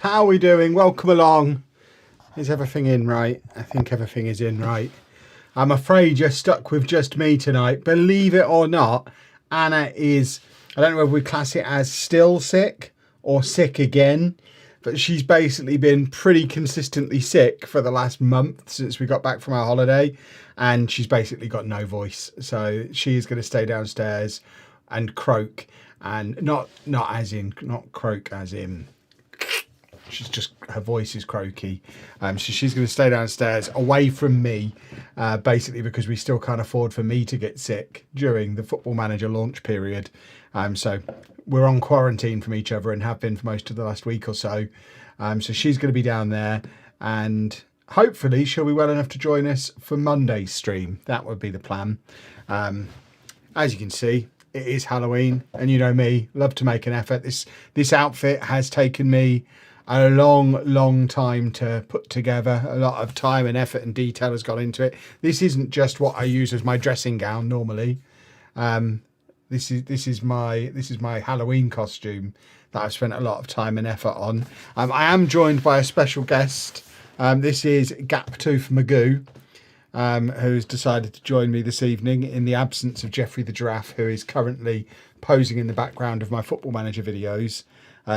How are we doing? Welcome along. Is everything in right? I think everything is in right. I'm afraid you're stuck with just me tonight. Believe it or not, Anna is, I don't know whether we class it as still sick or sick again, but she's basically been pretty consistently sick for the last month since we got back from our holiday, and she's basically got no voice. So she is going to stay downstairs and croak, and not croak as in, she's just, her voice is croaky. So she's going to stay downstairs away from me, basically because we still can't afford for me to get sick during the Football Manager launch period. So we're on quarantine from each other and have been for most of the last week or so. So she's going to be down there, and hopefully she'll be well enough to join us for Monday's stream. That would be the plan. As you can see, it is Halloween, and you know me, love to make an effort. This outfit has taken me a long time to put together. A lot of time and effort and detail has gone into it. This isn't just what I use as my dressing gown normally. This is my Halloween costume that I've spent a lot of time and effort on. I am joined by a special guest. This is Gaptooth Magoo, who's decided to join me this evening in the absence of Jeffrey the Giraffe, who is currently posing in the background of my Football Manager videos.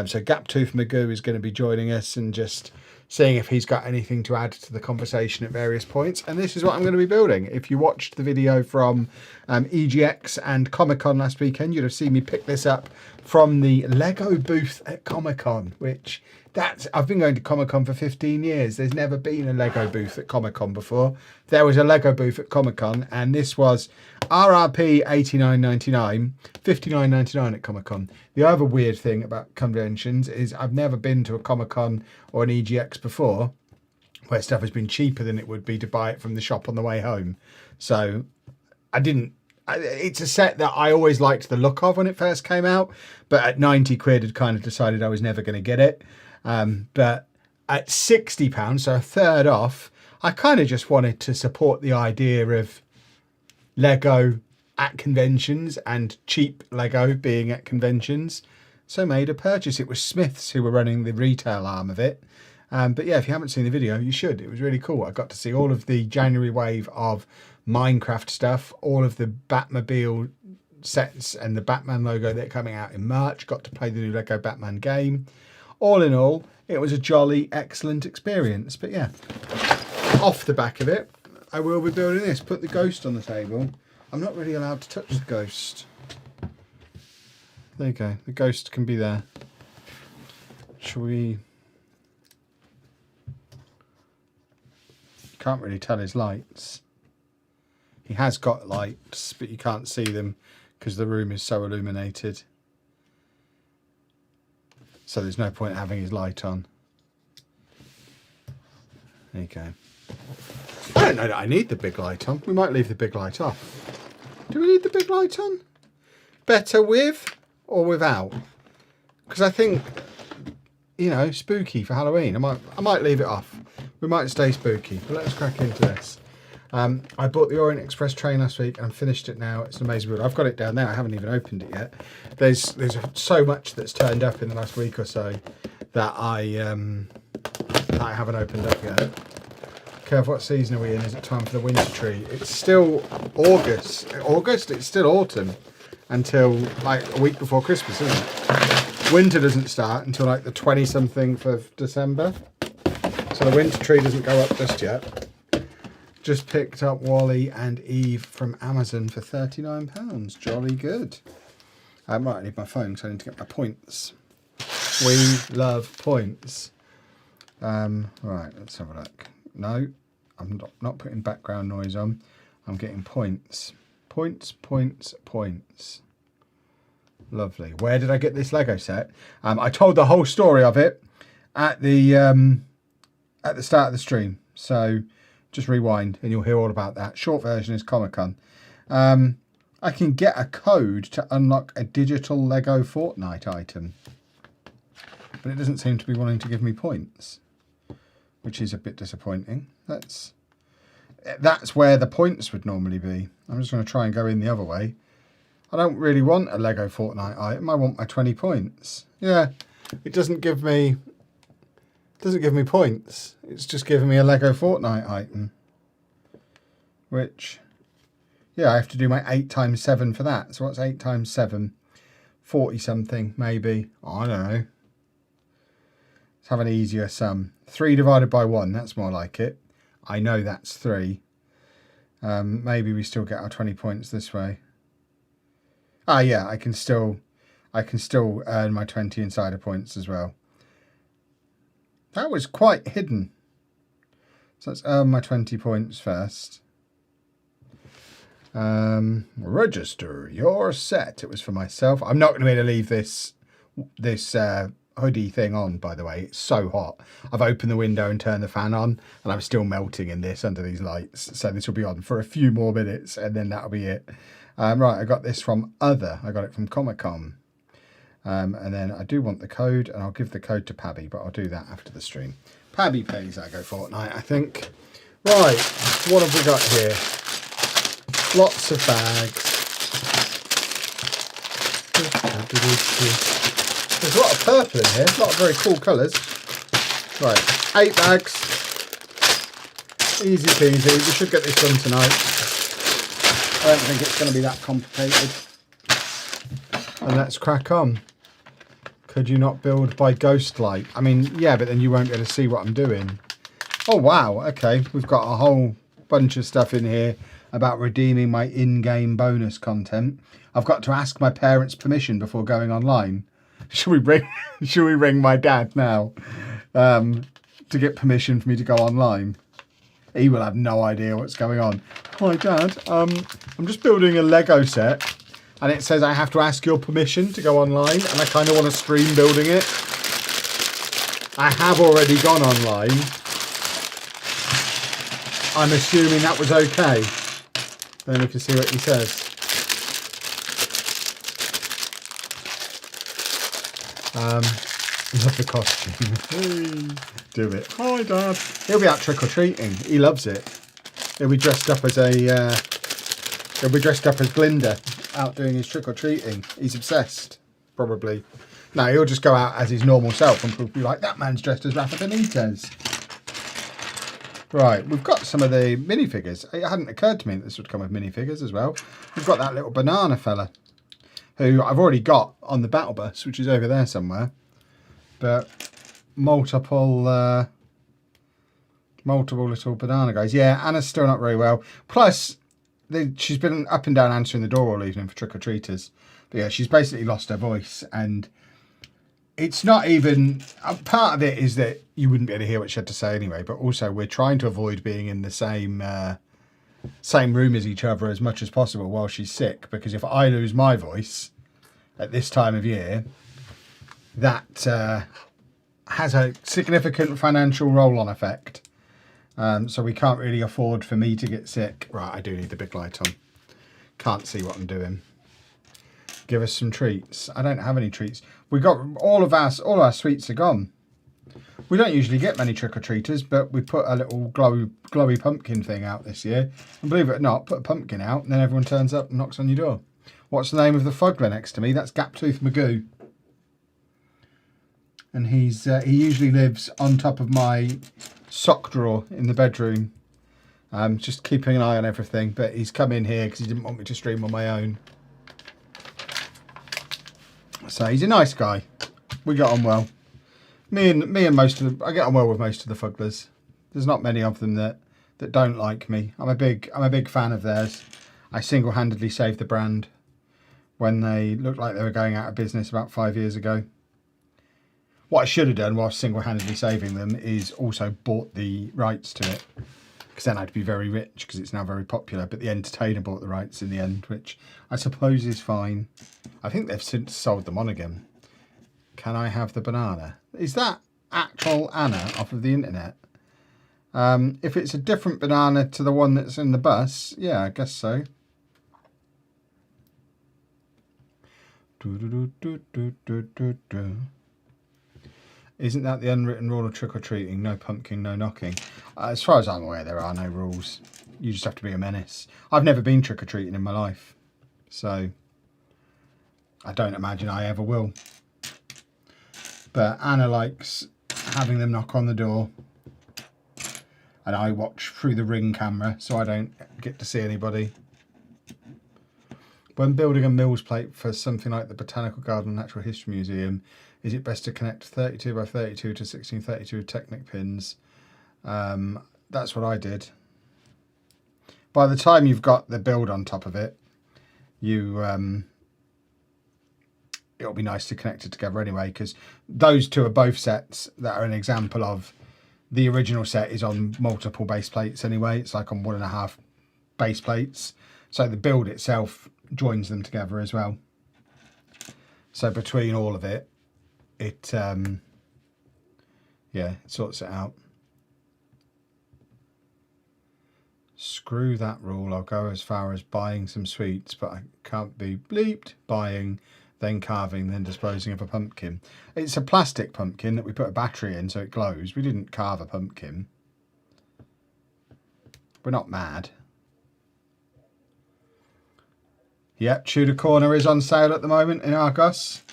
So Gaptooth Magoo is going to be joining us and just seeing if he's got anything to add to the conversation at various points. And this is what I'm going to be building. If you watched the video from EGX and Comic-Con last weekend, you'd have seen me pick this up from the Lego booth at Comic-Con, which I've been going to Comic-Con for 15 years. There's never been a Lego booth at Comic-Con before. There was a Lego booth at Comic-Con, and this was RRP $89.99, $59.99 at Comic-Con. The other weird thing about conventions is I've never been to a Comic-Con or an EGX before where stuff has been cheaper than it would be to buy it from the shop on the way home. So it's a set that I always liked the look of when it first came out, but at 90 quid had kind of decided I was never going to get it. But at £60, so a third off, I kind of just wanted to support the idea of Lego at conventions and cheap Lego being at conventions. So made a purchase. It was Smiths who were running the retail arm of it. But yeah, if you haven't seen the video, you should. It was really cool. I got to see all of the January wave of Minecraft stuff, all of the Batmobile sets and the Batman logo that are coming out in March. Got to play the new Lego Batman game. All in all, it was a jolly, excellent experience. But yeah, off the back of it, I will be building this. Put the ghost on the table. I'm not really allowed to touch the ghost. There you go. The ghost can be there. Shall we? Can't really tell his lights. He has got lights, but you can't see them because the room is so illuminated. So there's no point having his light on. There you go. I don't know that I need the big light on. We might leave the big light off. Do we need the big light on? Better with or without? Because I think, you know, spooky for Halloween. I might leave it off. We might stay spooky. But let's crack into this. I bought the Orient Express train last week and finished it now. It's an amazing build. I've got it down there. I haven't even opened it yet. There's so much that's turned up in the last week or so that I haven't opened up yet. Kev, what season are we in? Is it time for the winter tree? It's still August. August? It's still autumn until like a week before Christmas, isn't it? Winter doesn't start until like the 20-something of December. So the winter tree doesn't go up just yet. Just picked up Wally and Eve from Amazon for £39. Jolly good. I might need my phone because I need to get my points. We love points. Right, let's have a look. No, I'm not putting background noise on. I'm getting points. Points. Lovely. Where did I get this Lego set? I told the whole story of it at the start of the stream. So just rewind and you'll hear all about that. Short version is Comic-Con. I can get a code to unlock a digital Lego Fortnite item, but it doesn't seem to be wanting to give me points, which is a bit disappointing. That's where the points would normally be. I'm just going to try and go in the other way. I don't really want a Lego Fortnite item. I want my 20 points. Yeah, it doesn't give me Doesn't give me points. It's just giving me a Lego Fortnite item. Which, yeah, I have to do my 8 times 7 for that. So what's 8 times 7? 40 something, maybe. Oh, I don't know. Let's have an easier sum. 3 divided by 1, that's more like it. I know that's 3. Maybe we still get our 20 points this way. Ah, yeah, I can still earn my 20 insider points as well. That was quite hidden. So let's earn my 20 points first. Register your set. It was for myself. I'm not going to be able to leave this hoodie thing on, by the way. It's so hot. I've opened the window and turned the fan on, and I'm still melting in this under these lights. So this will be on for a few more minutes, and then that'll be it. Right, I got this from Other. I got it from Comic-Con. And then I do want the code, and I'll give the code to Pabby, but I'll do that after the stream. Pabby plays LEGO Fortnite, I think. Right, what have we got here? Lots of bags. There's a lot of purple in here, a lot of very cool colours. Right, 8 bags. Easy peasy, we should get this done tonight. I don't think it's going to be that complicated. And let's crack on. Could you not build by ghost light? I mean, yeah, but then you won't be able to see what I'm doing. Oh, wow. Okay, we've got a whole bunch of stuff in here about redeeming my in-game bonus content. I've got to ask my parents' permission before going online. Should we ring my dad now to get permission for me to go online? He will have no idea what's going on. Hi, Dad. I'm just building a Lego set. And it says I have to ask your permission to go online, and I kind of want to stream building it. I have already gone online. I'm assuming that was okay. Then we can see what he says. Love the costume. Do it. Hi, Dad. He'll be out trick-or-treating. He loves it. He'll be dressed up as Glinda. Out doing his trick-or-treating. He's obsessed, probably. No, he'll just go out as his normal self and probably be like, that man's dressed as Rafa Benitez. Right, we've got some of the minifigures. It hadn't occurred to me that this would come with minifigures as well. We've got that little banana fella, who I've already got on the battle bus, which is over there somewhere. But multiple little banana guys. Yeah, Anna's still not very well. Plus, she's been up and down answering the door all evening for trick-or-treaters. But yeah, she's basically lost her voice. And it's not even... part of it is that you wouldn't be able to hear what she had to say anyway. But also, we're trying to avoid being in the same room as each other as much as possible while she's sick. Because if I lose my voice at this time of year, that has a significant financial roll-on effect. So we can't really afford for me to get sick. Right, I do need the big light on. Can't see what I'm doing. Give us some treats. I don't have any treats. We got all our sweets are gone. We don't usually get many trick-or-treaters, but we put a little glowy pumpkin thing out this year. And believe it or not, put a pumpkin out, and then everyone turns up and knocks on your door. What's the name of the fuggler next to me? That's Gaptooth Magoo. And he usually lives on top of my sock drawer in the bedroom. Just keeping an eye on everything, but he's come in here because he didn't want me to stream on my own. So he's a nice guy. We got on well. Me and most of the, I get on well with most of the fugglers. There's not many of them that don't like me. I'm a big fan of theirs. I single-handedly saved the brand when they looked like they were going out of business about 5 years ago. What I should have done whilst single-handedly saving them is also bought the rights to it. Because then I'd be very rich because it's now very popular. But the Entertainer bought the rights in the end, which I suppose is fine. I think they've since sold them on again. Can I have the banana? Is that actual Anna off of the internet? If it's a different banana to the one that's in the bus, yeah, I guess so. Isn't that the unwritten rule of trick-or-treating? No pumpkin, no knocking. As far as I'm aware, there are no rules. You just have to be a menace. I've never been trick-or-treating in my life, so I don't imagine I ever will. But Anna likes having them knock on the door. And I watch through the Ring camera, so I don't get to see anybody. When building a mills plate for something like the Botanical Garden Natural History Museum, is it best to connect 32 by 32 to 1632 Technic pins? That's what I did. By the time you've got the build on top of it, it'll be nice to connect it together anyway, because those two are both sets that are an example of the original set is on multiple base plates anyway. It's like on 1.5 base plates. So the build itself joins them together as well. So between all of it, it sorts it out. Screw that rule. I'll go as far as buying some sweets, but I can't be bleeped buying, then carving, then disposing of a pumpkin. It's a plastic pumpkin that we put a battery in so it glows. We didn't carve a pumpkin. We're not mad. Yep, Tudor Corner is on sale at the moment in Argos.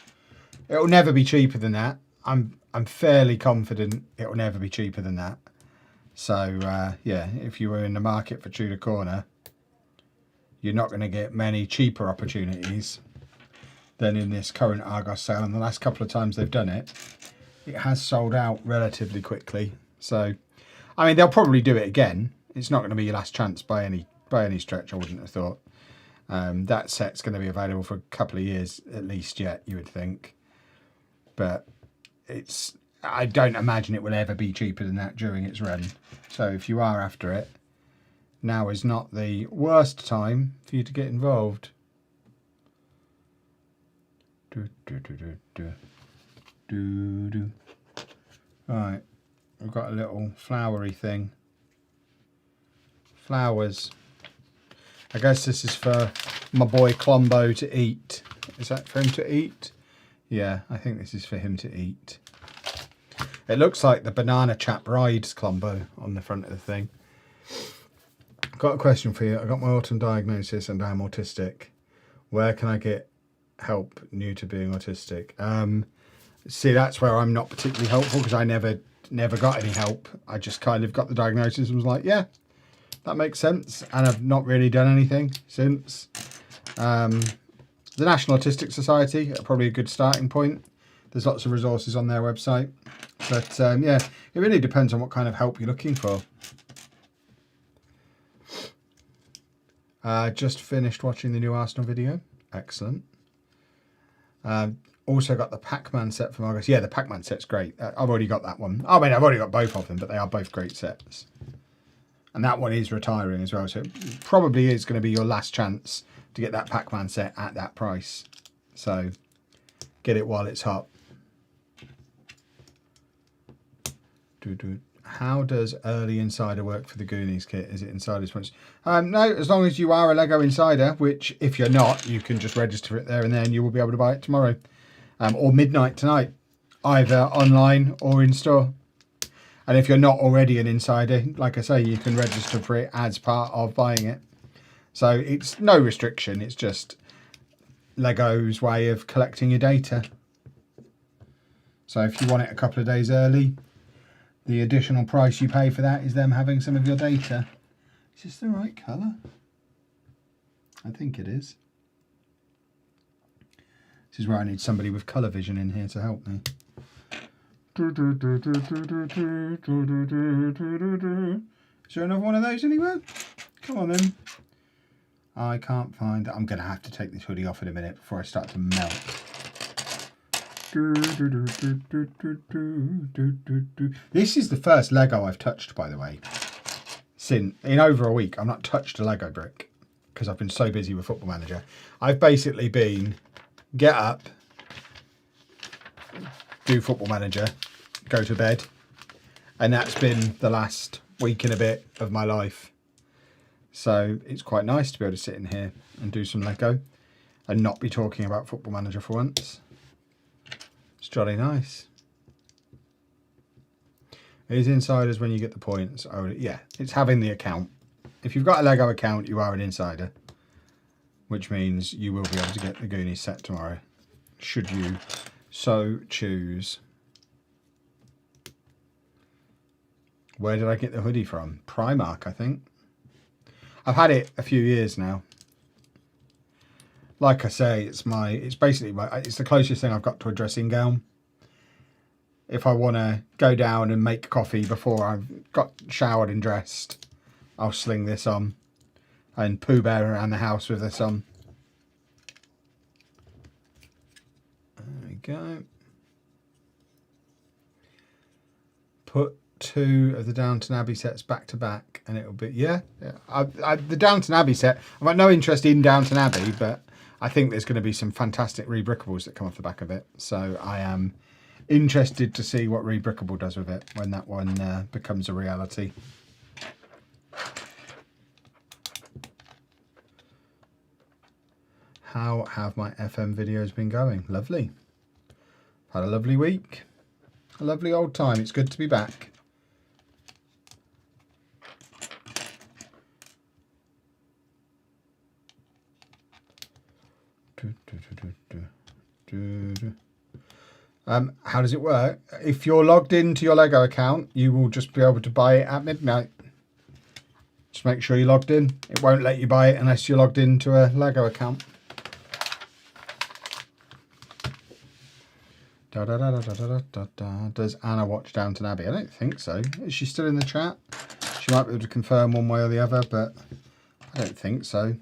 It'll never be cheaper than that. I'm fairly confident it'll never be cheaper than that. So yeah, if you were in the market for Tudor Corner, you're not going to get many cheaper opportunities than in this current Argos sale. And the last couple of times they've done it, it has sold out relatively quickly. So, I mean, they'll probably do it again. It's not going to be your last chance by any stretch, I wouldn't have thought. That set's going to be available for a couple of years at least yet, you would think. But I don't imagine it will ever be cheaper than that during its run. So if you are after it, now is not the worst time for you to get involved. Right, we've got a little flowery thing. Flowers. I guess this is for my boy Klombo to eat. Is that for him to eat? Yeah, I think this is for him to eat. It looks like the banana chap rides Klombo on the front of the thing. Got a question for you. I got my autumn diagnosis and I'm autistic. Where can I get help new to being autistic? See, that's where I'm not particularly helpful, because I never got any help. I just kind of got the diagnosis and was like, yeah, that makes sense. And I've not really done anything since. The National Autistic Society are probably a good starting point. There's lots of resources on their website. But yeah, it really depends on what kind of help you're looking for. Just finished watching the new Arsenal video. Excellent. Also got the Pac-Man set from August. Yeah, the Pac-Man set's great. I've already got that one. I mean, I've already got both of them, but they are both great sets. And that one is retiring as well, so it probably is going to be your last chance to get that Pac-Man set at that price. So get it while it's hot. How does early insider work for the Goonies kit? Is it insiders points? No, as long as you are a LEGO insider, which if you're not, you can just register it there and then you will be able to buy it tomorrow. Or midnight tonight, either online or in store. And if you're not already an insider, like I say, you can register for it as part of buying it. So it's no restriction, it's just LEGO's way of collecting your data. So if you want it a couple of days early, the additional price you pay for that is them having some of your data. Is this the right colour? I think it is. This is where I need somebody with colour vision in here to help me. Is there another one of those anywhere? Come on then. I can't find it. I'm going to have to take this hoodie off in a minute before I start to melt. This is the first Lego I've touched, by the way. In over a week, I've not touched a Lego brick because I've been so busy with Football Manager. I've basically been get up, do Football Manager, go to bed, and that's been the last week and a bit of my life. So it's quite nice to be able to sit in here and do some Lego and not be talking about Football Manager for once. It's jolly nice. It is insiders when you get the points. Oh yeah, it's having the account. If you've got a Lego account, you are an insider, which means you will be able to get the Goonies set tomorrow, should you so choose. Where did I get the hoodie from? Primark, I think. I've had it a few years now. Like I say, it's basically it's the closest thing I've got to a dressing gown. If I want to go down and make coffee before I've got showered and dressed, I'll sling this on and Pooh Bear around the house with this on. There we go. Put 2 of the Downton Abbey sets back to back and it'll be, yeah. The Downton Abbey set, I've got no interest in Downton Abbey, but I think there's going to be some fantastic rebrickables that come off the back of it. So I am interested to see what rebrickable does with it when that one becomes a reality. How have my FM videos been going? Lovely. Had a lovely week. A lovely old time. It's good to be back. How does it work? If you're logged into your LEGO account, you will just be able to buy it at midnight. Just make sure you're logged in. It won't let you buy it unless you're logged into a LEGO account. Does Anna watch Downton Abbey? I don't think so. Is she still in the chat? She might be able to confirm one way or the other, but I don't think so.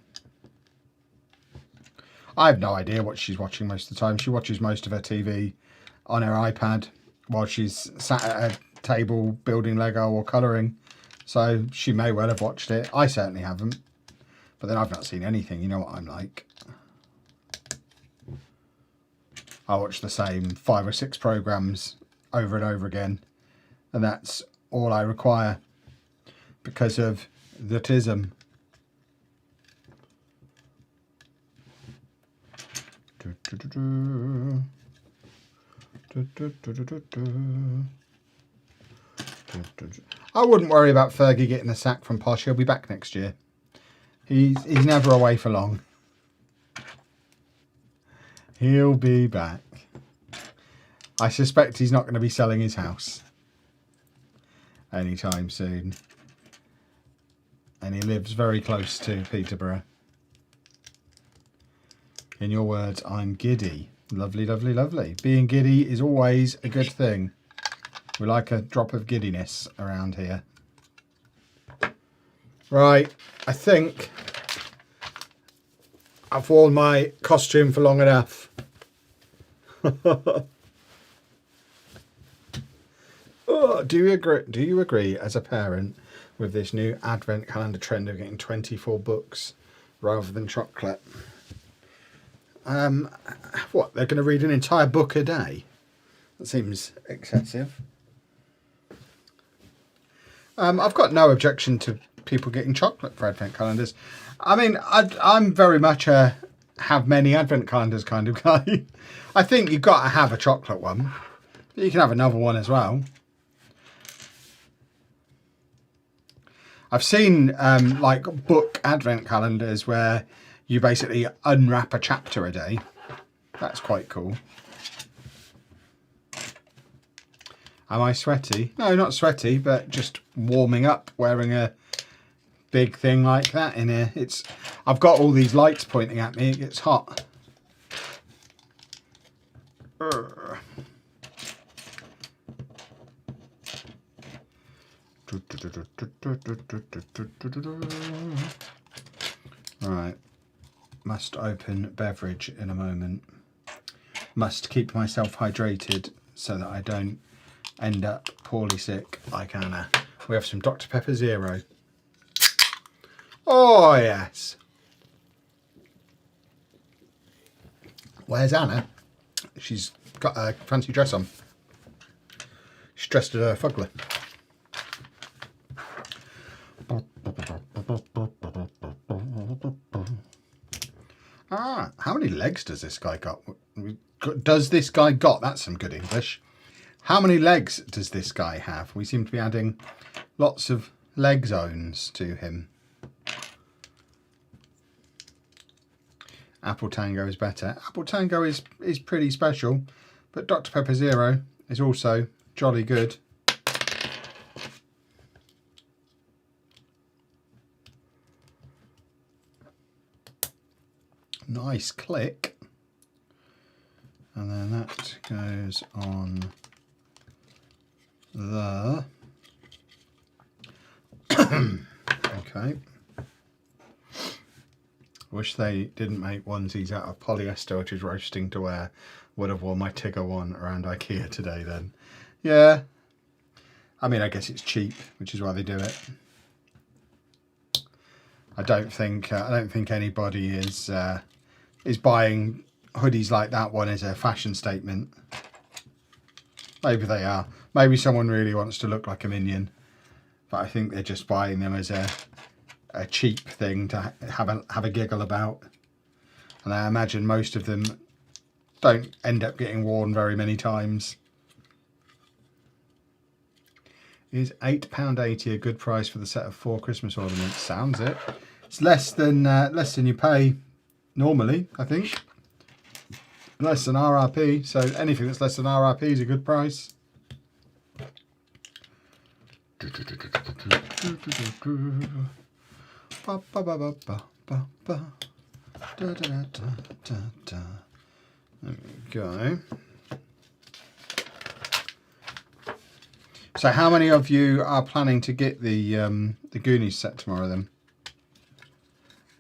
I have no idea what she's watching most of the time. She watches most of her TV on her iPad while she's sat at a table building Lego or colouring. So she may well have watched it. I certainly haven't. But then I've not seen anything. You know what I'm like. I watch the same 5 or 6 programmes over and over again. And that's all I require because of the tism. I wouldn't worry about Fergie getting the sack from Posh. He'll be back next year. He's never away for long. He'll be back. I suspect he's not going to be selling his house anytime soon. And he lives very close to Peterborough. In your words, I'm giddy. Lovely, lovely, lovely. Being giddy is always a good thing. We like a drop of giddiness around here. Right, I think I've worn my costume for long enough. Oh, do you agree as a parent with this new advent calendar trend of getting 24 books rather than chocolate? What, they're going to read an entire book a day? That seems excessive. I've got no objection to people getting chocolate for advent calendars. I mean, I'm very much a have many advent calendars kind of guy. I think you've got to have a chocolate one. But you can have another one as well. I've seen like book advent calendars where you basically unwrap a chapter a day. That's quite cool. Am I sweaty? No, not sweaty, but just warming up wearing a big thing like that in here. I've got all these lights pointing at me. It gets hot. Right. Must open beverage in a moment. Must keep myself hydrated so that I don't end up poorly sick like Anna. We have some Dr. Pepper Zero. Oh, yes. Where's Anna? She's got a fancy dress on. She's dressed as a fuggler. Ah, how many legs does this guy got? Does this guy got? That's some good English. How many legs does this guy have? We seem to be adding lots of leg zones to him. Apple Tango is better. Apple Tango is pretty special, but Dr. Pepper Zero is also jolly good. Nice click. And then that goes on there. Okay. Wish they didn't make onesies out of polyester, which is roasting to wear. Would have worn my Tigger one around IKEA today then. Yeah. I mean, I guess it's cheap, which is why they do it. I don't think anybody is buying hoodies like that one as a fashion statement. Maybe they are. Maybe someone really wants to look like a minion, but I think they're just buying them as a cheap thing to have a giggle about. And I imagine most of them don't end up getting worn very many times. Is £8.80 a good price for the set of 4 Christmas ornaments? Sounds it. It's less than you pay normally, I think. Less than RRP, so anything that's less than RRP is a good price. There we go. So how many of you are planning to get the Goonies set tomorrow then?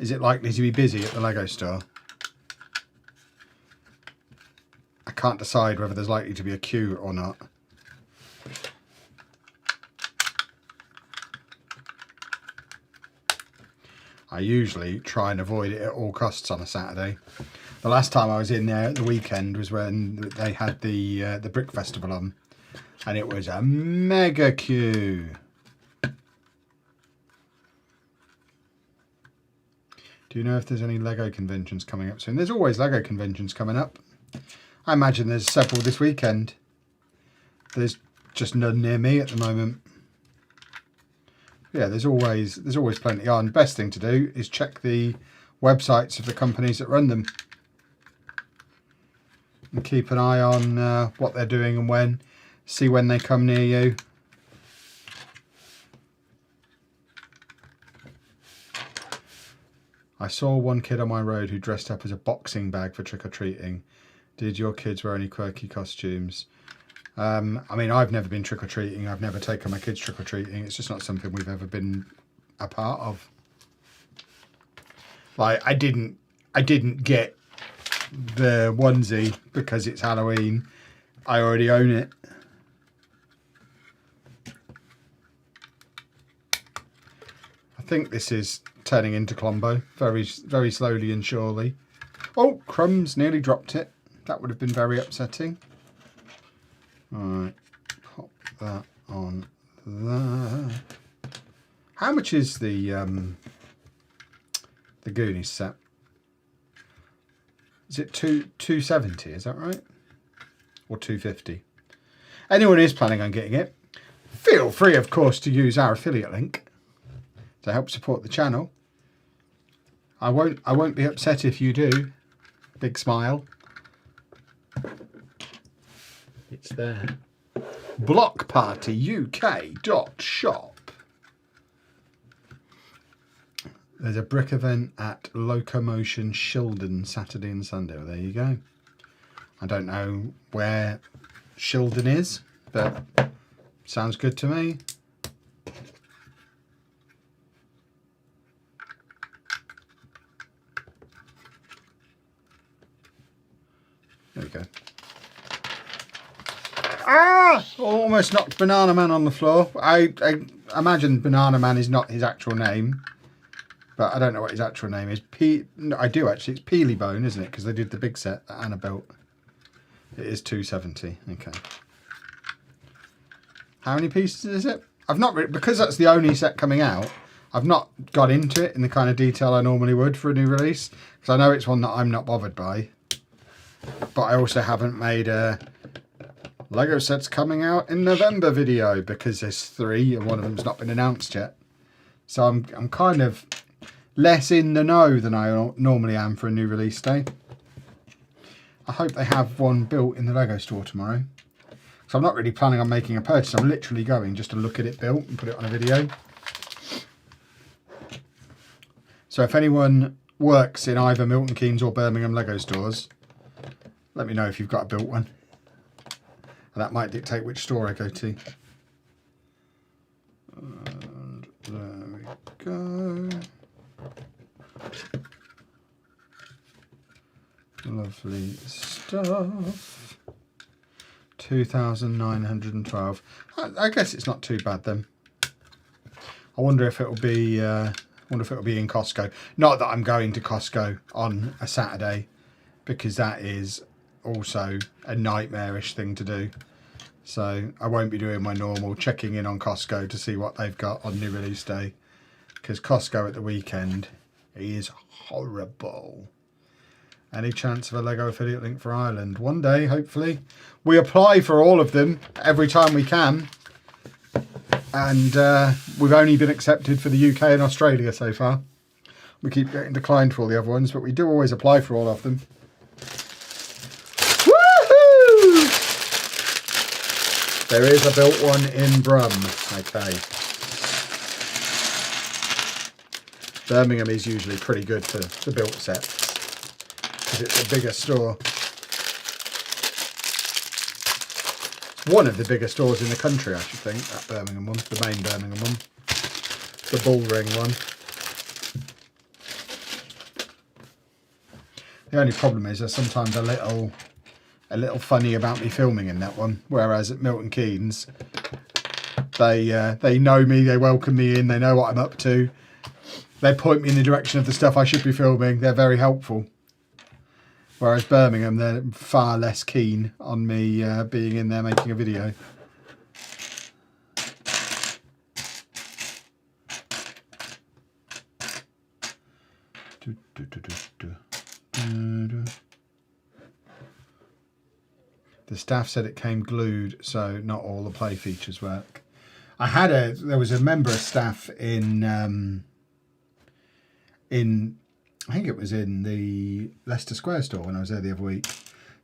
Is it likely to be busy at the LEGO store? I can't decide whether there's likely to be a queue or not. I usually try and avoid it at all costs on a Saturday. The last time I was in there at the weekend was when they had the Brick Festival on, and it was a mega queue. Do you know if there's any LEGO conventions coming up soon? There's always LEGO conventions coming up. I imagine there's several this weekend. There's just none near me at the moment. Yeah, there's always plenty on. Best thing to do is check the websites of the companies that run them, and keep an eye on what they're doing and when. See when they come near you. I saw one kid on my road who dressed up as a boxing bag for trick-or-treating. Did your kids wear any quirky costumes? I mean, I've never been trick-or-treating. I've never taken my kids trick-or-treating. It's just not something we've ever been a part of. Like, I didn't get the onesie because it's Halloween. I already own it. I think this is turning into Klombo very, very slowly and surely. Oh, crumbs, nearly dropped it. That would have been very upsetting. Alright, pop that on there. How much is the Goonies set? Is it $270, is that right? Or $250? Anyone who is planning on getting it, feel free of course to use our affiliate link to help support the channel. I won't be upset if you do. Big smile. It's there. blockpartyuk.shop. There's a brick event at Locomotion Shildon Saturday and Sunday. Well, there you go. I don't know where Shildon is, but sounds good to me. There we go. Ah! Almost knocked Banana Man on the floor. I imagine Banana Man is not his actual name, but I don't know what his actual name is. No, I do actually. It's Peelybone, isn't it? Because they did the big set that Anna built. It is $270. Okay. How many pieces is it? I've not because that's the only set coming out. I've not got into it in the kind of detail I normally would for a new release, because I know it's one that I'm not bothered by. But I also haven't made a LEGO sets coming out in November video because there's 3 and one of them's not been announced yet. So I'm kind of less in the know than I normally am for a new release day. I hope they have one built in the LEGO store tomorrow. So I'm not really planning on making a purchase. I'm literally going just to look at it built and put it on a video. So if anyone works in either Milton Keynes or Birmingham LEGO stores, let me know if you've got a built one. And that might dictate which store I go to. And there we go. Lovely stuff. 2,912. I guess it's not too bad then. I wonder if it'll be in Costco. Not that I'm going to Costco on a Saturday, because that is also a nightmarish thing to do. So I won't be doing my normal checking in on Costco to see what they've got on new release day, because Costco at the weekend is horrible. Any chance of a LEGO affiliate link for Ireland? One day, hopefully. We apply for all of them every time we can. And we've only been accepted for the UK and Australia so far. We keep getting declined for all the other ones, but we do always apply for all of them. Woohoo! There is a built one in Brum. Okay. Birmingham is usually pretty good for the built sets, because it's a bigger store. One of the bigger stores in the country, I should think, that Birmingham one, the main Birmingham one, the Bullring one. The only problem is they're sometimes a little funny about me filming in that one, whereas at Milton Keynes, they know me, they welcome me in, they know what I'm up to, they point me in the direction of the stuff I should be filming, they're very helpful. Whereas Birmingham, they're far less keen on me being in there making a video. The staff said it came glued, so not all the play features work. There was a member of staff in I think it was in the Leicester Square store when I was there the other week,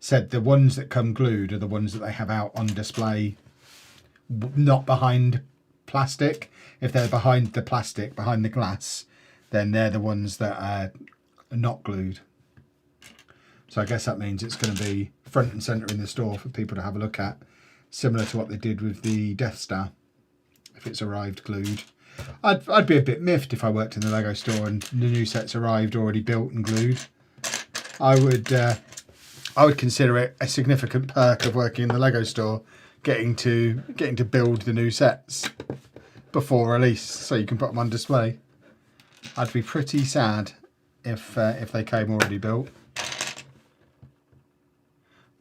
said the ones that come glued are the ones that they have out on display, not behind plastic. If they're behind the plastic, behind the glass, then they're the ones that are not glued. So I guess that means it's going to be front and centre in the store for people to have a look at, similar to what they did with the Death Star, if it's arrived glued. I'd be a bit miffed if I worked in the LEGO store and the new sets arrived already built and glued. I would consider it a significant perk of working in the LEGO store, getting to build the new sets before release, so you can put them on display. I'd be pretty sad if they came already built.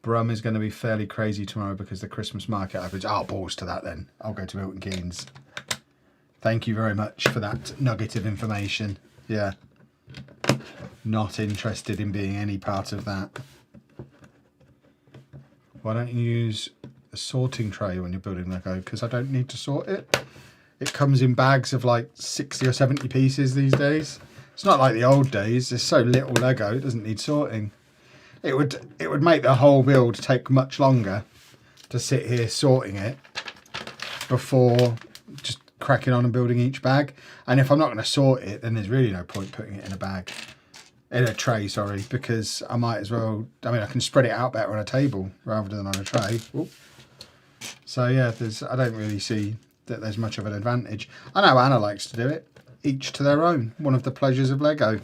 Brum is going to be fairly crazy tomorrow because the Christmas market average. I'll balls to that then. I'll go to Milton Keynes. Thank you very much for that nugget of information. Yeah. Not interested in being any part of that. Why don't you use a sorting tray when you're building Lego? Because I don't need to sort it. It comes in bags of like 60 or 70 pieces these days. It's not like the old days. There's so little Lego, it doesn't need sorting. It would make the whole build take much longer to sit here sorting it before just cracking on and building each bag. And if I'm not going to sort it, then there's really no point putting it in a tray, sorry, because I might as well, I can spread it out better on a table rather than on a tray. Ooh. So yeah, I don't really see that there's much of an advantage. I know Anna likes to do it, each to their own. One of the pleasures of Lego.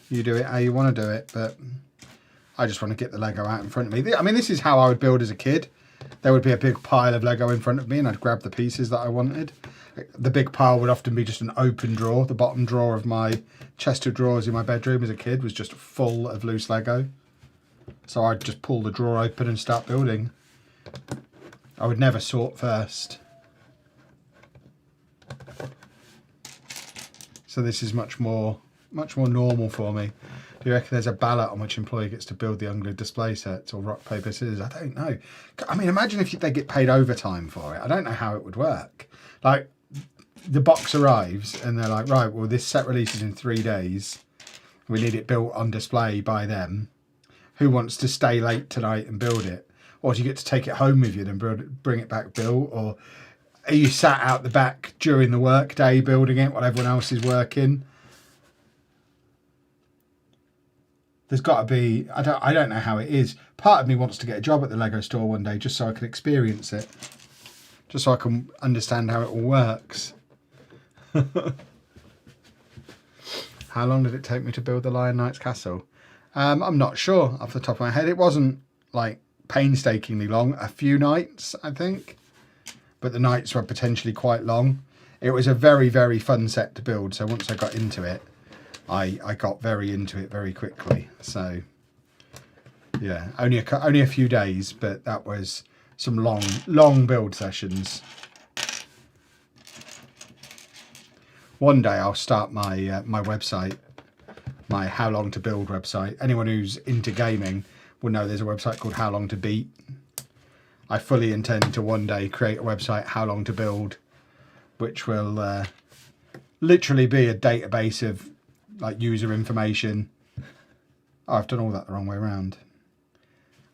You do it how you want to do it, but I just want to get the Lego out in front of me. This is how I would build as a kid. There would be a big pile of Lego in front of me and I'd grab the pieces that I wanted. The big pile would often be just an open drawer. The bottom drawer of my chest of drawers in my bedroom as a kid was just full of loose Lego. So I'd just pull the drawer open and start building. I would never sort first. So this is much more normal for me. Do you reckon there's a ballot on which employee gets to build the unglued display sets, or rock, paper, scissors? I don't know. Imagine if they get paid overtime for it. I don't know how it would work. Like, the box arrives and they're like, right, well, this set releases in 3 days. We need it built on display by them. Who wants to stay late tonight and build it? Or do you get to take it home with you and bring it back built? Or are you sat out the back during the work day building it while everyone else is working? there's got to be, I don't know how it is. Part of me wants to get a job at the LEGO store one day just so I can experience it. Just so I can understand how it all works. How long did it take me to build the Lion Knight's castle? I'm not sure off the top of my head. It wasn't like painstakingly long. A few nights, I think. But the nights were potentially quite long. It was a very, very fun set to build. So once I got into it, I got very into it very quickly. So yeah, only a few days, but that was some long build sessions. One day I'll start my my website, my How Long to Build website. Anyone who's into gaming will know there's a website called How Long to Beat. I fully intend to one day create a website, How Long to Build, which will literally be a database of like user information. Oh, I've done all that the wrong way around.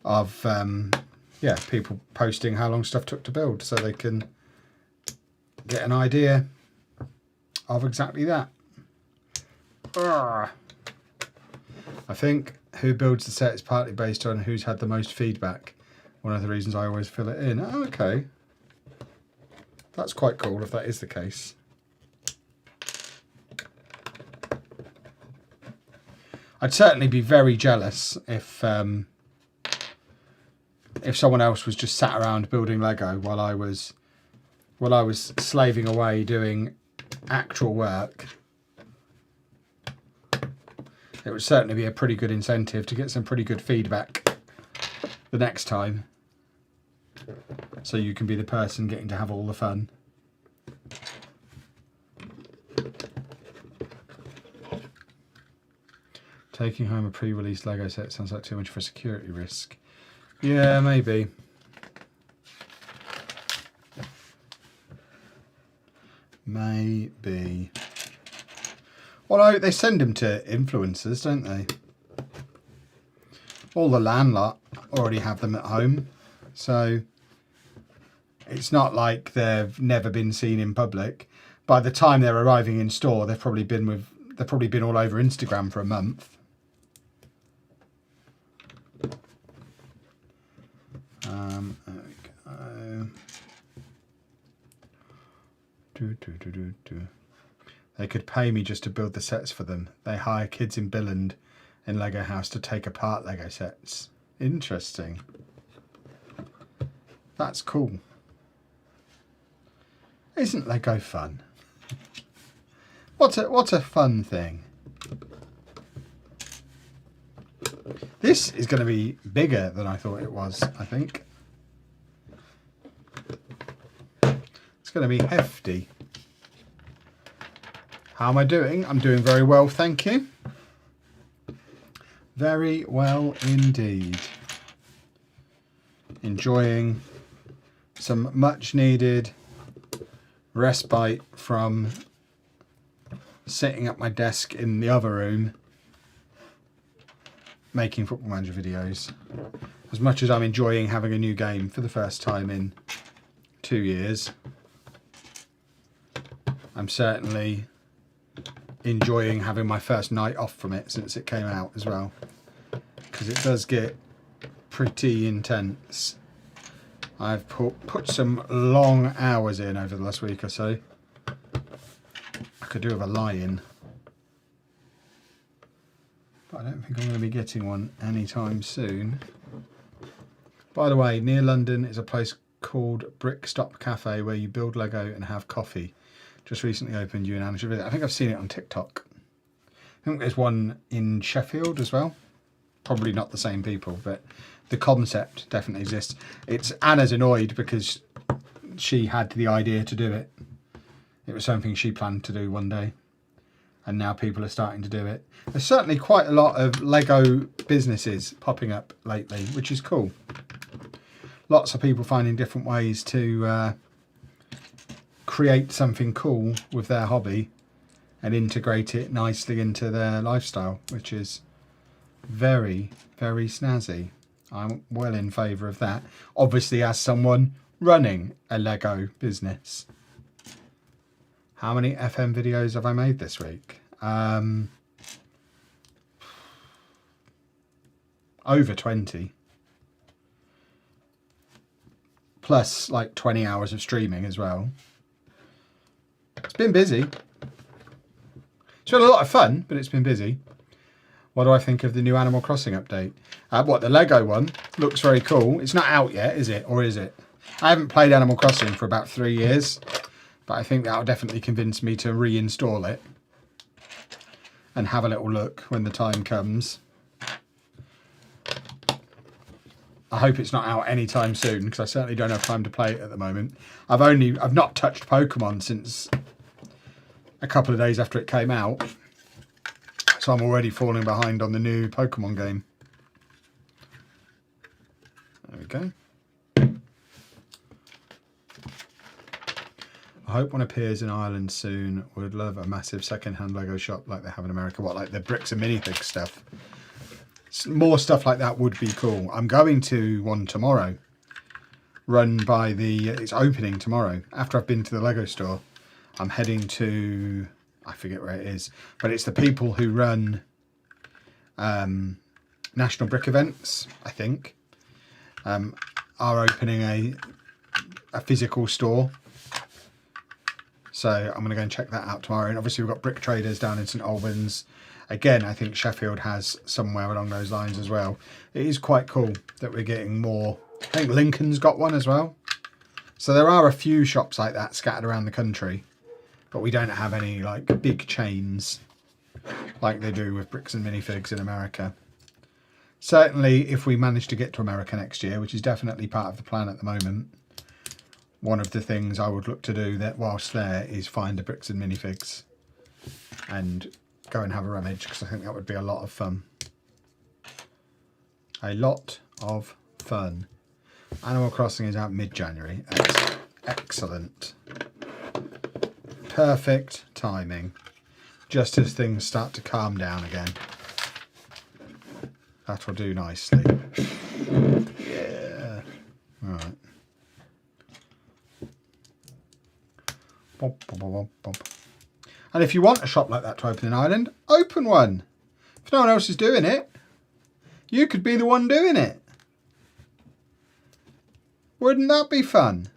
Of yeah, people posting how long stuff took to build, so they can get an idea of exactly that. I think who builds the set is partly based on who's had the most feedback. One of the reasons I always fill it in. Oh, okay. That's quite cool if that is the case. I'd certainly be very jealous if someone else was just sat around building Lego while I was slaving away doing actual work. It would certainly be a pretty good incentive to get some pretty good feedback the next time, so you can be the person getting to have all the fun. Taking home a pre-release Lego set sounds like too much for a security risk. Yeah, maybe. Maybe. Well, they send them to influencers, don't they? All the LAN lot already have them at home, so it's not like they've never been seen in public. By the time they're arriving in store, they've probably been all over Instagram for a month. There we go. They could pay me just to build the sets for them. They hire kids in Billund in Lego House to take apart Lego sets. Interesting. That's cool. Isn't Lego fun? What a fun thing. This is going to be bigger than I thought it was, I think. It's going to be hefty. How am I doing? I'm doing very well, thank you. Very well indeed. Enjoying some much needed respite from sitting at my desk in the other room making Football Manager videos. As much as I'm enjoying having a new game for the first time in 2 years, I'm certainly enjoying having my first night off from it since it came out as well, because it does get pretty intense. I've put some long hours in over the last week or so. I could do with a lie-in, but I don't think I'm going to be getting one anytime soon. By the way, near London is a place called Brickstop Cafe where you build Lego and have coffee. Just recently opened. You and Anna should visit. I think I've seen it on TikTok. I think there's one in Sheffield as well. Probably not the same people, but the concept definitely exists. Anna's annoyed because she had the idea to do it. It was something she planned to do one day, and now people are starting to do it. There's certainly quite a lot of Lego businesses popping up lately, which is cool. Lots of people finding different ways to create something cool with their hobby and integrate it nicely into their lifestyle, which is very, very snazzy. I'm well in favour of that. Obviously, as someone running a Lego business. How many FM videos have I made this week? over 20. Plus like 20 hours of streaming as well. It's been busy. It's been a lot of fun, but it's been busy. What do I think of the new Animal Crossing update? What, the Lego one? Looks very cool. It's not out yet, is it? Or is it? I haven't played Animal Crossing for about 3 years, but I think that'll definitely convince me to reinstall it and have a little look when the time comes. I hope it's not out anytime soon, because I certainly don't have time to play it at the moment. I've not touched Pokemon since a couple of days after it came out. So I'm already falling behind on the new Pokemon game. There we go. I hope one appears in Ireland soon. Would love a massive second-hand Lego shop like they have in America. What, like the bricks and minifigs stuff? More stuff like that would be cool. I'm going to one tomorrow. Run by the... It's opening tomorrow. After I've been to the Lego store, I'm heading to... I forget where it is, but it's the people who run National Brick Events, I think, are opening a physical store. So I'm going to go and check that out tomorrow. And obviously we've got Brick Traders down in St Albans. Again, I think Sheffield has somewhere along those lines as well. It is quite cool that we're getting more. I think Lincoln's got one as well. So there are a few shops like that scattered around the country. But we don't have any like big chains like they do with bricks and minifigs in America. Certainly if we manage to get to America next year, which is definitely part of the plan at the moment, one of the things I would look to do that whilst there is find the bricks and minifigs and go and have a rummage, because I think that would be a lot of fun. A lot of fun. Animal Crossing is out mid-January. Excellent. Perfect timing, just as things start to calm down again. That'll do nicely. Yeah. All right. Bop, bop, bop, bop. And if you want a shop like that to open in Ireland, open one. If no one else is doing it, you could be the one doing it. Wouldn't that be fun?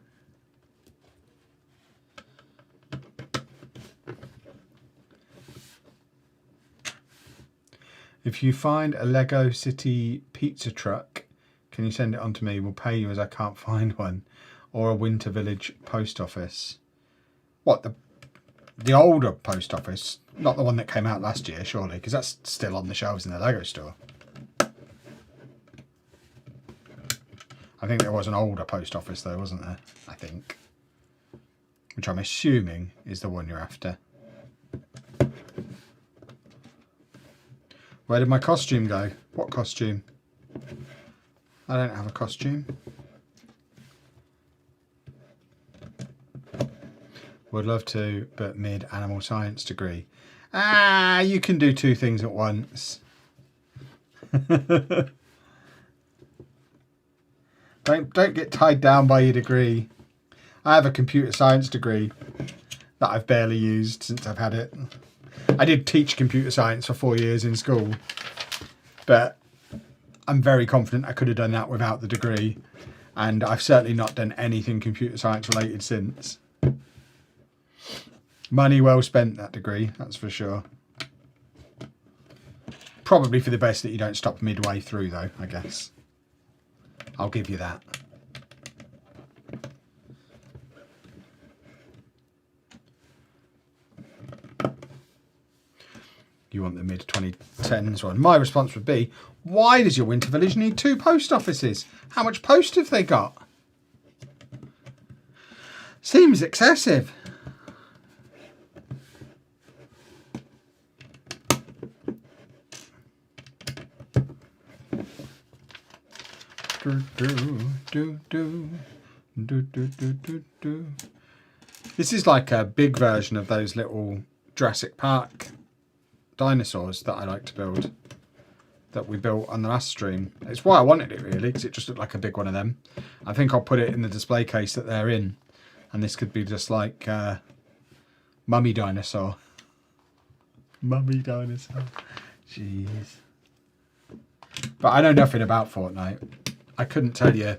If you find a Lego City pizza truck, can you send it on to me? We'll pay you as I can't find one. Or a Winter Village post office. What, the older post office? Not the one that came out last year, surely, because that's still on the shelves in the Lego store. I think there was an older post office though, wasn't there? I think. Which I'm assuming is the one you're after. Where did my costume go? What costume? I don't have a costume. Would love to, but mid animal science degree. Ah, you can do two things at once. Don't get tied down by your degree. I have a computer science degree that I've barely used since I've had it. I did teach computer science for 4 years in school, but I'm very confident I could have done that without the degree, and I've certainly not done anything computer science related since. Money well spent, that degree, that's for sure. Probably for the best that you don't stop midway through though, I guess. I'll give you that. You want the mid-2010s one. My response would be, why does your Winter Village need 2 post offices? How much post have they got? Seems excessive. This is like a big version of those little Jurassic Park dinosaurs that I like to build, that we built on the last stream. It's why I wanted it really, because it just looked like a big one of them. I think I'll put it in the display case that they're in, and this could be just like Mummy Dinosaur. Mummy Dinosaur. Jeez. But I know nothing about Fortnite. I couldn't tell you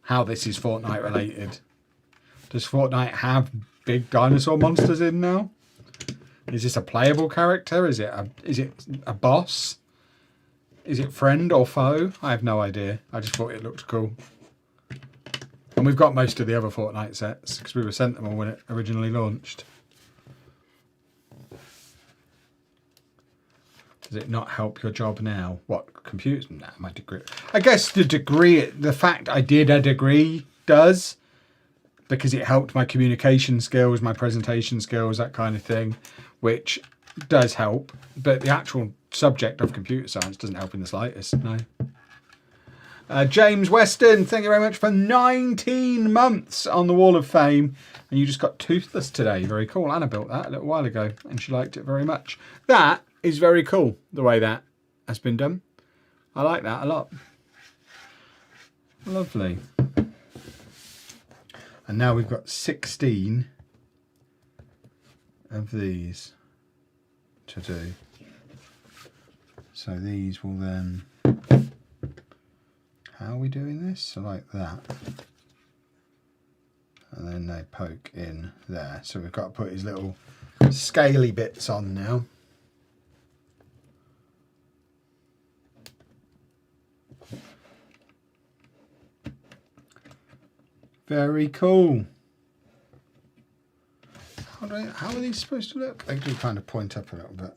how this is Fortnite related. Does Fortnite have big dinosaur monsters in now? Is this a playable character? Is it a boss? Is it friend or foe? I have no idea. I just thought it looked cool. And we've got most of the other Fortnite sets because we were sent them all when it originally launched. Does it not help your job now? What, computers? Nah, my degree. I guess the fact I did a degree does, because it helped my communication skills, my presentation skills, that kind of thing, which does help. But the actual subject of computer science doesn't help in the slightest, no. James Weston, thank you very much for 19 months on the Wall of Fame. And you just got toothless today. Very cool. Anna built that a little while ago and she liked it very much. That is very cool, the way that has been done. I like that a lot. Lovely. And now we've got 16 of these to do. So these will then... How are we doing this? So like that. And then they poke in there. So we've got to put his little scaly bits on now. Very cool. How are these supposed to look? They do kind of point up a little bit.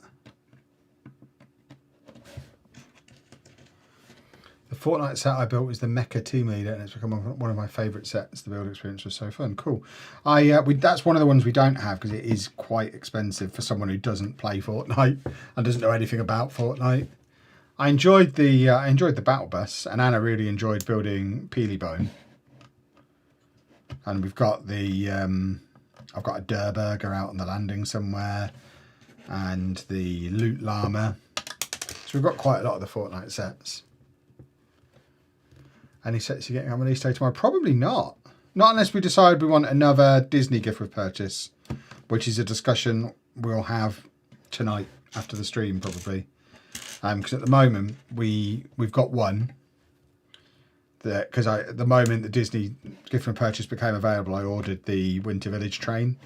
The Fortnite set I built was the Mecha Team Leader, and it's become one of my favourite sets. The build experience was so fun. Cool. That's one of the ones we don't have because it is quite expensive for someone who doesn't play Fortnite and doesn't know anything about Fortnite. I enjoyed the battle bus, and Anna really enjoyed building Peelybone. And we've got the I've got a Durburger out on the landing somewhere, and the Loot Llama. So we've got quite a lot of the Fortnite sets. Any sets you're getting on release day tomorrow? Probably not. Not unless we decide we want another Disney gift with purchase, which is a discussion we'll have tonight after the stream probably. Because at the moment we've got one. Because at the moment the Disney gift and purchase became available, I ordered the Winter Village train.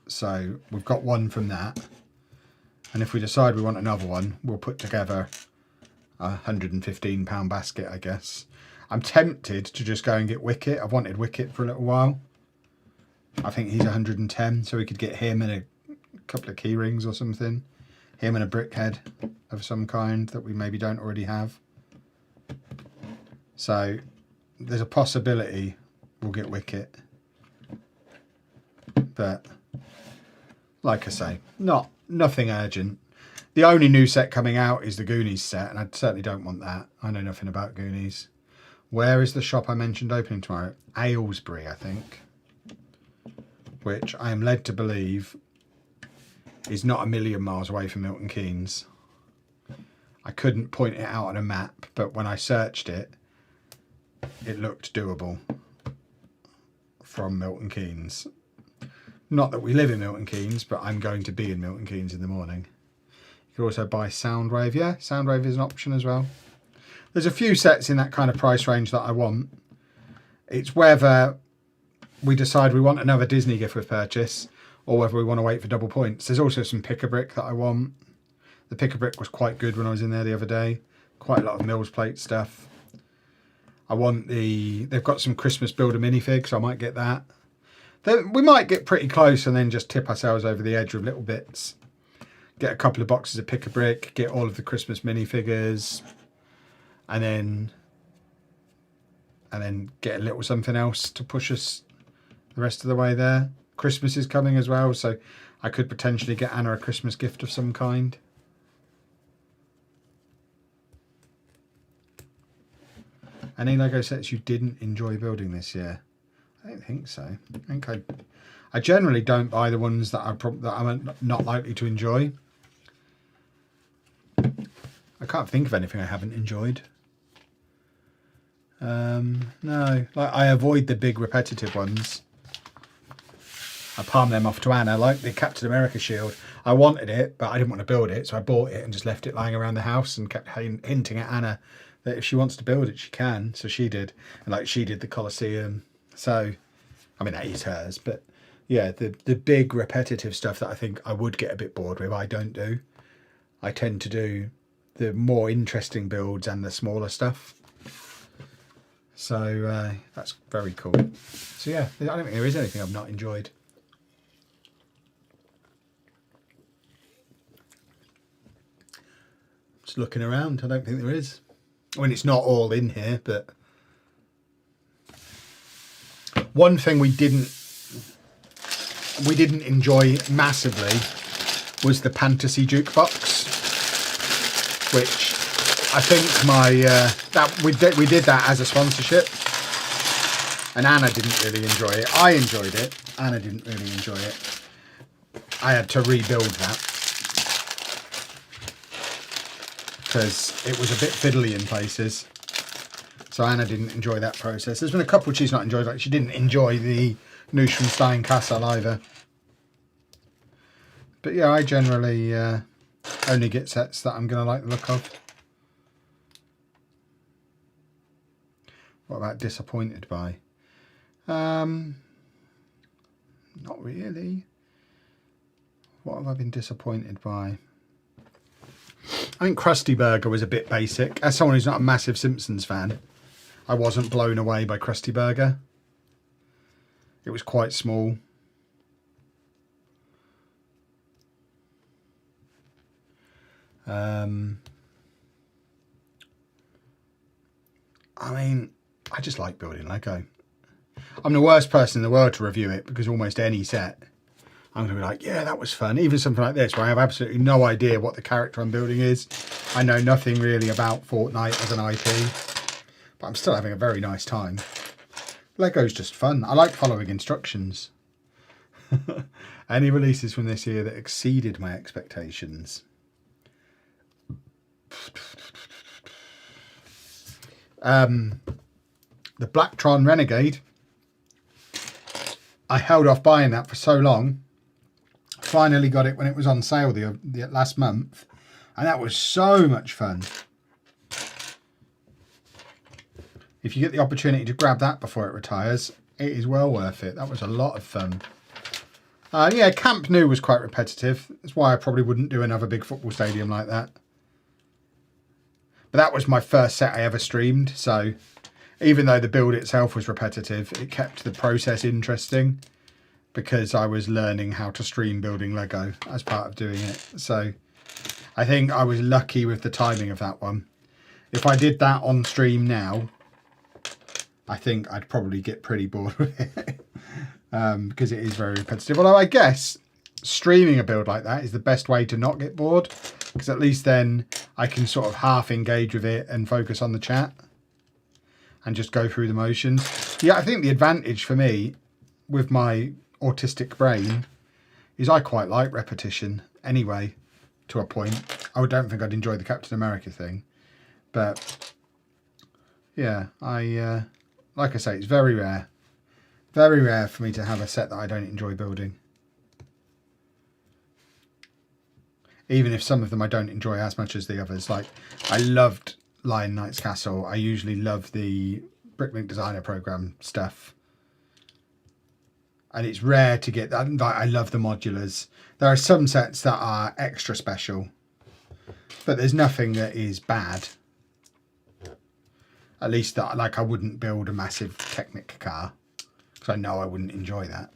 So we've got one from that. And if we decide we want another one, we'll put together a £115 basket, I guess. I'm tempted to just go and get Wicket. I've wanted Wicket for a little while. I think he's 110, so we could get him and a couple of key rings or something. Him and a brick head of some kind that we maybe don't already have. So there's a possibility we'll get Wicket. But like I say, nothing urgent. The only new set coming out is the Goonies set, and I certainly don't want that. I know nothing about Goonies. Where is the shop I mentioned opening tomorrow? Aylesbury, I think. Which I am led to believe is not a million miles away from Milton Keynes. I couldn't point it out on a map, but when I searched it, it looked doable from Milton Keynes. Not that we live in Milton Keynes, but I'm going to be in Milton Keynes in the morning. You can also buy Soundwave. Yeah, Soundwave is an option as well. There's a few sets in that kind of price range that I want. It's whether we decide we want another Disney gift with purchase or whether we want to wait for double points. There's also some Pick-a-Brick that I want. The Pick-a-Brick was quite good when I was in there the other day. Quite a lot of Mills Plate stuff. I want they've got some Christmas Builder minifig, so I might get that. We might get pretty close and then just tip ourselves over the edge with little bits. Get a couple of boxes of Pick-a-Brick, get all of the Christmas minifigures, and then get a little something else to push us the rest of the way there. Christmas is coming as well, so I could potentially get Anna a Christmas gift of some kind. Any Lego sets you didn't enjoy building this year? I don't think so. I generally don't buy the ones that I'm not likely to enjoy. I can't think of anything I haven't enjoyed. No, like I avoid the big repetitive ones. I palm them off to Anna, like the Captain America shield. I wanted it, but I didn't want to build it, so I bought it and just left it lying around the house and kept hinting at Anna that if she wants to build it, she can. So she did, and like she did the Colosseum. So, I mean, that is hers, but yeah, the big repetitive stuff that I think I would get a bit bored with, I don't do. I tend to do the more interesting builds and the smaller stuff. So that's very cool. So yeah, I don't think there is anything I've not enjoyed. Just looking around, I don't think there is. I mean, it's not all in here, but one thing we didn't enjoy massively was the Fantasy Jukebox, which I think we did that as a sponsorship, and Anna didn't really enjoy it. I enjoyed it. Anna didn't really enjoy it. I had to rebuild that because it was a bit fiddly in places. So Anna didn't enjoy that process. There's been a couple she's not enjoyed. Like she didn't enjoy the Neuschwanstein Castle either. But yeah, I generally only get sets that I'm going to like the look of. What about disappointed by? Not really. What have I been disappointed by? I think Krusty Burger was a bit basic. As someone who's not a massive Simpsons fan, I wasn't blown away by Krusty Burger. It was quite small. I mean, I just like building Lego. I'm the worst person in the world to review it because almost any set, I'm going to be like, yeah, that was fun. Even something like this where I have absolutely no idea what the character I'm building is. I know nothing really about Fortnite as an IP, but I'm still having a very nice time. Lego's just fun. I like following instructions. Any releases from this year that exceeded my expectations? The Blacktron Renegade. I held off buying that for so long. Finally got it when it was on sale the last month, and that was so much fun. If you get the opportunity to grab that before it retires, it is well worth it. That was a lot of fun. Yeah, Camp Nou was quite repetitive. That's why I probably wouldn't do another big football stadium like that. But that was my first set I ever streamed, so even though the build itself was repetitive, it kept the process interesting because I was learning how to stream building Lego as part of doing it. So I think I was lucky with the timing of that one. If I did that on stream now, I think I'd probably get pretty bored with it because it is very repetitive. Although I guess streaming a build like that is the best way to not get bored, because at least then I can sort of half engage with it and focus on the chat and just go through the motions. Yeah, I think the advantage for me with my autistic brain is I quite like repetition anyway, to a point. I don't think I'd enjoy the Captain America thing, but yeah, like I say, it's very rare for me to have a set that I don't enjoy building. Even if some of them I don't enjoy as much as the others. Like, I loved Lion Knight's Castle. I usually love the Bricklink Designer Program stuff. And it's rare to get that. Like, I love the modulars. There are some sets that are extra special, but there's nothing that is bad. At least that, like, I wouldn't build a massive Technic car because I know I wouldn't enjoy that.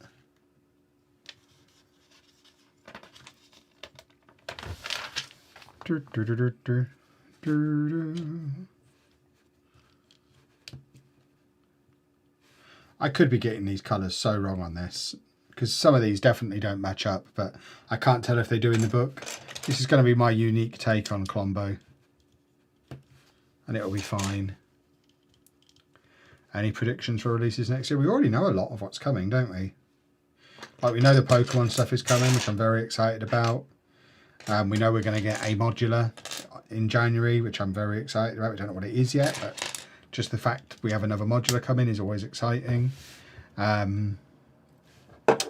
I could be getting these colours so wrong on this because some of these definitely don't match up, but I can't tell if they do in the book. This is going to be my unique take on Klombo, and it'll be fine. Any predictions for releases next year? We already know a lot of what's coming, don't we? Like, we know the Pokemon stuff is coming, which I'm very excited about. We know we're going to get a modular in January, which I'm very excited about. We don't know what it is yet, but just the fact we have another modular coming is always exciting.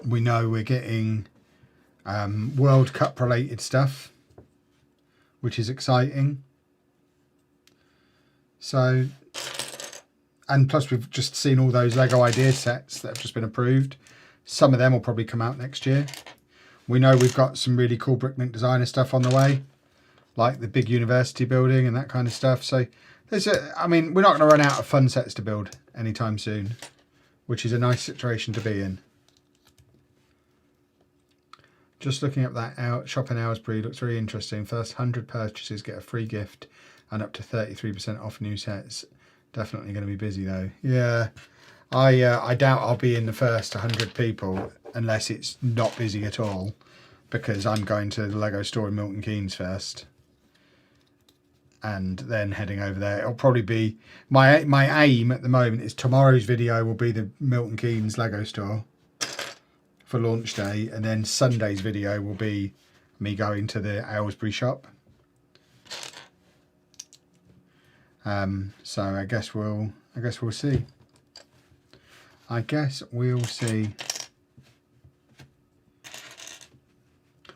We know we're getting World Cup related stuff, which is exciting. So, and plus we've just seen all those Lego idea sets that have just been approved. Some of them will probably come out next year. We know we've got some really cool Bricklink designer stuff on the way, like the big university building and that kind of stuff. So there's I mean, we're not going to run out of fun sets to build anytime soon, which is a nice situation to be in. Just looking up that shop in Aylesbury looks really interesting. First 100 purchases get a free gift and up to 33% off new sets. Definitely going to be busy though. Yeah, I doubt I'll be in the first 100 people unless it's not busy at all, because I'm going to the LEGO store in Milton Keynes first and then heading over there. It'll probably be my aim at the moment is tomorrow's video will be the Milton Keynes LEGO store for launch day, and then Sunday's video will be me going to the Aylesbury shop. So I guess we'll see. I guess we'll see.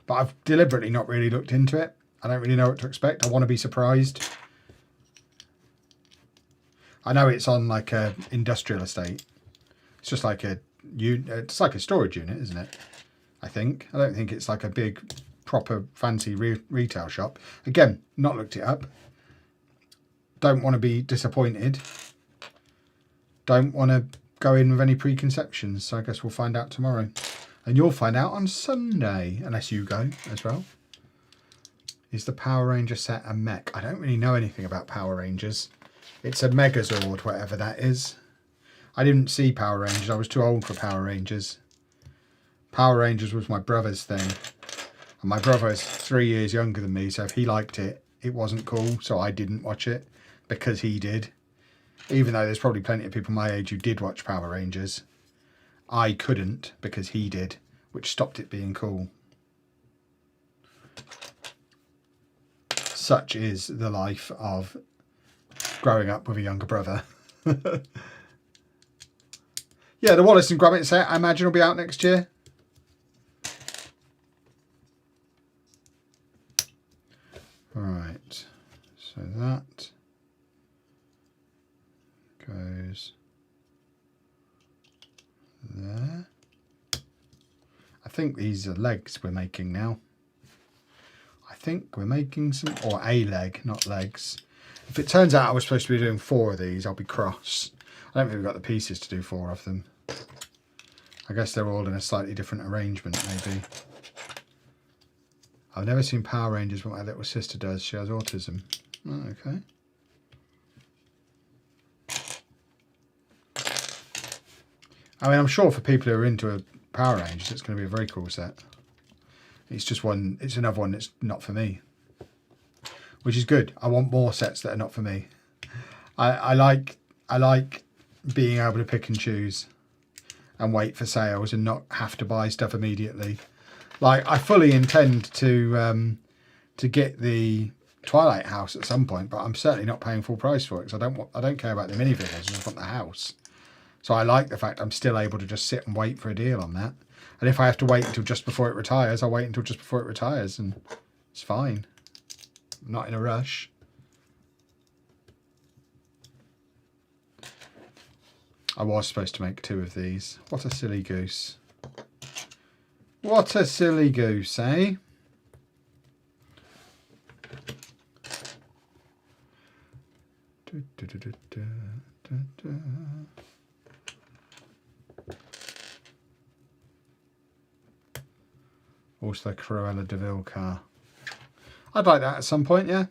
But I've deliberately not really looked into it. I don't really know what to expect. I want to be surprised. I know it's on like a industrial estate. It's just like it's like a storage unit, isn't it? I think. I don't think it's like a big, proper, fancy retail shop. Again, not looked it up. Don't want to be disappointed. Don't want to go in with any preconceptions. So I guess we'll find out tomorrow. And you'll find out on Sunday, unless you go as well. Is the Power Ranger set a mech? I don't really know anything about Power Rangers. It's a Megazord, whatever that is. I didn't see Power Rangers. I was too old for Power Rangers. Power Rangers was my brother's thing. And my brother is 3 years younger than me, so if he liked it, it wasn't cool, so I didn't watch it because he did. Even though there's probably plenty of people my age who did watch Power Rangers. I couldn't because he did, which stopped it being cool. Such is the life of growing up with a younger brother. Yeah, the Wallace and Gromit set, I imagine, will be out next year. Right, so that goes there. I think these are legs we're making now. I think we're making some, or a leg, not legs. If it turns out I was supposed to be doing 4 of these, I'll be cross. I don't think we've got the pieces to do 4 of them. I guess they're all in a slightly different arrangement, maybe. I've never seen Power Rangers, but my little sister does. She has autism. Oh, okay. I mean, I'm sure for people who are into a Power Rangers, it's going to be a very cool set. It's just one, it's another one that's not for me. Which is good. I want more sets that are not for me. I like being able to pick and choose and wait for sales and not have to buy stuff immediately. Like, I fully intend to get the Twilight house at some point, but I'm certainly not paying full price for it because I don't care about the minifigures. I just want the house. So I like the fact I'm still able to just sit and wait for a deal on that. And if I have to wait until just before it retires, I'll wait until just before it retires, and it's fine. I'm not in a rush. I was supposed to make 2 of these. What a silly goose. What a silly goose, eh? Also the Cruella de Vil car. I'd like that at some point, yeah.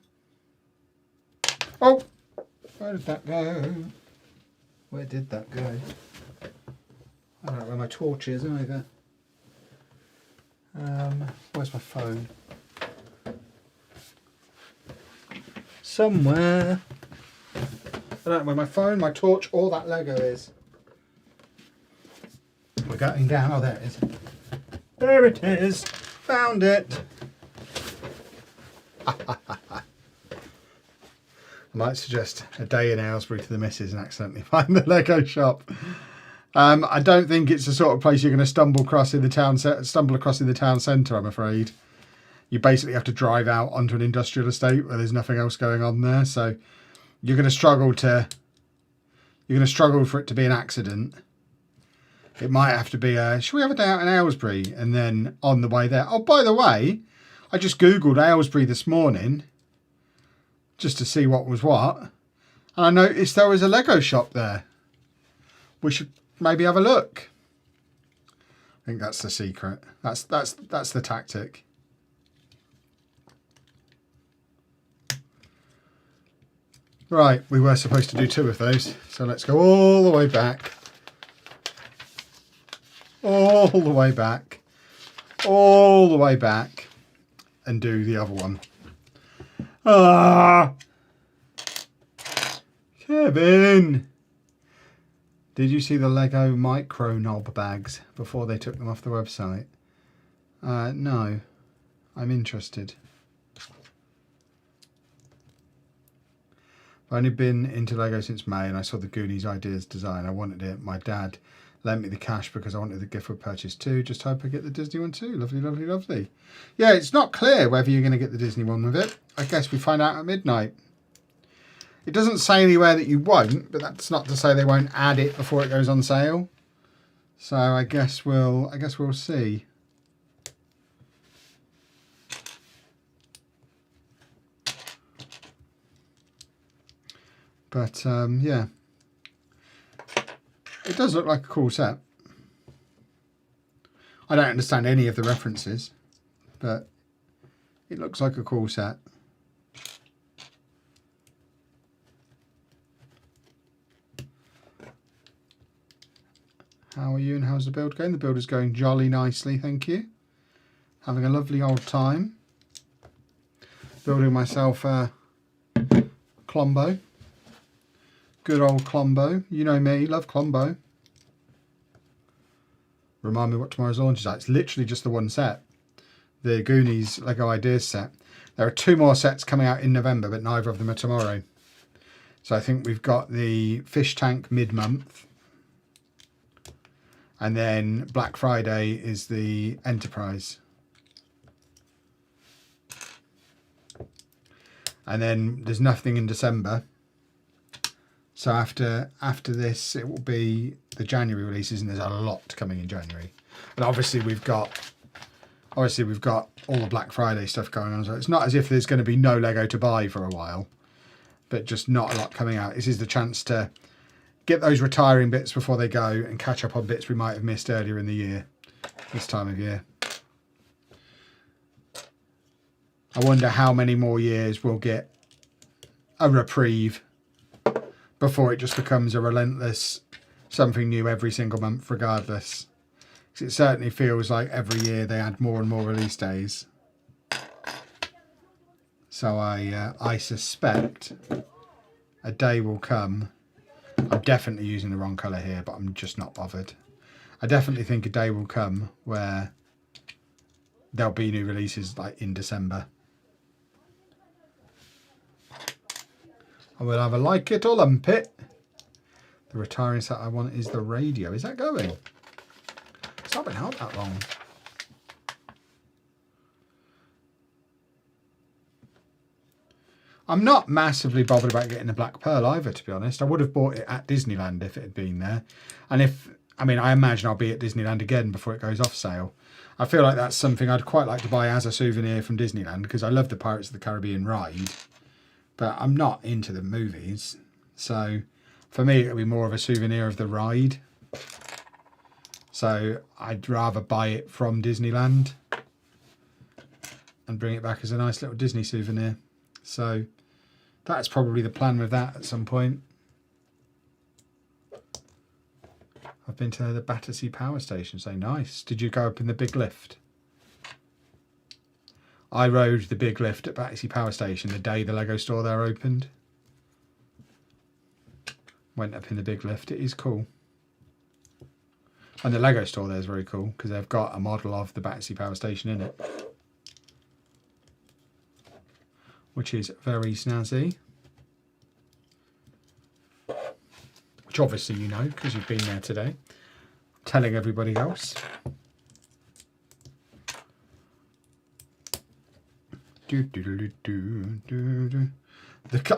Oh! Where did that go? Where did that go? I don't know where my torch is either. Where's my phone? Somewhere. I don't know where my phone, my torch, or that Lego is. We're going down. Oh, there it is. There it is. Found it. I might suggest a day in Aylesbury to the missus and accidentally find the Lego shop. I don't think it's the sort of place you're going to stumble across in the town centre, I'm afraid. You basically have to drive out onto an industrial estate where there's nothing else going on there, so you're going to struggle for it to be an accident. It might have to be a, should we have a day out in Aylesbury? And then on the way there. Oh, by the way, I just Googled Aylesbury this morning just to see what was what. And I noticed there was a Lego shop there. We should maybe have a look. I think that's the secret. That's the tactic. Right, we were supposed to do 2 of those. So let's go all the way back. All the way back. All the way back. And do the other one. Ah! Kevin! Did you see the Lego micro knob bags before they took them off the website? No. I'm interested. I've only been into Lego since May and I saw the Goonies Ideas design. I wanted it. My dad lent me the cash because I wanted the gift for purchase too. Just hope I get the Disney one too. Lovely, lovely, lovely. Yeah, it's not clear whether you're going to get the Disney one with it. I guess we find out at midnight. It doesn't say anywhere that you won't, but that's not to say they won't add it before it goes on sale. So I guess we'll see. But yeah, it does look like a cool set. I don't understand any of the references, but it looks like a cool set. How are you and how's the build going? The build is going jolly nicely, thank you. Having a lovely old time. Building myself a Klombo. Good old Klombo. You know me, love Klombo. Remind me what tomorrow's launch is at. It's literally just the one set. The Goonies LEGO Ideas set. There are 2 more sets coming out in November, but neither of them are tomorrow. So I think we've got the Fish Tank mid-month. And then Black Friday is the Enterprise. And then there's nothing in December. So after this, it will be the January releases, and there's a lot coming in January. And obviously we've got all the Black Friday stuff going on. So it's not as if there's going to be no Lego to buy for a while, but just not a lot coming out. This is the chance to get those retiring bits before they go and catch up on bits we might have missed earlier in the year, this time of year. I wonder how many more years we'll get a reprieve before it just becomes a relentless something new every single month regardless. Because it certainly feels like every year they add more and more release days. So I suspect a day will come. I'm definitely using the wrong colour here, but I'm just not bothered. I definitely think a day will come where there'll be new releases like in December. I will either like it or lump it. The retiring set I want is the radio. Is that going? It's not been out that long. I'm not massively bothered about getting the Black Pearl either, to be honest. I would have bought it at Disneyland if it had been there. And I imagine I'll be at Disneyland again before it goes off sale. I feel like that's something I'd quite like to buy as a souvenir from Disneyland because I love the Pirates of the Caribbean ride. But I'm not into the movies. So for me, it'll be more of a souvenir of the ride. So I'd rather buy it from Disneyland and bring it back as a nice little Disney souvenir. So that's probably the plan with that at some point. I've been to the Battersea Power Station, so nice. Did you go up in the big lift? I rode the big lift at Battersea Power Station the day the Lego store there opened. Went up in the big lift. It is cool. And the Lego store there is very cool because they've got a model of the Battersea Power Station in it, which is very snazzy. which obviously you know because you've been there today. Telling everybody else.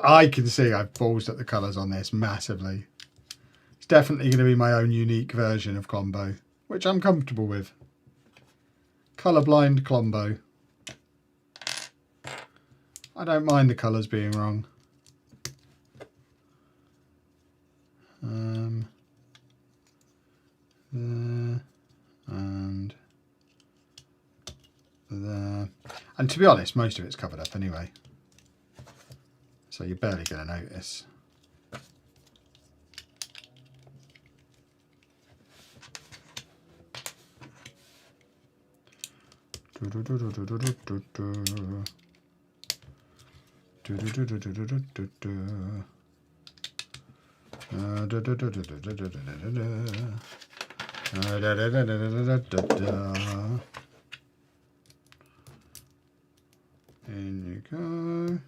I can see I've ballsed up the colours on this massively. It's definitely going to be my own unique version of Klombo, which I'm comfortable with. Colourblind Klombo. I don't mind the colours being wrong. There and there. And to be honest, most of it's covered up anyway. So you're barely going to notice. In you go.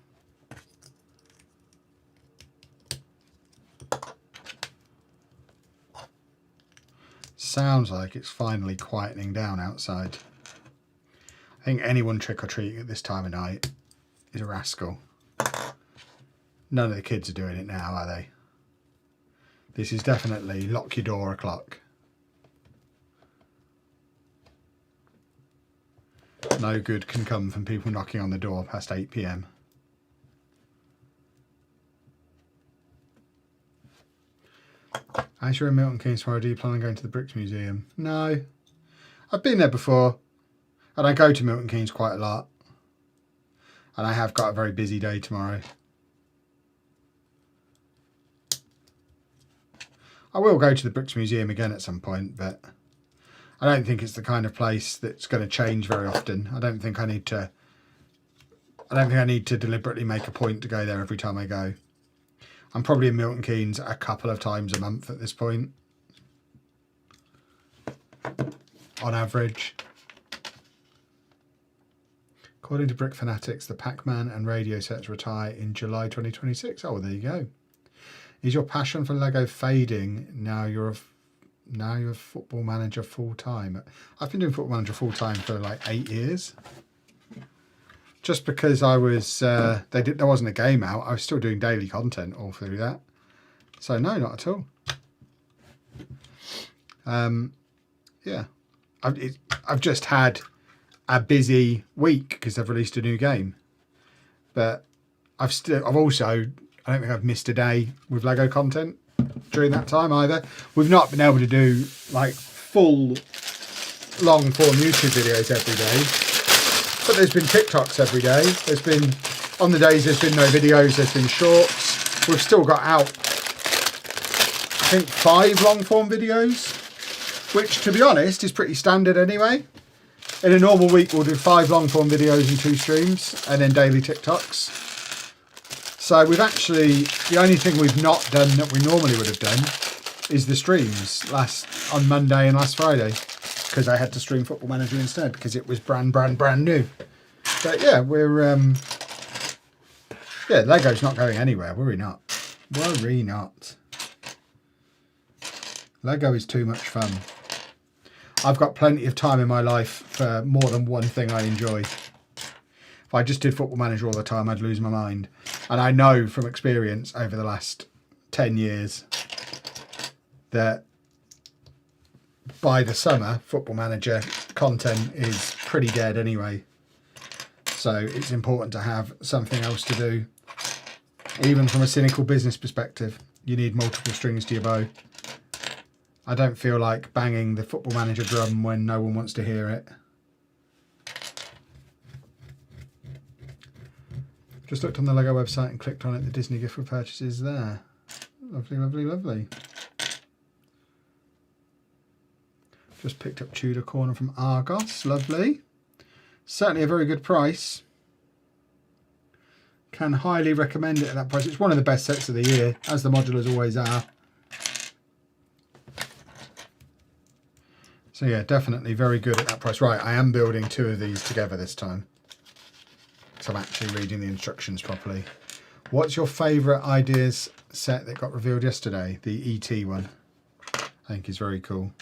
Sounds like it's finally quietening down outside. I think anyone trick-or-treating at this time of night is a rascal. None of the kids are doing it now, are they? This is definitely lock your door o'clock. No good can come from people knocking on the door past 8 PM. As you're in Milton Keynes tomorrow, do you plan on going to the Bricks Museum? No. I've been there before. And I go to Milton Keynes quite a lot. And I have got a very busy day tomorrow. I will go to the Bricks Museum again at some point, but I don't think it's the kind of place that's going to change very often. I don't think I need to deliberately make a point to go there every time I go. I'm probably in Milton Keynes a couple of times a month at this point, on average. According to Brick Fanatics, the Pac-Man and radio sets retire in July 2026. Oh, well, there you go. Is your passion for Lego fading now you're a Football Manager full-time? I've been doing Football Manager full-time for like 8 years. Just because I was, there wasn't a game out, I was still doing daily content all through that. So no, not at all. Yeah, I've just had a busy week because they've released a new game. But I don't think I've missed a day with Lego content during that time either. We've not been able to do like full long form YouTube videos every day. But there's been TikToks every day. There's been, on the days there's been no videos, there's been shorts. We've still got out, I think, 5 long form videos, which to be honest is pretty standard anyway. In a normal week we'll do 5 long form videos and 2 streams and then daily TikToks. So we've actually, the only thing we've not done that we normally would have done is the streams on Monday and last Friday. Because I had to stream Football Manager instead because it was brand new. But yeah, Lego's not going anywhere. Worry not. Worry not. Lego is too much fun. I've got plenty of time in my life for more than one thing I enjoy. If I just did Football Manager all the time, I'd lose my mind. And I know from experience over the last 10 years that by the summer, Football Manager content is pretty dead anyway. So it's important to have something else to do. Even from a cynical business perspective, you need multiple strings to your bow. I don't feel like banging the Football Manager drum when no one wants to hear it. Just looked on the Lego website and clicked on it. The Disney gift for purchase is there. Lovely, lovely, lovely. Just picked up Tudor Corner from Argos. Lovely. Certainly a very good price. Can highly recommend it at that price. It's one of the best sets of the year, as the modulars always are. So yeah, definitely very good at that price. Right, I am building 2 of these together this time. So I'm actually reading the instructions properly. What's your favourite ideas set that got revealed yesterday? The ET one. I think is very cool.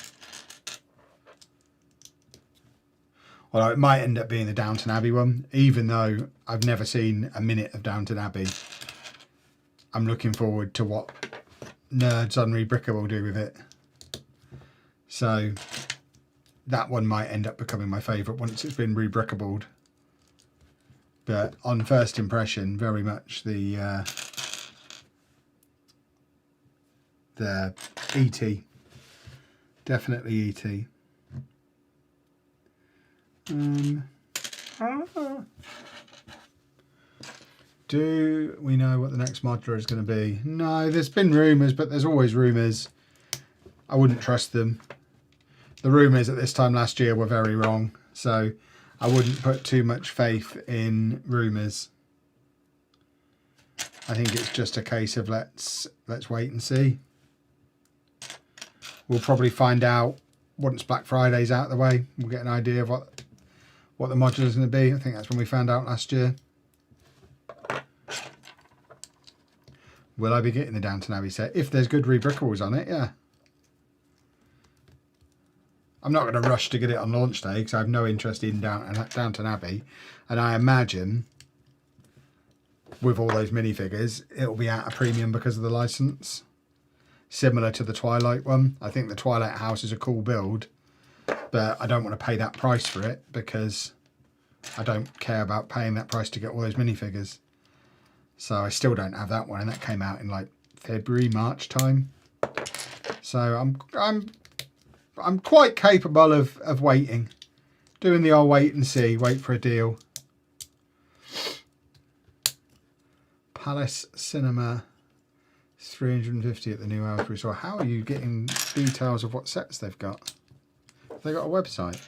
Although it might end up being the Downton Abbey one, even though I've never seen a minute of Downton Abbey. I'm looking forward to what Nerds on Rebricker will do with it. So that one might end up becoming my favourite once it's been rebrickable. But on first impression, very much the ET. Definitely ET. Do we know what the next modular is going to be? No, there's been rumours, but there's always rumours. I wouldn't trust them. The rumours at this time last year were very wrong, so I wouldn't put too much faith in rumours. I think it's just a case of let's wait and see. We'll probably find out once Black Friday's out of the way. We'll get an idea of what the modular is going to be. I think that's when we found out last year. Will I be getting the Downton Abbey set? If there's good rebrickables on it, yeah. I'm not going to rush to get it on launch day because I have no interest in Downton Abbey. And I imagine with all those minifigures, it'll be at a premium because of the license. Similar to the Twilight one. I think the Twilight house is a cool build, but I don't want to pay that price for it because I don't care about paying that price to get all those minifigures. So I still don't have that one, and that came out in like February, March time. So I'm quite capable of waiting, doing the old wait and see, wait for a deal. Palace Cinema, 350 at the new Aylesbury store. How are you getting details of what sets they've got? Have they got a website?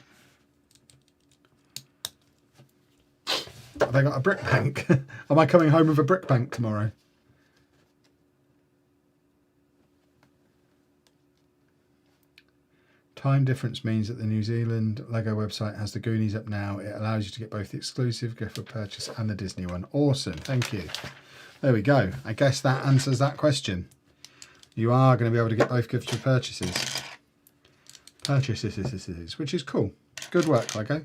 Have they got a brick bank? Am I coming home with a brick bank tomorrow? Time difference means that the New Zealand LEGO website has the Goonies up now. It allows you to get both the exclusive gift for purchase and the Disney one. Awesome, thank you. There we go. I guess that answers that question. You are going to be able to get both gifts for purchases. Which is cool. Good work, LEGO.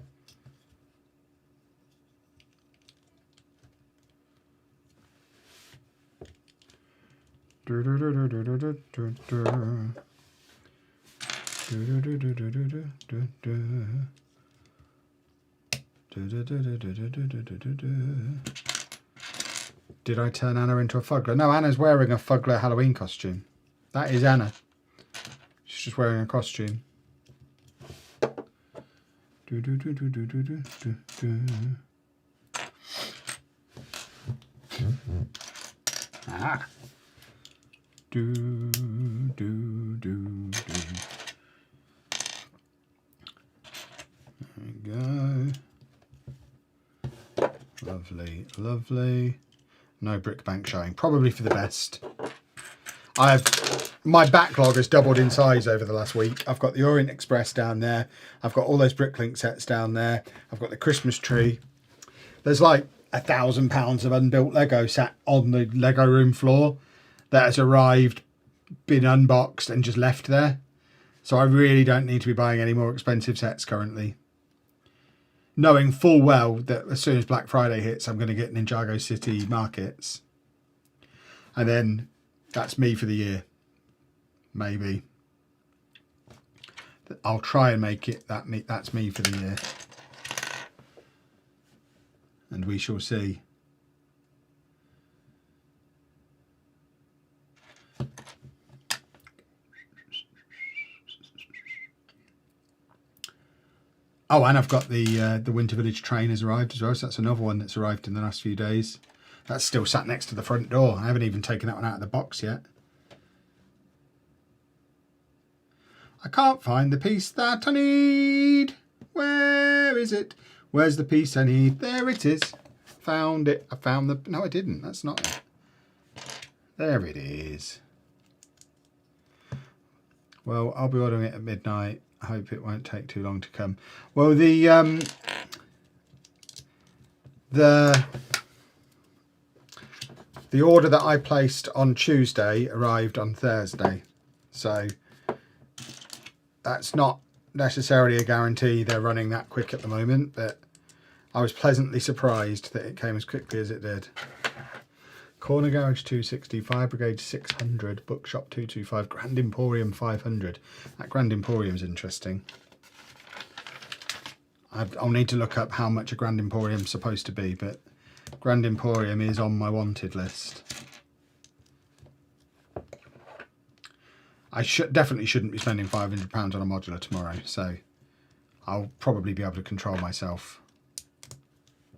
Did I turn Anna into a Fuggler? No, Anna's wearing a Fuggler Halloween costume. That is Anna. She's just wearing a costume. Ah. There we go. Lovely, lovely. No brick bank showing. Probably for the best. My backlog has doubled in size over the last week. I've got the Orient Express down there. I've got all those Bricklink sets down there. I've got the Christmas tree. There's like £1,000 of unbuilt Lego sat on the Lego room floor that has arrived, been unboxed and just left there. So I really don't need to be buying any more expensive sets currently. Knowing full well that as soon as Black Friday hits, I'm going to get Ninjago City Markets. And then that's me for the year. Maybe. I'll try and make it that's me for the year. And we shall see. Oh, and I've got the Winter Village train has arrived as well, so that's another one that's arrived in the last few days. That's still sat next to the front door. I haven't even taken that one out of the box yet. I can't find the piece that I need. Where is it? Where's the piece I need? There it is. Found it. I found the... No, I didn't. That's not it. There it is. Well, I'll be ordering it at midnight. I hope it won't take too long to come. Well, the The order that I placed on Tuesday arrived on Thursday. So that's not necessarily a guarantee they're running that quick at the moment, but I was pleasantly surprised that it came as quickly as it did. Corner Garage 260, Fire Brigade 600, Bookshop 225, Grand Emporium 500. That Grand Emporium's interesting. I'll need to look up how much a Grand Emporium's supposed to be, but Grand Emporium is on my wanted list. I definitely shouldn't be spending £500 on a modular tomorrow, so I'll probably be able to control myself.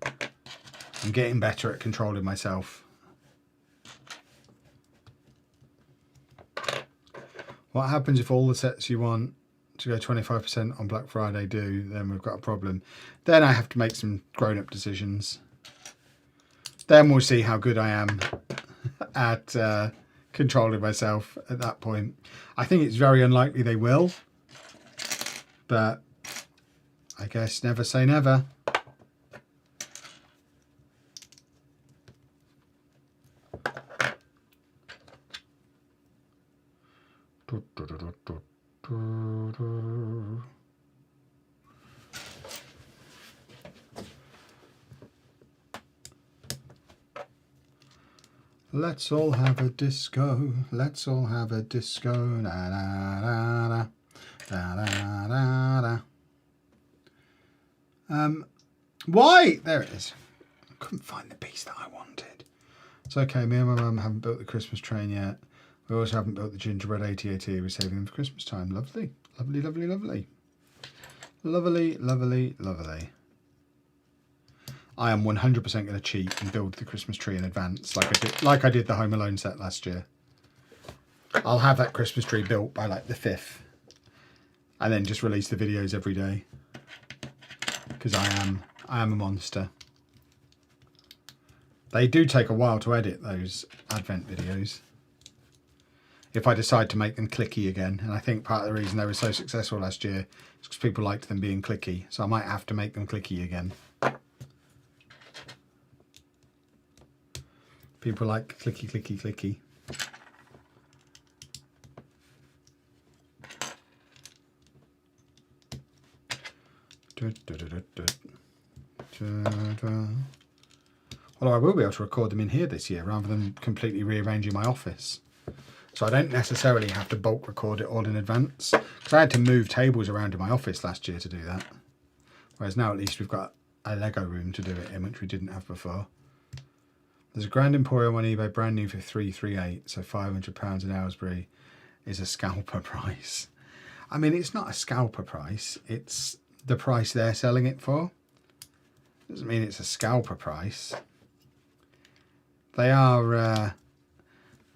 I'm getting better at controlling myself. What happens if all the sets you want to go 25% on Black Friday do? Then we've got a problem. Then I have to make some grown-up decisions. Then we'll see how good I am at controlling myself at that point. I think it's very unlikely they will, but I guess never say never. Let's all have a disco. Let's all have a disco. Da, da, da, da. Da, da, da, da. Why? There it is. I couldn't find the piece that I wanted. It's okay. Me and my mum haven't built the Christmas train yet. We also haven't built the gingerbread AT-AT. We're saving them for Christmas time. Lovely. Lovely, lovely, lovely. Lovely, lovely, lovely. I am 100% going to cheat and build the Christmas tree in advance, like I did the Home Alone set last year. I'll have that Christmas tree built by like the 5th, and then just release the videos every day, because I am a monster. They do take a while to edit, those Advent videos, if I decide to make them clicky again. And I think part of the reason they were so successful last year is because people liked them being clicky, so I might have to make them clicky again. People like clicky, clicky, clicky. Although I will be able to record them in here this year rather than completely rearranging my office. So I don't necessarily have to bulk record it all in advance. Because I had to move tables around in my office last year to do that. Whereas now at least we've got a Lego room to do it in, which we didn't have before. There's a Grand Emporium on eBay, brand new for $338, so £500 in Aylesbury is a scalper price. I mean, it's not a scalper price, it's the price they're selling it for. Doesn't mean it's a scalper price. They are,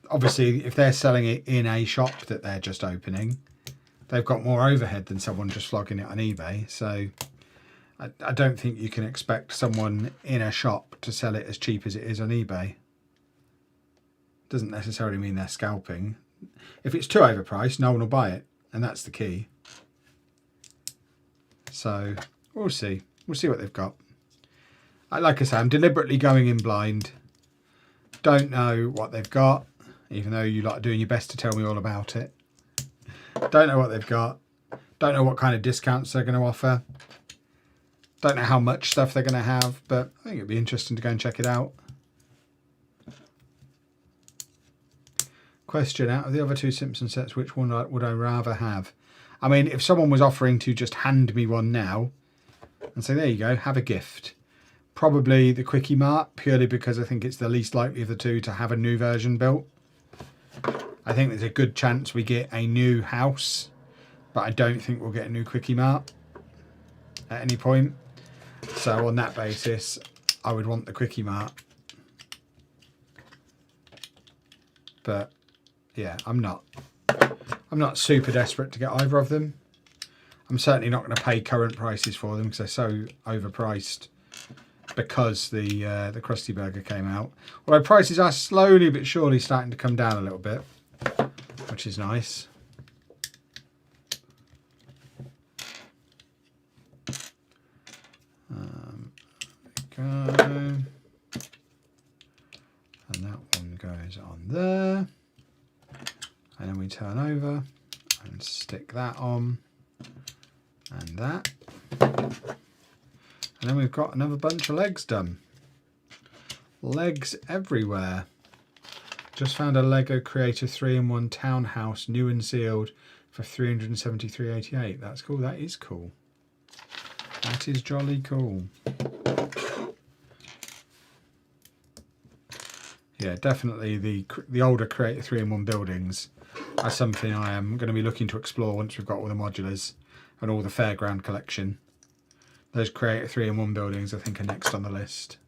obviously, if they're selling it in a shop that they're just opening, they've got more overhead than someone just flogging it on eBay, so I don't think you can expect someone in a shop to sell it as cheap as it is on eBay. Doesn't necessarily mean they're scalping. If it's too overpriced, no one will buy it, and that's the key. So we'll see. We'll see what they've got. Like I say, I'm deliberately going in blind. Don't know what they've got, even though you lot are doing your best to tell me all about it. Don't know what they've got. Don't know what kind of discounts they're going to offer. Don't know how much stuff they're going to have, but I think it'd be interesting to go and check it out. Question, out of the other two Simpson sets, which one would I rather have? I mean, if someone was offering to just hand me one now and say, there you go, have a gift. Probably the Quickie Mart, purely because I think it's the least likely of the two to have a new version built. I think there's a good chance we get a new house, but I don't think we'll get a new Quickie Mart at any point. So on that basis, I would want the Quickie Mart. But yeah, I'm not super desperate to get either of them. I'm certainly not going to pay current prices for them because they're so overpriced because the Krusty Burger came out. Although prices are slowly but surely starting to come down a little bit, which is nice. Go. And that one turn over and stick that on and that. And then we've got another bunch of legs done. Legs everywhere. Just found a Lego Creator 3-in-1 townhouse, new and sealed, for $373.88. That's cool. That is cool. That is jolly cool. Yeah, definitely the older Creator 3-in-1 buildings are something I am going to be looking to explore once we've got all the modulars and all the fairground collection. Those Creator 3-in-1 buildings I think are next on the list.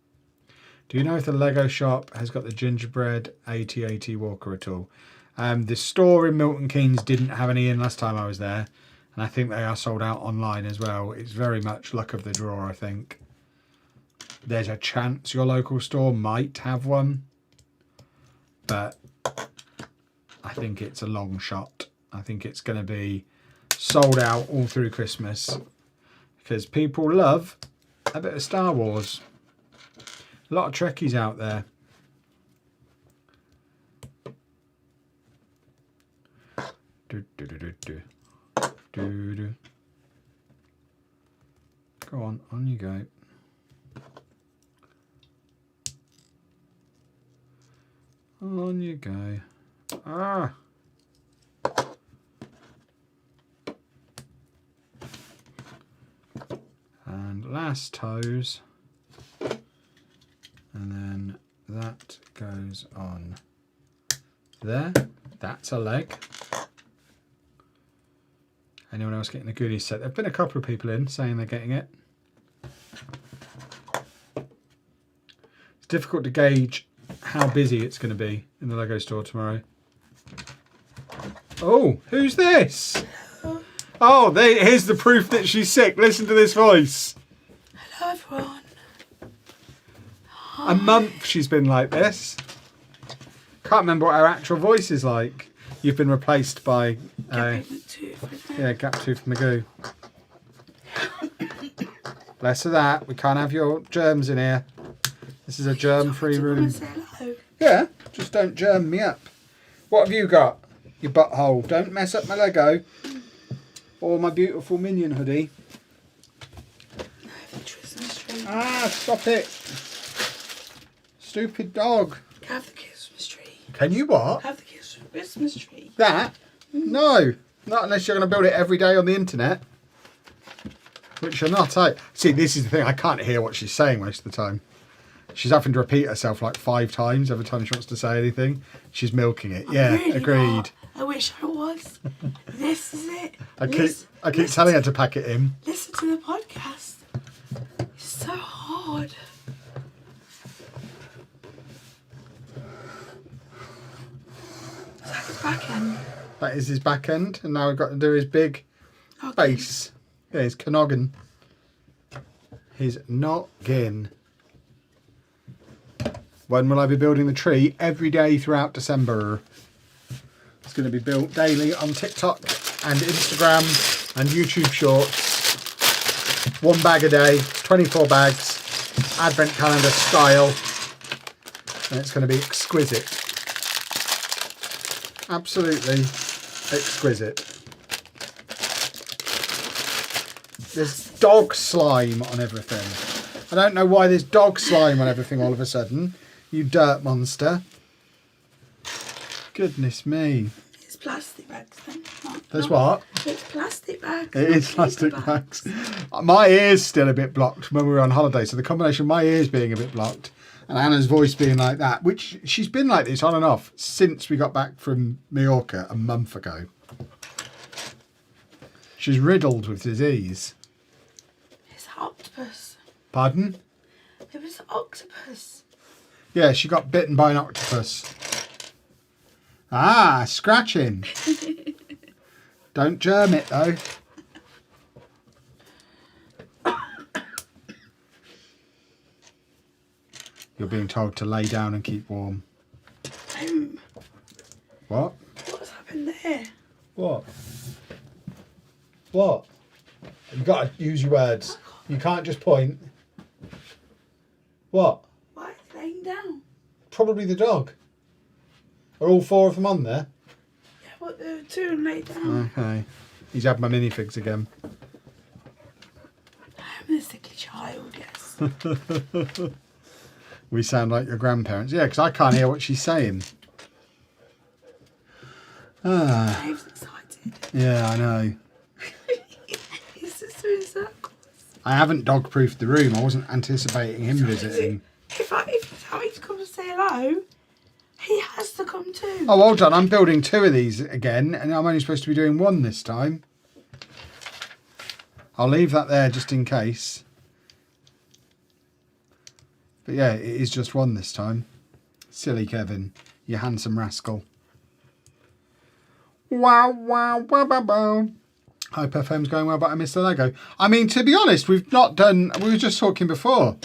Do you know if the Lego shop has got the gingerbread AT-AT walker at all? The store in Milton Keynes didn't have any in last time I was there, and I think they are sold out online as well. It's very much luck of the draw, I think. There's a chance your local store might have one, but I think it's a long shot. I think it's going to be sold out all through Christmas because people love a bit of Star Wars. A lot of Trekkies out there. Go on you go. On you go. Ah! And last toes. And then that goes on there. That's a leg. Anyone else getting the goodies set? There have been a couple of people in saying they're getting it. It's difficult to gauge how busy it's going to be in the Lego store tomorrow. Oh, who's this? Oh, here's the proof that she's sick. Listen to this voice. Hello, everyone. A month she's been like this. Can't remember what her actual voice is like. You've been replaced by Gap Tooth Magoo. Less of that. We can't have your germs in here. This is a germ-free room. Yeah, just don't germ me up. What have you got? Your butthole. Don't mess up my Lego or my beautiful Minion hoodie. Ah, stop it. Stupid dog. Have the Christmas tree. Can you what? Have the Christmas tree. That? No. Not unless you're going to build it every day on the internet. Which you're not. See, this is the thing. I can't hear what she's saying most of the time. She's having to repeat herself like 5 times every time she wants to say anything. She's milking it. Yeah, really agreed. Not. I wish I was. This is it. I keep telling her to pack it in. Listen to the podcast. It's so hard. Is that his back end? That is his back end, and now we've got to do his big base. Yeah, his noggin. His noggin. When will I be building the tree? Every day throughout December. It's going to be built daily on TikTok and Instagram and YouTube Shorts. 1 bag a day, 24 bags, Advent calendar style. And it's going to be exquisite. Absolutely exquisite. There's dog slime on everything. I don't know why there's dog slime on everything all of a sudden. You dirt monster. Goodness me. It's plastic bags then. There's what? It's plastic bags. It is plastic bags. My ear's still a bit blocked when we were on holiday. So the combination of my ears being a bit blocked and Anna's voice being like that, which she's been like this on and off since we got back from Mallorca a month ago. She's riddled with disease. It's an octopus. Pardon? It was an octopus. Yeah, she got bitten by an octopus. Ah, scratching. Don't germ it though. You're being told to lay down and keep warm. What? What's happened there? What? What? You've got to use your words. You can't just point. What? Why is it laying down? Probably the dog. Are all 4 of them on there? Yeah, put the two and lay down. Okay. He's had my minifigs again. I'm a sickly child, yes. We sound like your grandparents. Yeah, because I can't hear what she's saying. Dave's excited. Yeah, I know. He's just doing circles. I haven't dog-proofed the room. I wasn't anticipating him visiting. If you tell me to come and say hello, he has to come too. Oh, well done. I'm building 2 of these again, and I'm only supposed to be doing 1 this time. I'll leave that there just in case. But yeah, it is just 1 this time. Silly Kevin, you handsome rascal. Wow, wow, wow, wow, wow. Hope FM's going well, but I missed the Lego. I mean, to be honest, we've not done... We were just talking before.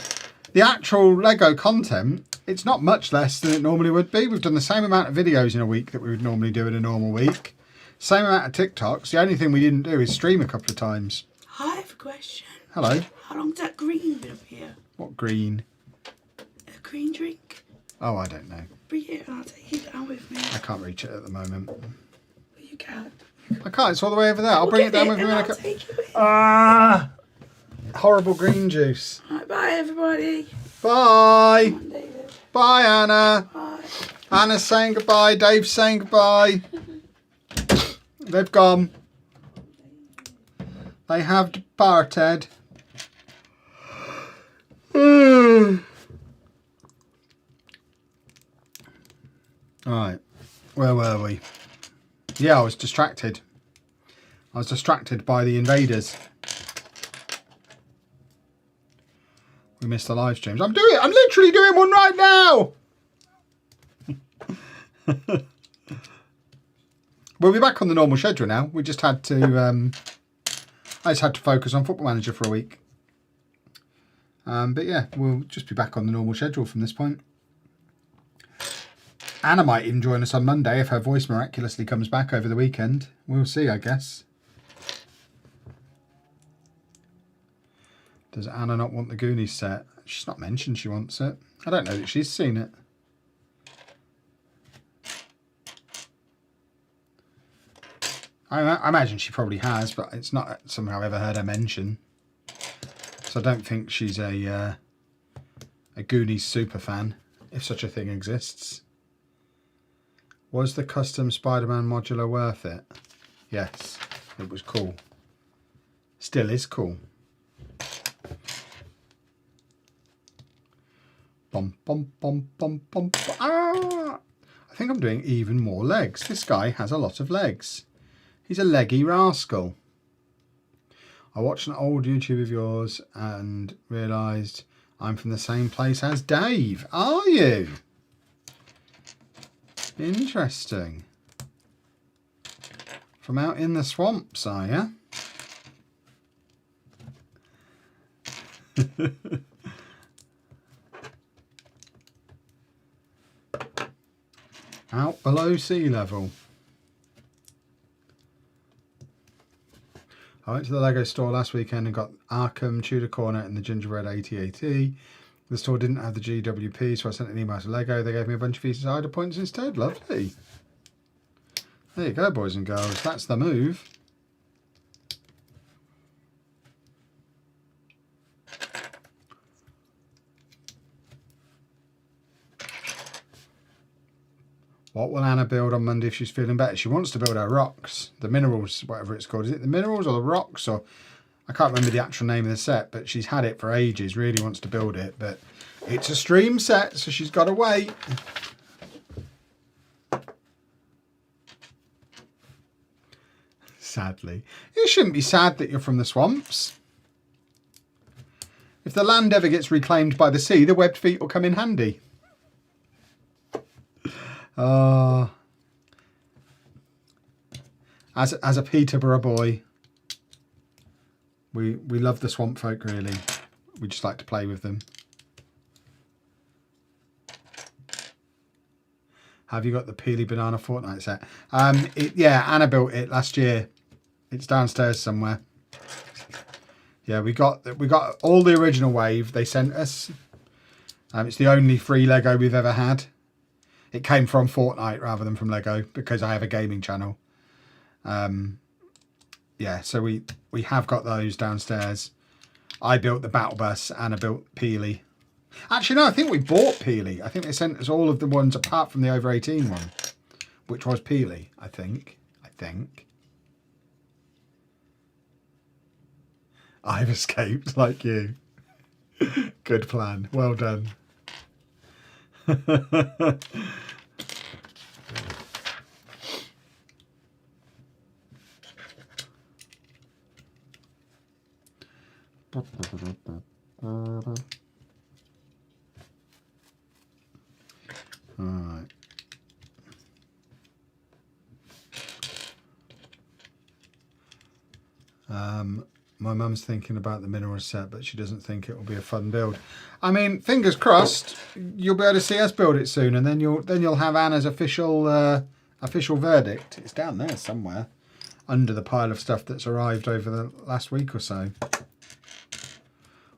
The actual Lego content, it's not much less than it normally would be. We've done the same amount of videos in a week that we would normally do in a normal week. Same amount of TikToks. The only thing we didn't do is stream a couple of times. I have a question. Hello. How long's that green been up here? What green? A green drink? Oh, I don't know. Bring it and I'll take it down with me. I can't reach it at the moment. But you can. I can't. It's all the way over there. I'll bring it down with me when I I'll come. take it with me. Ah! Horrible green juice. Right, bye everybody. Bye. Come on, David. Bye, Anna. Bye. Anna's saying goodbye. Dave's saying goodbye. They've gone. They have departed. Alright. Where were we? Yeah, I was distracted. I was distracted by the invaders. We missed the live streams. I'm literally doing one right now. We'll be back on the normal schedule now. We just had to I just had to focus on Football Manager for a week. But yeah, we'll just be back on the normal schedule from this point. Anna might even join us on Monday if her voice miraculously comes back over the weekend. We'll see, I guess. Does Anna not want the Goonies set? She's not mentioned she wants it. I don't know that she's seen it. I imagine she probably has, but it's not something I've ever heard her mention. So I don't think she's a Goonies super fan, if such a thing exists. Was the custom Spider-Man modular worth it? Yes, it was cool. Still is cool. Bum, bum, bum, bum, bum, bum. Ah! I think I'm doing even more legs. This guy has a lot of legs. He's a leggy rascal. I watched an old YouTube of yours and realised I'm from the same place as Dave. Are you? Interesting. From out in the swamps, are you? Out below sea level. I went to the LEGO store last weekend and got Arkham, Tudor Corner and the Gingerbread AT-AT. The store didn't have the GWP, so I sent an email to LEGO. They gave me a bunch of Easter points instead. Lovely. There you go, boys and girls. That's the move. What will Anna build on Monday if she's feeling better? She wants to build her rocks. The minerals, whatever it's called. Is it the minerals or the rocks? Or I can't remember the actual name of the set, but she's had it for ages. Really wants to build it, but it's a stream set, so she's got to wait. Sadly. You shouldn't be sad that you're from the swamps. If the land ever gets reclaimed by the sea, the webbed feet will come in handy. As a Peterborough boy, we love the swamp folk, really. We just like to play with them. Have you got the Peely Banana Fortnite set? Yeah, Anna built it last year. It's downstairs somewhere. Yeah, we got all the original wave they sent us. It's the only free Lego we've ever had. It came from Fortnite rather than from Lego because I have a gaming channel. Yeah, so we have got those downstairs. I built the battle bus and I built Peely. Actually, no, I think we bought Peely. I think they sent us all of the ones apart from the over 18 one, which was Peely, I think. I've escaped like you. Good plan. Well done. Alright. My mum's thinking about the mineral set, but she doesn't think it will be a fun build. I mean, fingers crossed, you'll be able to see us build it soon, and then you'll have Anna's official verdict. It's down there somewhere, under the pile of stuff that's arrived over the last week or so.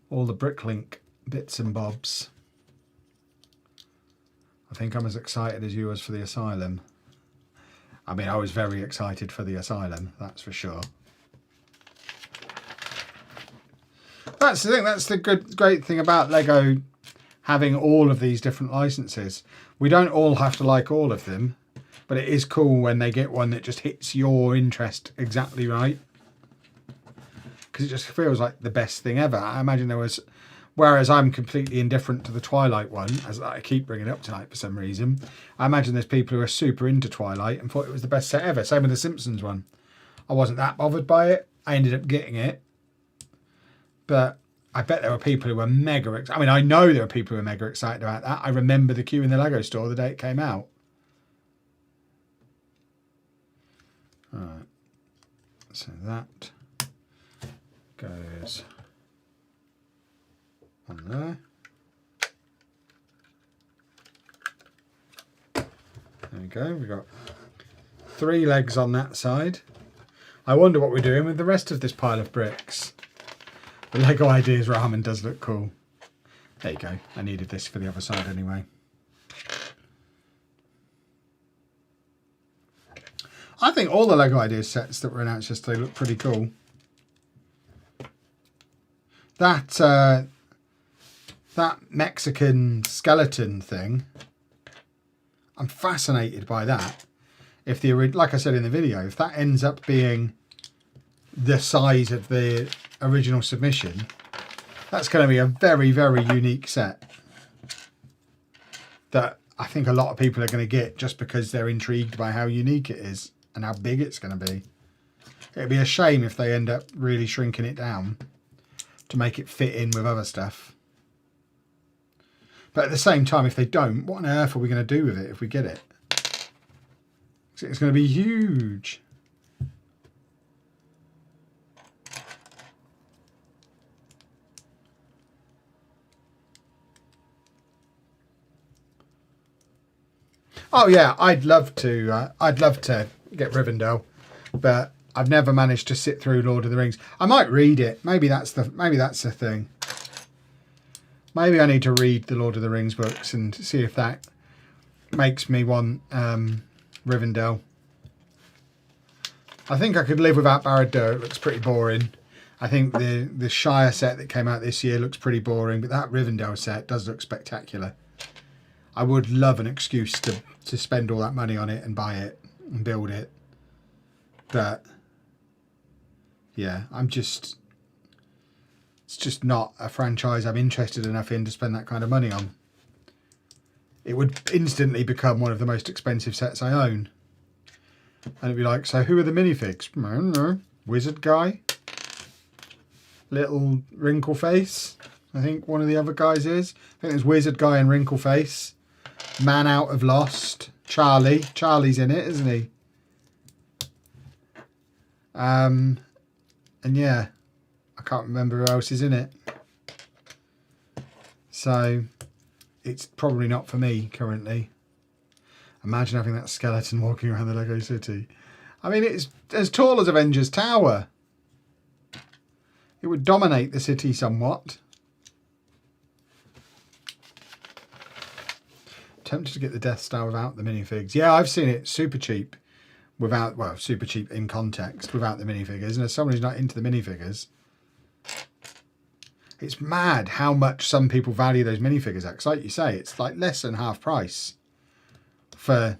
All the Bricklink bits and bobs. I think I'm as excited as you was for the asylum. I mean, I was very excited for the asylum, that's for sure. That's the thing, that's the great thing about Lego having all of these different licenses. We don't all have to like all of them, but it is cool when they get one that just hits your interest exactly right. Because it just feels like the best thing ever. I imagine there was, whereas I'm completely indifferent to the Twilight one, as I keep bringing it up tonight for some reason, I imagine there's people who are super into Twilight and thought it was the best set ever. Same with the Simpsons one. I wasn't that bothered by it. I ended up getting it. But I bet there were people who were mega excited. I mean, I know there were people who were mega excited about that. I remember the queue in the Lego store the day it came out. Alright. So that goes on there. There we go. We've got 3 legs on that side. I wonder what we're doing with the rest of this pile of bricks. The Lego Ideas ramen does look cool. There you go. I needed this for the other side anyway. I think all the Lego Ideas sets that were announced yesterday look pretty cool. That Mexican skeleton thing, I'm fascinated by that. If the, like I said in the video, if that ends up being the size of the original submission, that's going to be a very, very unique set that I think a lot of people are going to get just because they're intrigued by how unique it is and how big it's going to be. It'd be a shame if they end up really shrinking it down to make it fit in with other stuff. But at the same time, if they don't, what on earth are we going to do with it if we get it? It's going to be huge. Oh yeah, I'd love to get Rivendell, but I've never managed to sit through Lord of the Rings. I might read it. Maybe that's the thing. Maybe I need to read the Lord of the Rings books and see if that makes me want Rivendell. I think I could live without Barad-dûr. It looks pretty boring. I think the Shire set that came out this year looks pretty boring, but that Rivendell set does look spectacular. I would love an excuse to spend all that money on it and buy it and build it. But yeah, it's just not a franchise I'm interested enough in to spend that kind of money on. It would instantly become one of the most expensive sets I own. And it'd be like, so who are the minifigs? I don't know. Wizard guy? Little wrinkle face? I think one of the other guys is. I think there's Wizard guy and wrinkle face. Man out of Lost. Charlie. Charlie's in it, isn't he? And yeah, I can't remember who else is in it. So it's probably not for me currently. Imagine having that skeleton walking around the Lego City. I mean, it's as tall as Avengers Tower. It would dominate the city somewhat. Tempted to get the Death Star without the minifigs. Yeah, I've seen it super cheap without, well, super cheap in context without the minifigures. And as someone who's not into the minifigures, it's mad how much some people value those minifigures at. 'Cause like you say, it's like less than half price for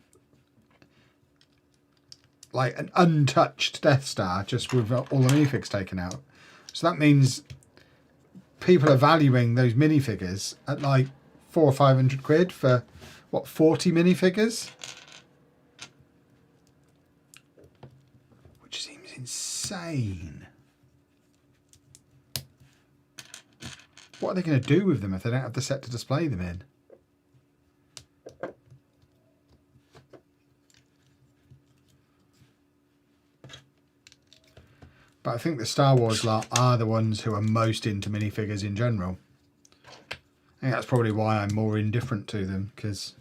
like an untouched Death Star, just with all the minifigs taken out. So that means people are valuing those minifigures at like 400 or 500 quid for what, 40 minifigures, which seems insane. What are they going to do with them if they don't have the set to display them in? But I think the Star Wars lot are the ones who are most into minifigures in general. I think that's probably why I'm more indifferent to them, because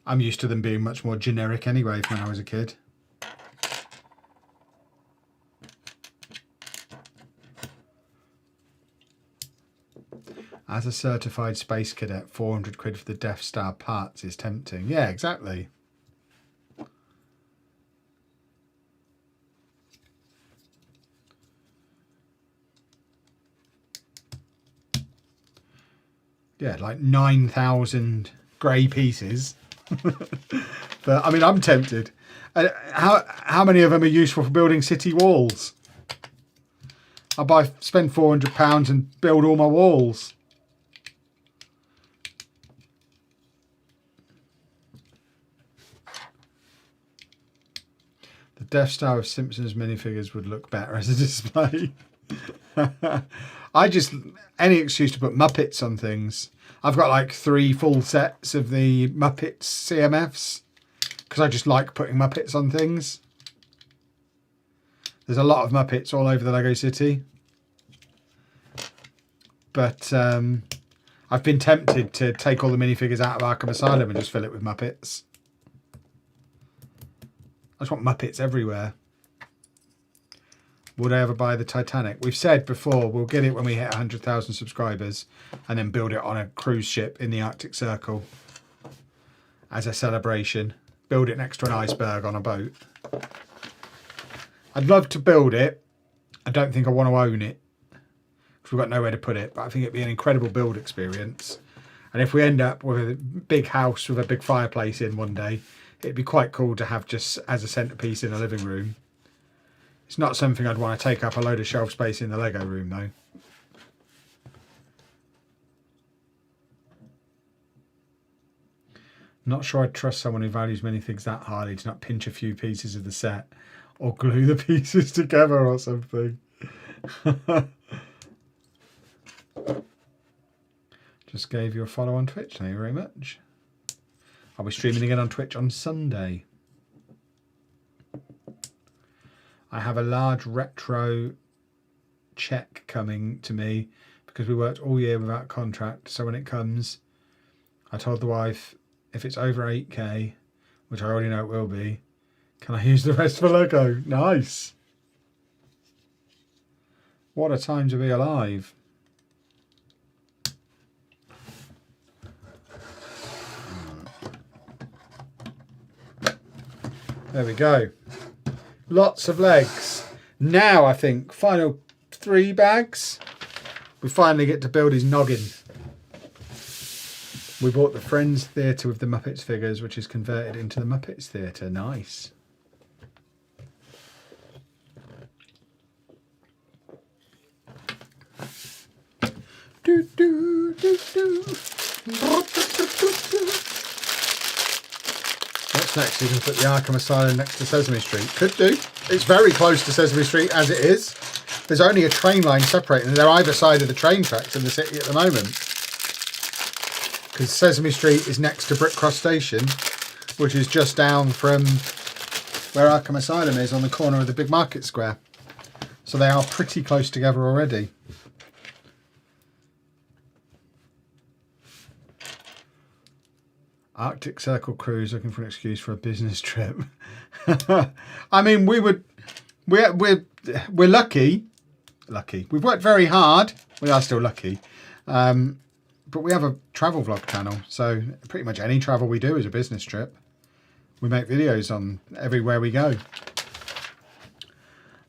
I'm used to them being much more generic anyway from when I was a kid. As a certified space cadet, 400 quid for the Death Star parts is tempting. Yeah, exactly. Yeah, like 9,000 grey pieces. But I mean, I'm tempted. How many of them are useful for building city walls? I'll spend £400 and build all my walls. The Death Star of Simpsons minifigures would look better as a display. Any excuse to put Muppets on things. I've got like 3 full sets of the Muppets CMFs because I just like putting Muppets on things. There's a lot of Muppets all over the Lego City. But I've been tempted to take all the minifigures out of Arkham Asylum and just fill it with Muppets. I just want Muppets everywhere. Would I ever buy the Titanic? We've said before we'll get it when we hit 100,000 subscribers and then build it on a cruise ship in the Arctic Circle as a celebration. Build it next to an iceberg on a boat. I'd love to build it. I don't think I want to own it because we've got nowhere to put it, but I think it'd be an incredible build experience. And if we end up with a big house with a big fireplace in one day, it'd be quite cool to have just as a centerpiece in a living room. It's not something I'd want to take up a load of shelf space in the Lego room though. Not sure I'd trust someone who values minifigs that highly to not pinch a few pieces of the set or glue the pieces together or something. Just gave you a follow on Twitch, thank you very much. I'll be streaming again on Twitch on Sunday. I have a large retro check coming to me because we worked all year without contract. So when it comes, I told the wife, if it's over 8k, which I already know it will be, can I use the rest for Lego? Nice. What a time to be alive. There we go. Lots of legs. Now I think final 3 bags. We finally get to build his noggin. We bought the Friends Theatre with the Muppets figures, which is converted into the Muppets Theatre. Nice. Do, do, do, do. What's next? You can put the Arkham Asylum next to Sesame Street. Could do. It's very close to Sesame Street as it is. There's only a train line separating them. They're either side of the train tracks in the city at the moment. Because Sesame Street is next to Brickcross Station, which is just down from where Arkham Asylum is on the corner of the big market square. So they are pretty close together already. Arctic Circle cruise looking for an excuse for a business trip. I mean, we're lucky. We've worked very hard. We are still lucky. But we have a travel vlog channel, so pretty much any travel we do is a business trip. we make videos on everywhere we go.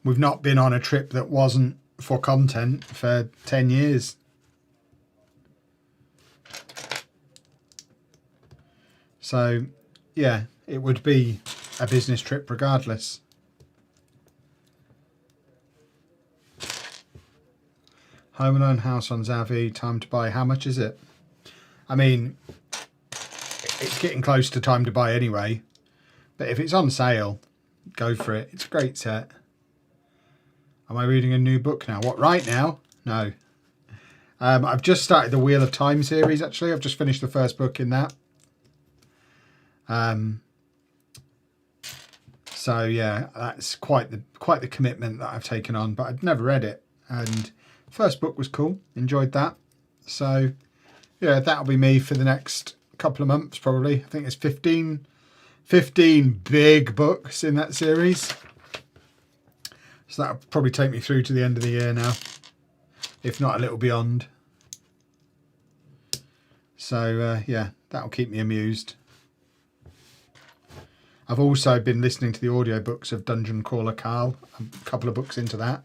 We've not been on a trip that wasn't for content for 10 years. So, yeah, it would be a business trip regardless. Home Alone house on Zavi, time to buy. How much is it? I mean, it's getting close to time to buy anyway. But if it's on sale, go for it. It's a great set. Am I reading a new book now? What, right now? No. I've just started the Wheel of Time series, actually. I've just finished the first book in that. So yeah, that's quite the commitment that I've taken on, but I'd never read it. And first book was cool. Enjoyed that. So yeah, that'll be me for the next couple of months probably. I think there's 15 big books in that series. So that'll probably take me through to the end of the year now, if not a little beyond. So yeah, that'll keep me amused. I've also been listening to the audiobooks of Dungeon Crawler Carl, a couple of books into that.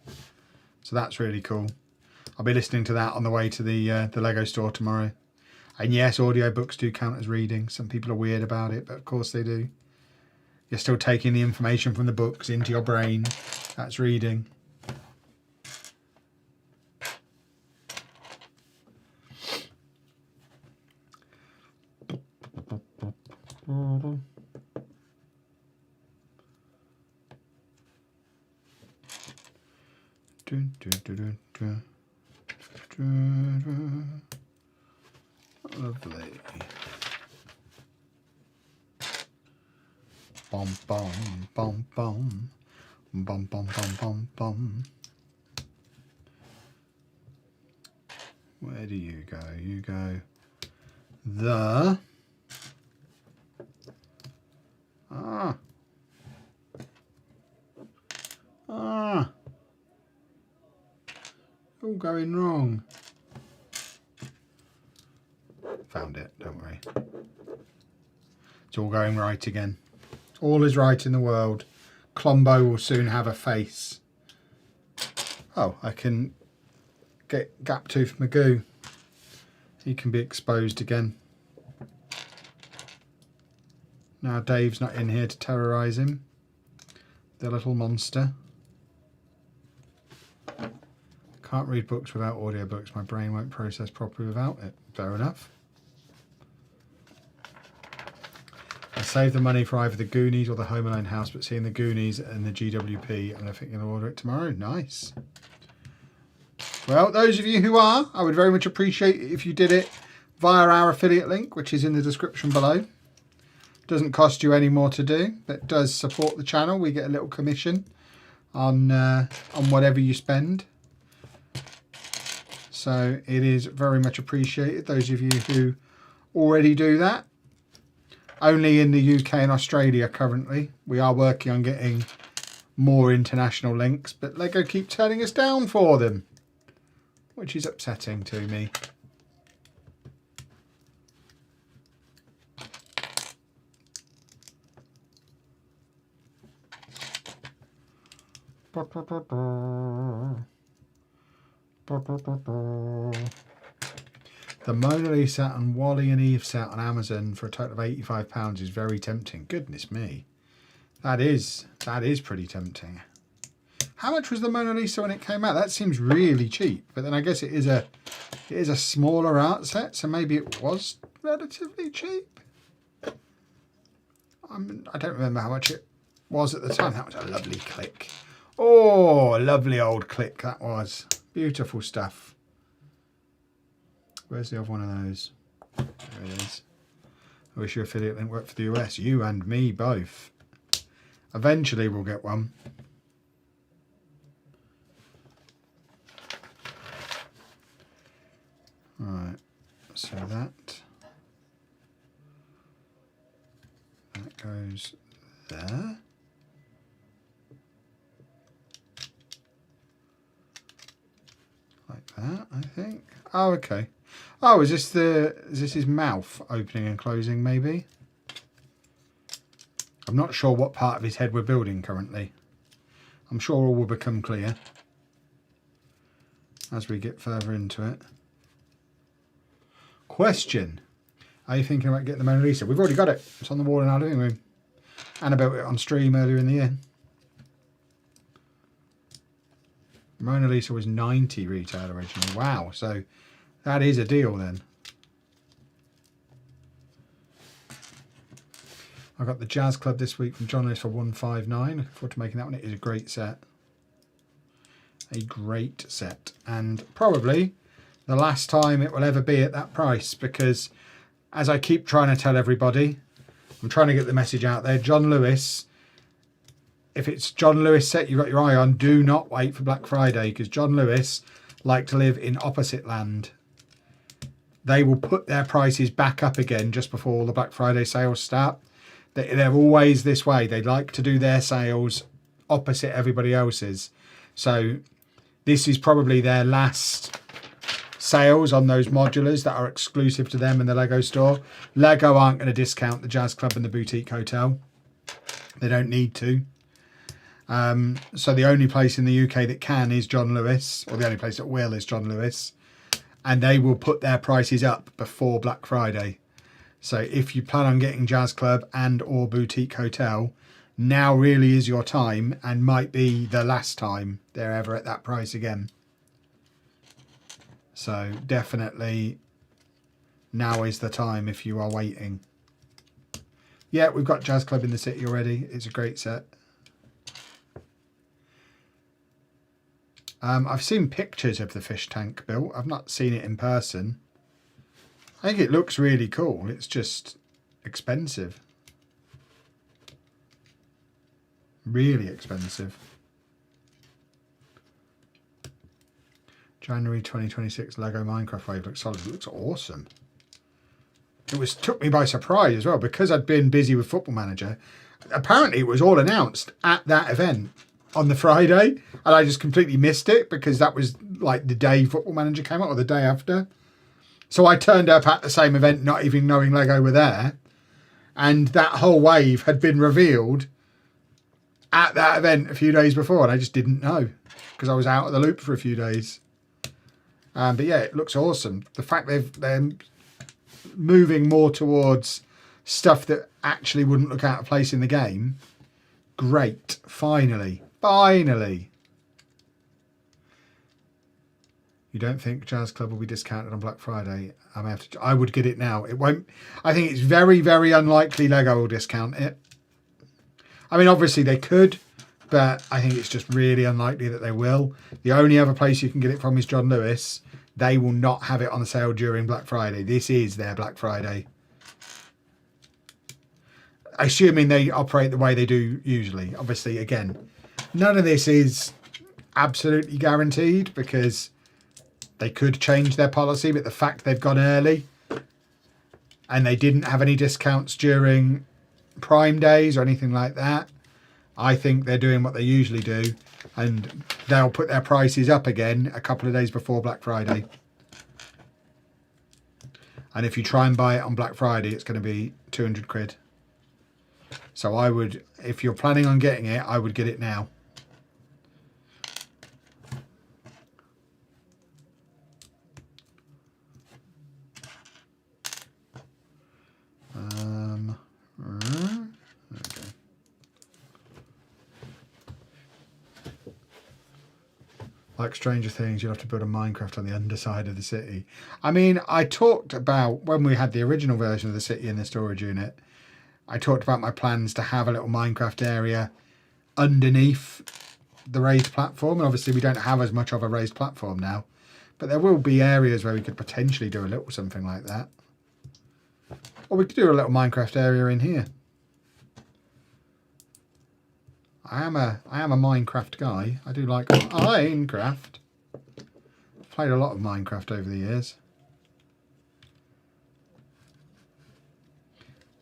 So that's really cool. I'll be listening to that on the way to the LEGO store tomorrow. And yes, audiobooks do count as reading. Some people are weird about it, but of course they do. You're still taking the information from the books into your brain. That's reading. Lovely. Bom bom bom bom bom bom bom bom bom. Where do you go? You go the all going wrong. Found it, don't worry. It's all going right again. All is right in the world. Klombo will soon have a face. Oh, I can get Gaptooth Magoo. He can be exposed again. Now Dave's not in here to terrorise him. The little monster. Can't read books without audiobooks. My brain won't process properly without it. Fair enough. I saved the money for either the Goonies or the Home Alone house, but seeing the Goonies and the GWP, and I think I'm going to order it tomorrow. Nice. Well, those of you who are, I would very much appreciate it if you did it via our affiliate link, which is in the description below. Doesn't cost you any more to do, but it does support the channel. We get a little commission on whatever you spend. So it is very much appreciated. Those of you who already do that. Only in the UK and Australia currently. We are working on getting more international links, but LEGO keep turning us down for them, which is upsetting to me. The Mona Lisa and Wally and Eve set on Amazon for a total of £85 is very tempting. Goodness me. That is pretty tempting. How much was the Mona Lisa when it came out? That seems really cheap. But then I guess it is a smaller art set, so maybe it was relatively cheap. I don't remember how much it was at the time. That was a lovely click. Oh, a lovely old click that was. Beautiful stuff. Where's the other one of those? There it is. I wish your affiliate link worked for the US. You and me both. Eventually we'll get one. Right. So that goes there. Like that, I think. Oh, okay. Oh, is this his mouth opening and closing, maybe? I'm not sure what part of his head we're building currently. I'm sure all will become clear as we get further into it. Question. Are you thinking about getting the Mona Lisa? We've already got it. It's on the wall in our living room. Anna built it on stream earlier in the year. Mona Lisa was 90 retail originally. Wow, so that is a deal then. I got the Jazz Club this week from John Lewis for 159. Looking forward to making that one. It is a great set. A great set. And probably the last time it will ever be at that price, because as I keep trying to tell everybody, I'm trying to get the message out there. John Lewis, if it's John Lewis set you've got your eye on, do not wait for Black Friday, because John Lewis like to live in opposite land. They will put their prices back up again just before all the Black Friday sales start. They're always this way. They like to do their sales opposite everybody else's. So this is probably their last sales on those modulars that are exclusive to them in the LEGO store. LEGO aren't going to discount the Jazz Club and the Boutique Hotel. They don't need to. So the only place in the UK that can is John Lewis, or the only place that will is John Lewis. And they will put their prices up before Black Friday. So if you plan on getting Jazz Club and or Boutique Hotel, now really is your time, and might be the last time they're ever at that price again. So definitely now is the time if you are waiting. Yeah, we've got Jazz Club in the city already. It's a great set. I've seen pictures of the fish tank built. I've not seen it in person. I think it looks really cool. It's just expensive. Really expensive. January 2026 LEGO Minecraft Wave looks solid. It looks awesome. It took me by surprise as well, because I'd been busy with Football Manager. Apparently it was all announced at that event on the Friday, and I just completely missed it because that was like the day Football Manager came out, or the day after. So I turned up at the same event not even knowing LEGO were there, and that whole wave had been revealed at that event a few days before, and I just didn't know because I was out of the loop for a few days. But yeah, it looks awesome. The fact they're moving more towards stuff that actually wouldn't look out of place in the game. Great. Finally. Finally. You don't think Jazz Club will be discounted on Black Friday? I would get it now. It won't. I think it's very, very unlikely LEGO will discount it. I mean, obviously they could, but I think it's just really unlikely that they will. The only other place you can get it from is John Lewis. They will not have it on sale during Black Friday. This is their Black Friday. Assuming they operate the way they do usually. Obviously, again, none of this is absolutely guaranteed because they could change their policy, but the fact they've gone early and they didn't have any discounts during Prime days or anything like that, I think they're doing what they usually do, and they'll put their prices up again a couple of days before Black Friday. And if you try and buy it on Black Friday, it's going to be 200 quid. So I would, if you're planning on getting it, I would get it now. Okay. Like Stranger Things, you'll have to build a Minecraft on the underside of the city. I mean, I talked about, when we had the original version of the city in the storage unit, I talked about my plans to have a little Minecraft area underneath the raised platform. And obviously we don't have as much of a raised platform now, but there will be areas where we could potentially do a little something like that. Or we could do a little Minecraft area in here. I am a Minecraft guy. I do like Minecraft. I've played a lot of Minecraft over the years.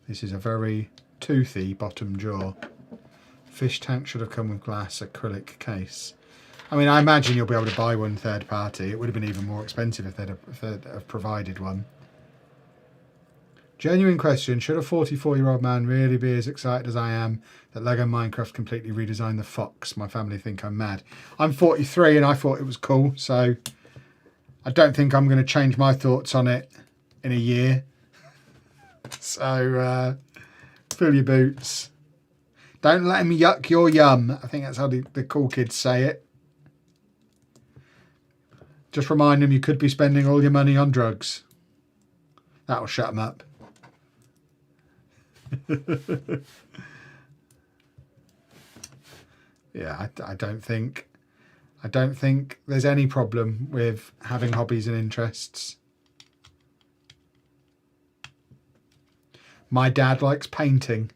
This is a very toothy bottom jaw. Fish tank should have come with glass acrylic case. I mean, I imagine you'll be able to buy one third party. It would have been even more expensive if they'd have provided one. Genuine question. Should a 44-year-old man really be as excited as I am that LEGO Minecraft completely redesigned the fox? My family think I'm mad. I'm 43 and I thought it was cool, so I don't think I'm going to change my thoughts on it in a year. So fill your boots. Don't let him yuck your yum. I think that's how the cool kids say it. Just remind him you could be spending all your money on drugs. That'll shut him up. Yeah, I don't think there's any problem with having hobbies and interests. My dad likes painting.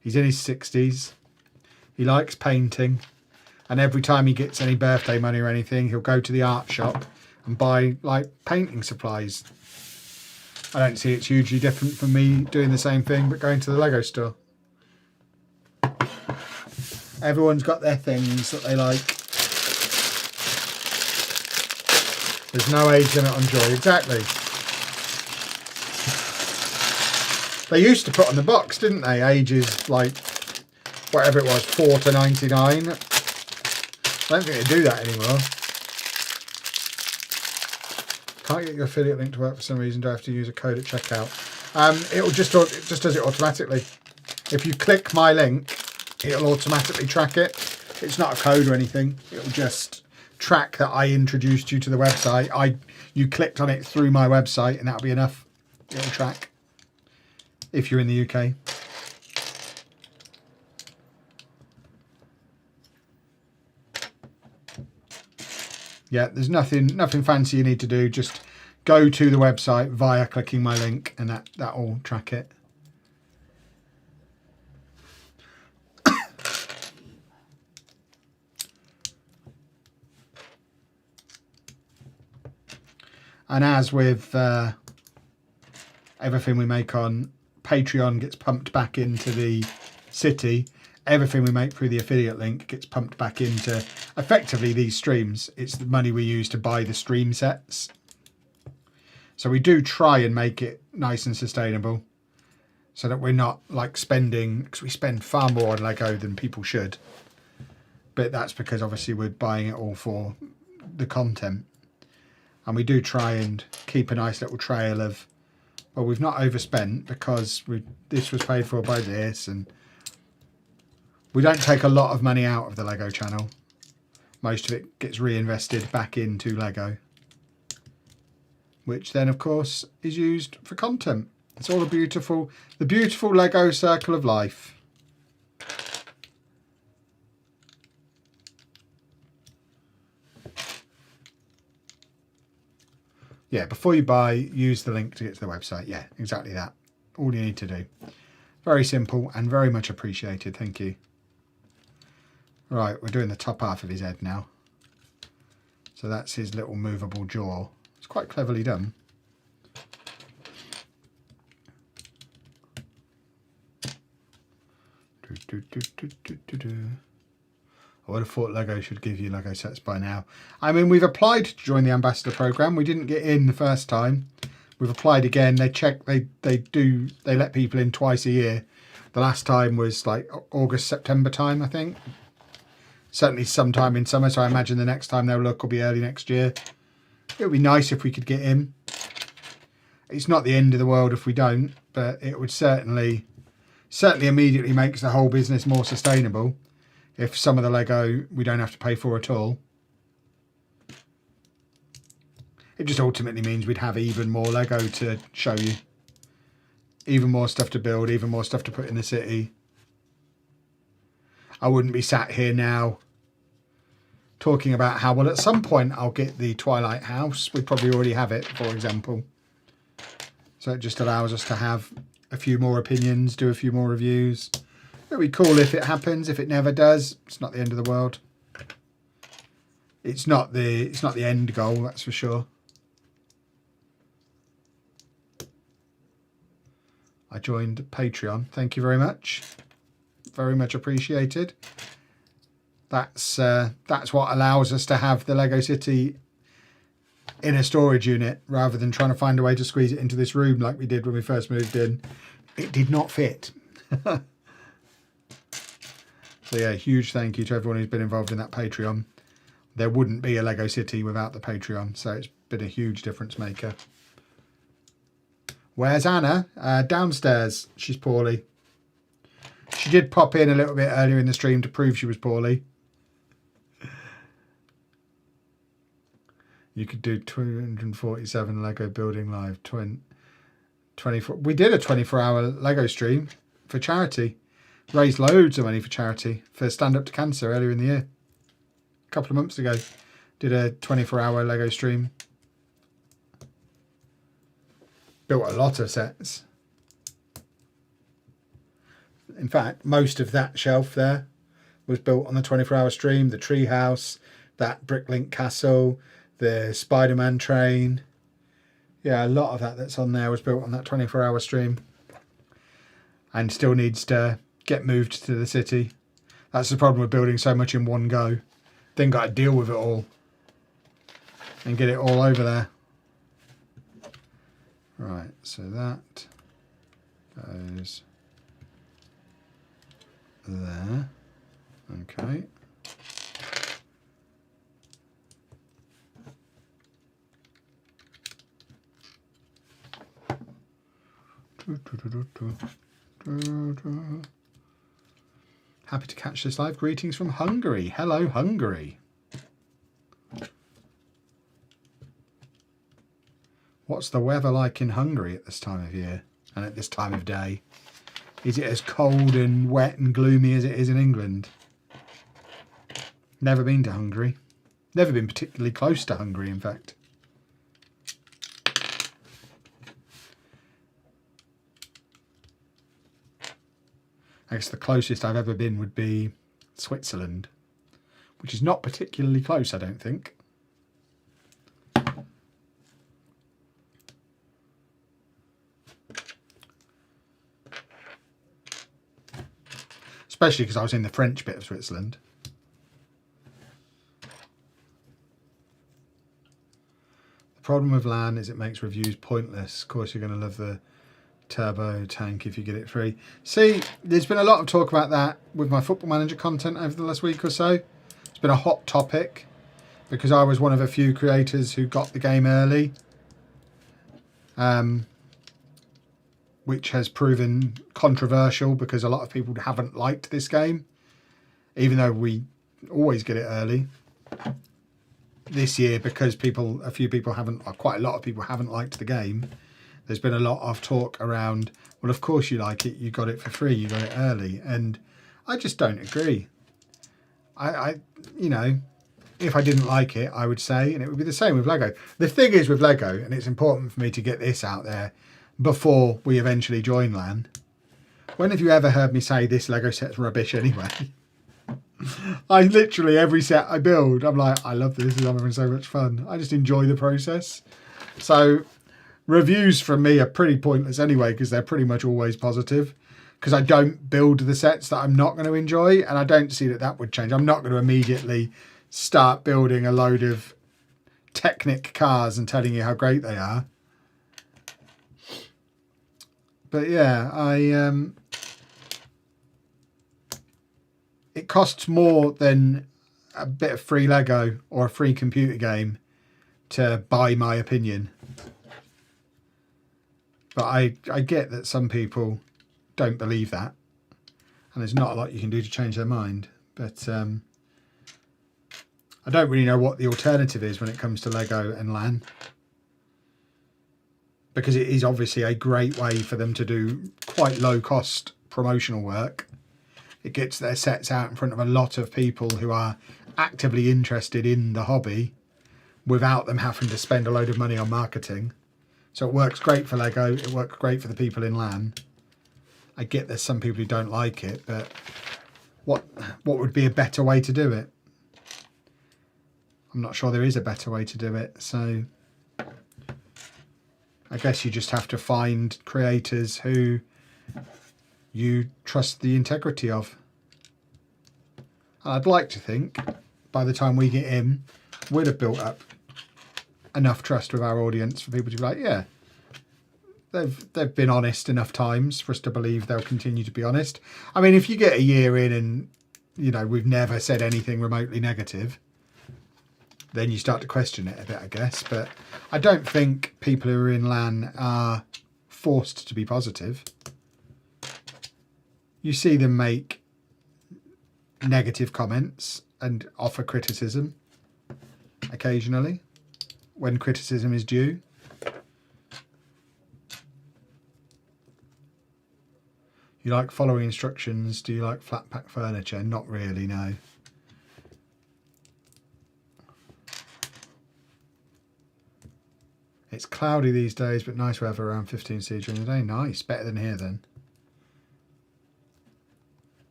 He's in his 60s. He likes painting. And every time he gets any birthday money or anything, he'll go to the art shop and buy like painting supplies. I don't see it's hugely different from me doing the same thing but going to the LEGO store. Everyone's got their things that they like. There's no age limit on joy. Exactly. They used to put on the box, didn't they? Ages like whatever it was, 4 to 99. I don't think they do that anymore. Can't get your affiliate link to work for some reason. Do I have to use a code at checkout? It just does it automatically. If you click my link, it'll automatically track it. It's not a code or anything. It'll just track that I introduced you to the website. You clicked on it through my website, and that'll be enough. It'll track if you're in the UK. Yeah, there's nothing fancy you need to do. Just go to the website via clicking my link, and that'll track it. And as with everything we make on Patreon gets pumped back into the city, everything we make through the affiliate link gets pumped back into effectively these streams. It's the money we use to buy the stream sets. So we do try and make it nice and sustainable so that we're not like spending, because we spend far more on Lego than people should. But that's because obviously we're buying it all for the content. And we do try and keep a nice little trail of, well, we've not overspent because this was paid for by this, and we don't take a lot of money out of the Lego channel. Most of it gets reinvested back into Lego, which then of course is used for content. It's all the beautiful Lego circle of life. Yeah, before you buy, use the link to get to the website. Yeah, exactly that. All you need to do. Very simple and very much appreciated. Thank you. Right, we're doing the top half of his head now. So that's his little movable jaw. It's quite cleverly done. I would have thought Lego should give you Lego sets by now. I mean, we've applied to join the ambassador program. We didn't get in the first time. We've applied again. They check. They let people in twice a year. The last time was like August, September time, I think. Certainly sometime in summer. So I imagine the next time they'll look will be early next year. It would be nice if we could get in. It's not the end of the world if we don't, but it would certainly immediately makes the whole business more sustainable. If some of the Lego we don't have to pay for at all. It just ultimately means we'd have even more Lego to show you. Even more stuff to build, even more stuff to put in the city. I wouldn't be sat here now talking about how, well, at some point I'll get the Twilight House. We probably already have it, for example. So it just allows us to have a few more opinions, do a few more reviews. It'd be cool if it happens. If it never does, it's not the end of the world. It's not the end goal, that's for sure. I joined Patreon. Thank you very much. Very much appreciated. That's what allows us to have the Lego City in a storage unit rather than trying to find a way to squeeze it into this room like we did when we first moved in. It did not fit. So yeah, huge thank you to everyone who's been involved in that Patreon. There wouldn't be a Lego City without the Patreon, so it's been a huge difference maker. Where's Anna? Downstairs. She's poorly. She did pop in a little bit earlier in the stream to prove she was poorly. You could do 247 Lego building live. 24. We did a 24-hour Lego stream for charity. Raised loads of money for charity for Stand Up to Cancer earlier in the year. A couple of months ago. Did a 24-hour Lego stream. Built a lot of sets. In fact, most of that shelf there was built on the 24-hour stream. The tree house, that Bricklink castle, the Spider-Man train. Yeah, a lot of that that's on there was built on that 24-hour stream. And still needs to get moved to the city. That's the problem with building so much in one go. Then got to deal with it all. And get it all over there. Right, so that goes there. Okay. Happy to catch this live. Greetings from Hungary. Hello, Hungary. What's the weather like in Hungary at this time of year and at this time of day? Is it as cold and wet and gloomy as it is in England? Never been to Hungary. Never been particularly close to Hungary, in fact. I guess the closest I've ever been would be Switzerland, which is not particularly close, I don't think. Especially because I was in the French bit of Switzerland. The problem with LAN is it makes reviews pointless. Of course, you're going to love the turbo tank if you get it free. See, there's been a lot of talk about that with my Football Manager content over the last week or so. It's been a hot topic because I was one of a few creators who got the game early. Which has proven controversial because a lot of people haven't liked this game, even though we always get it early. This year, because quite a lot of people haven't liked the game, there's been a lot of talk around, well, of course you like it, you got it for free, you got it early, and I just don't agree. You know, if I didn't like it, I would say, and it would be the same with Lego. The thing is with Lego, and it's important for me to get this out there, before we eventually join LAN. When have you ever heard me say this Lego set's rubbish anyway? I literally, every set I build, I'm like, I love this, I'm having so much fun. I just enjoy the process. So reviews from me are pretty pointless anyway, because they're pretty much always positive. Because I don't build the sets that I'm not going to enjoy, and I don't see that that would change. I'm not going to immediately start building a load of Technic cars and telling you how great they are. But yeah, it costs more than a bit of free Lego or a free computer game to buy my opinion. But I get that some people don't believe that, and there's not a lot you can do to change their mind. But I don't really know what the alternative is when it comes to Lego and LAN. Because it is obviously a great way for them to do quite low cost promotional work. It gets their sets out in front of a lot of people who are actively interested in the hobby without them having to spend a load of money on marketing. So it works great for Lego, it works great for the people in LAN. I get there's some people who don't like it, but what would be a better way to do it? I'm not sure there is a better way to do it, so I guess you just have to find creators who you trust the integrity of. And I'd like to think by the time we get in, we'd have built up enough trust with our audience for people to be like, yeah, they've been honest enough times for us to believe they'll continue to be honest. I mean, if you get a year in and, you know, we've never said anything remotely negative, then you start to question it a bit, I guess. But I don't think people who are in LAN are forced to be positive. You see them make negative comments and offer criticism occasionally when criticism is due. You like following instructions? Do you like flat pack furniture? Not really, no. It's cloudy these days, but nice weather, around 15 C during the day. Nice, better than here then.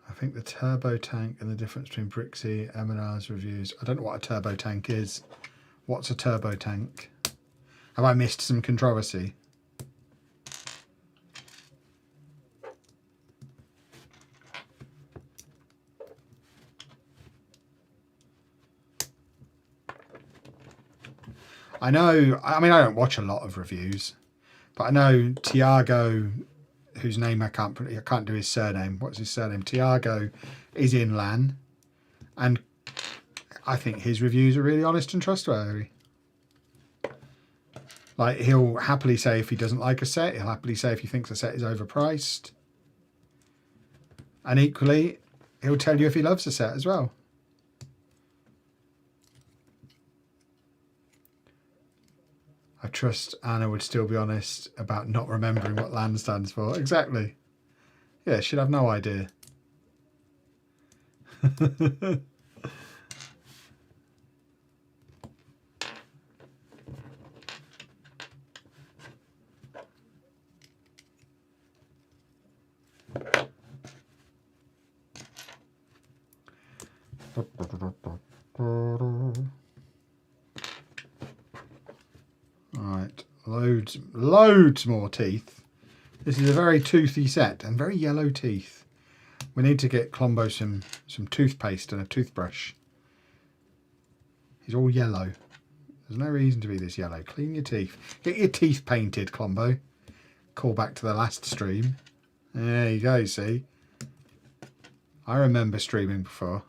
I think the turbo tank and the difference between Brixie, M&R's reviews. I don't know what a turbo tank is. What's a turbo tank? Have I missed some controversy? I know, I mean, I don't watch a lot of reviews, but I know Tiago, whose name I can't do his surname. What's his surname? Tiago is in LAN, and I think his reviews are really honest and trustworthy. Like, he'll happily say if he doesn't like a set, he'll happily say if he thinks a set is overpriced. And equally, he'll tell you if he loves a set as well. I trust Anna would still be honest about not remembering what LAN stands for. Exactly. Yeah, she'd have no idea. Right, loads more teeth. This is a very toothy set and very yellow teeth. We need to get Klombo some toothpaste and a toothbrush. He's all yellow. There's no reason to be this yellow. Clean your teeth. Get your teeth painted, Klombo. Call back to the last stream. There you go, see? I remember streaming before.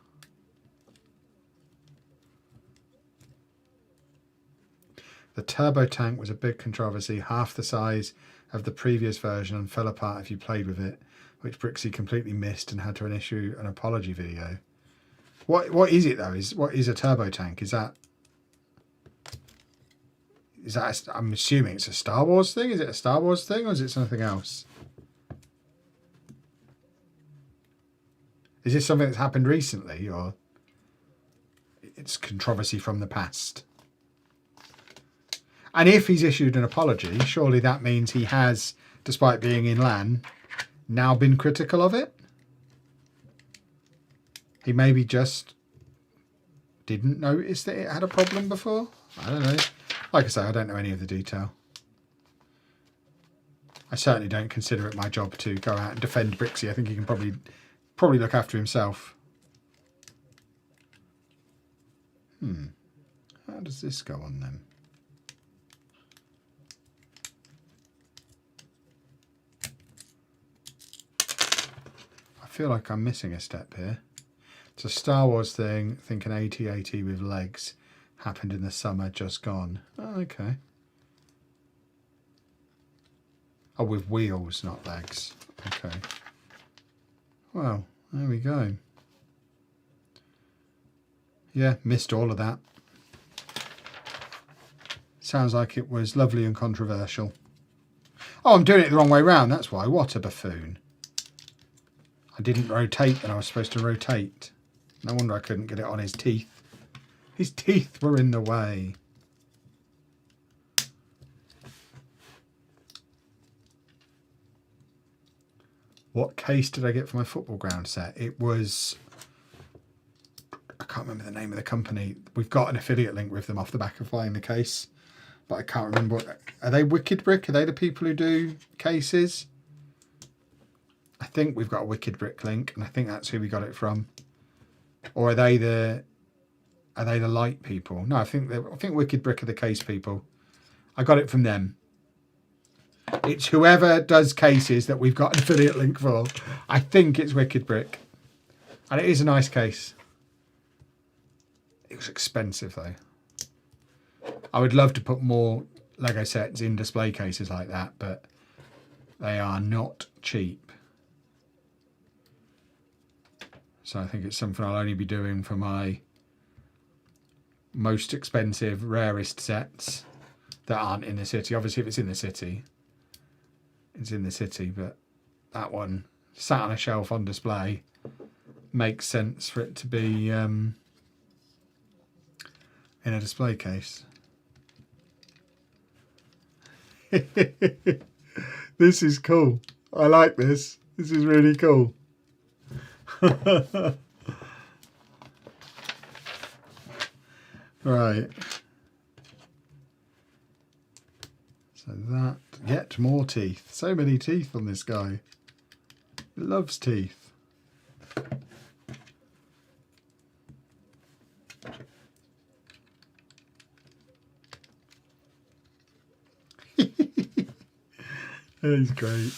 The turbo tank was a big controversy, half the size of the previous version, and fell apart if you played with it, which Brixie completely missed and had to issue an apology video. What is it though? What is a turbo tank? Is that I'm assuming it's a Star Wars thing? Is it a Star Wars thing or is it something else? Is this something that's happened recently or it's controversy from the past? And if he's issued an apology, surely that means he has, despite being in LAN, now been critical of it? He maybe just didn't notice that it had a problem before? I don't know. Like I say, I don't know any of the detail. I certainly don't consider it my job to go out and defend Brixie. I think he can probably look after himself. How does this go on then? I feel like I'm missing a step here. It's a Star Wars thing. I think an AT-AT with legs happened in the summer just gone. Oh, okay. Oh, with wheels, not legs. Okay. Well, there we go. Yeah, missed all of that. Sounds like it was lovely and controversial. Oh, I'm doing it the wrong way round. That's why. What a buffoon. I didn't rotate when I was supposed to rotate. No wonder I couldn't get it on his teeth. His teeth were in the way. What case did I get for my football ground set? It was... I can't remember the name of the company. We've got an affiliate link with them off the back of buying the case. But I can't remember what... Are they Wicked Brick? Are they the people who do cases? I think we've got a Wicked Brick link, and I think that's who we got it from. Or are they the light people? No, I think Wicked Brick are the case people. I got it from them. It's whoever does cases that we've got an affiliate link for. I think it's Wicked Brick. And it is a nice case. It was expensive though. I would love to put more Lego sets in display cases like that, but they are not cheap. So I think it's something I'll only be doing for my most expensive, rarest sets that aren't in the city. Obviously, if it's in the city, it's in the city, but that one sat on a shelf on display makes sense for it to be in a display case. This is cool. I like this. This is really cool. Right. So that, yet more teeth. So many teeth on this guy. He loves teeth. He's great.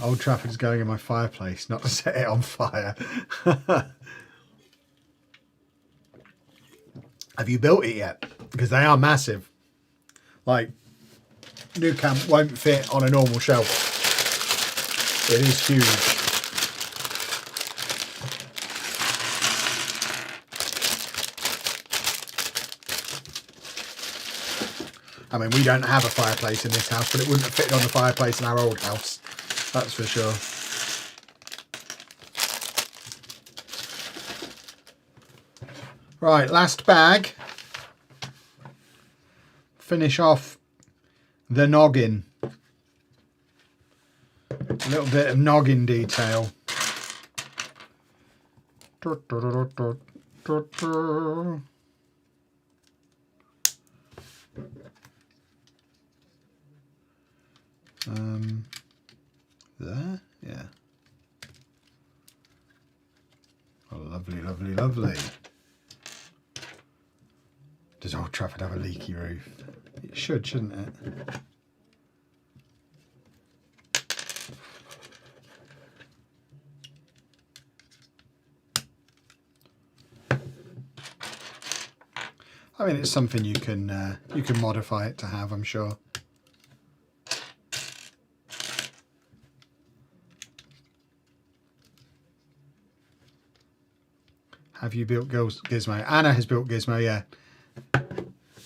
Old Trafford's going in my fireplace, not to set it on fire. Have you built it yet? Because they are massive. Like, New Camp won't fit on a normal shelf. It is huge. I mean, we don't have a fireplace in this house, but it wouldn't have fitted on the fireplace in our old house. That's for sure. Right, last bag. Finish off the noggin. A little bit of noggin detail. There, yeah. Oh, lovely, lovely, lovely. Does Old Trafford have a leaky roof? It should, shouldn't it? I mean, it's something you can modify it to have, I'm sure. Have you built Gizmo? Anna has built Gizmo, yeah.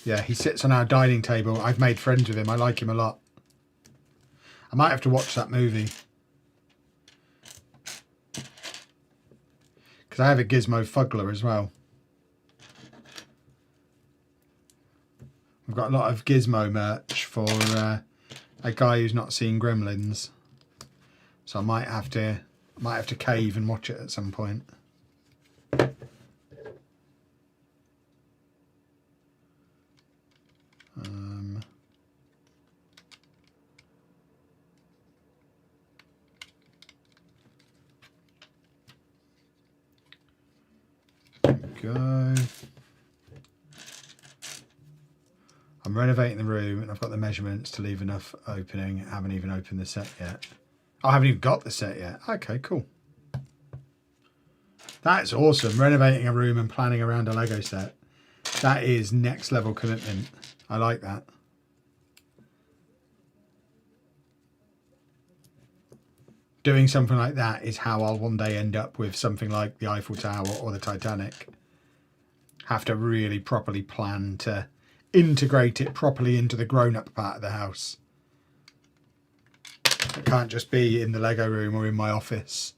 Yeah, he sits on our dining table. I've made friends with him. I like him a lot. I might have to watch that movie. Because I have a Gizmo Fuggler as well. We've got a lot of Gizmo merch for a guy who's not seen Gremlins. So I might have to cave and watch it at some point. Go. I'm renovating the room and I've got the measurements to leave enough opening. I haven't even opened the set yet. I haven't even got the set yet. Okay, cool. That's awesome. Renovating a room and planning around a Lego set. That is next level commitment. I like that. Doing something like that is how I'll one day end up with something like the Eiffel Tower or the Titanic. Have to really properly plan to integrate it properly into the grown-up part of the house. It can't just be in the Lego room or in my office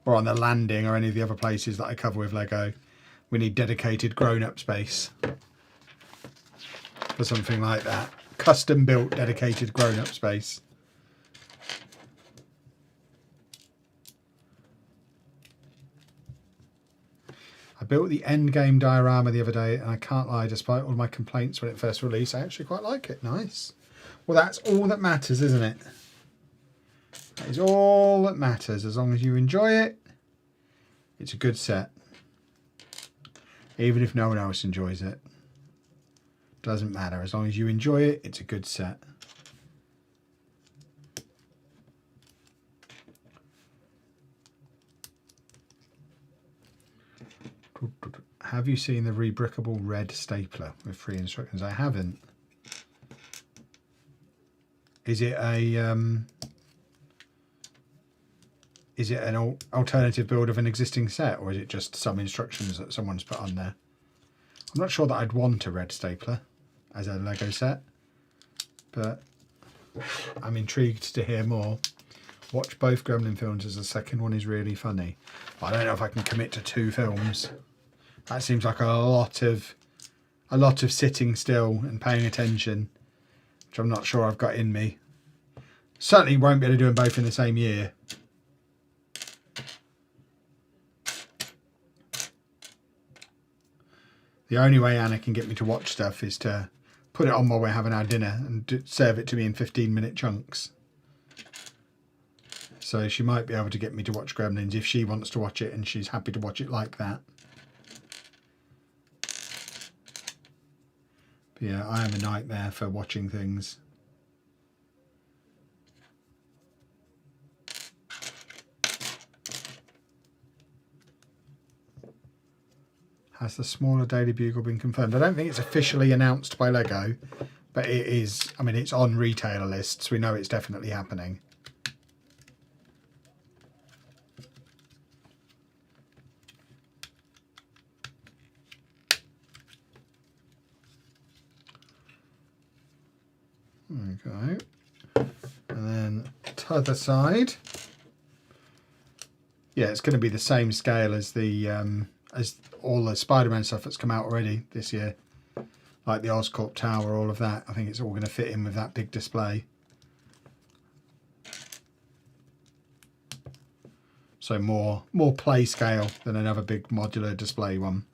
or on the landing or any of the other places that I cover with Lego. We need dedicated grown-up space for something like that. Custom built dedicated grown-up space. I built the endgame diorama the other day and I can't lie, despite all my complaints when it first released, I actually quite like it. Nice. Well, that's all that matters, isn't it? That is all that matters. As long as you enjoy it, it's a good set. Even if no one else enjoys it. Doesn't matter. As long as you enjoy it, it's a good set. Have you seen the rebrickable red stapler with 3 instructions? I haven't. Is it an alternative build of an existing set, or is it just some instructions that someone's put on there? I'm not sure that I'd want a red stapler as a Lego set, but I'm intrigued to hear more. Watch both Gremlin films as the second one is really funny. I don't know if I can commit to 2 films. That seems like a lot of sitting still and paying attention, which I'm not sure I've got in me. Certainly won't be able to do them both in the same year. The only way Anna can get me to watch stuff is to put it on while we're having our dinner and serve it to me in 15-minute chunks. So she might be able to get me to watch Gremlins if she wants to watch it and she's happy to watch it like that. But yeah, I am a nightmare for watching things. Has the smaller Daily Bugle been confirmed? I don't think it's officially announced by LEGO, but it is. I mean, it's on retailer lists. We know it's definitely happening. Okay. And then t'other side. Yeah, it's going to be the same scale as the as all the Spider-Man stuff that's come out already this year, like the Oscorp Tower, all of that. I think it's all going to fit in with that big display. So more play scale than another big modular display one.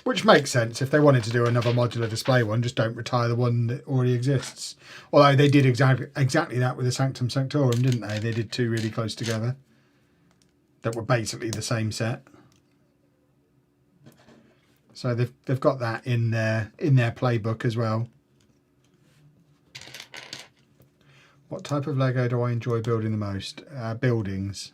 Which makes sense. If they wanted to do another modular display one, just don't retire the one that already exists. Although they did exactly that with the Sanctum Sanctorum, didn't they? They did 2 really close together that were basically the same set. So they've got that in their playbook as well. What type of Lego do I enjoy building the most? Buildings.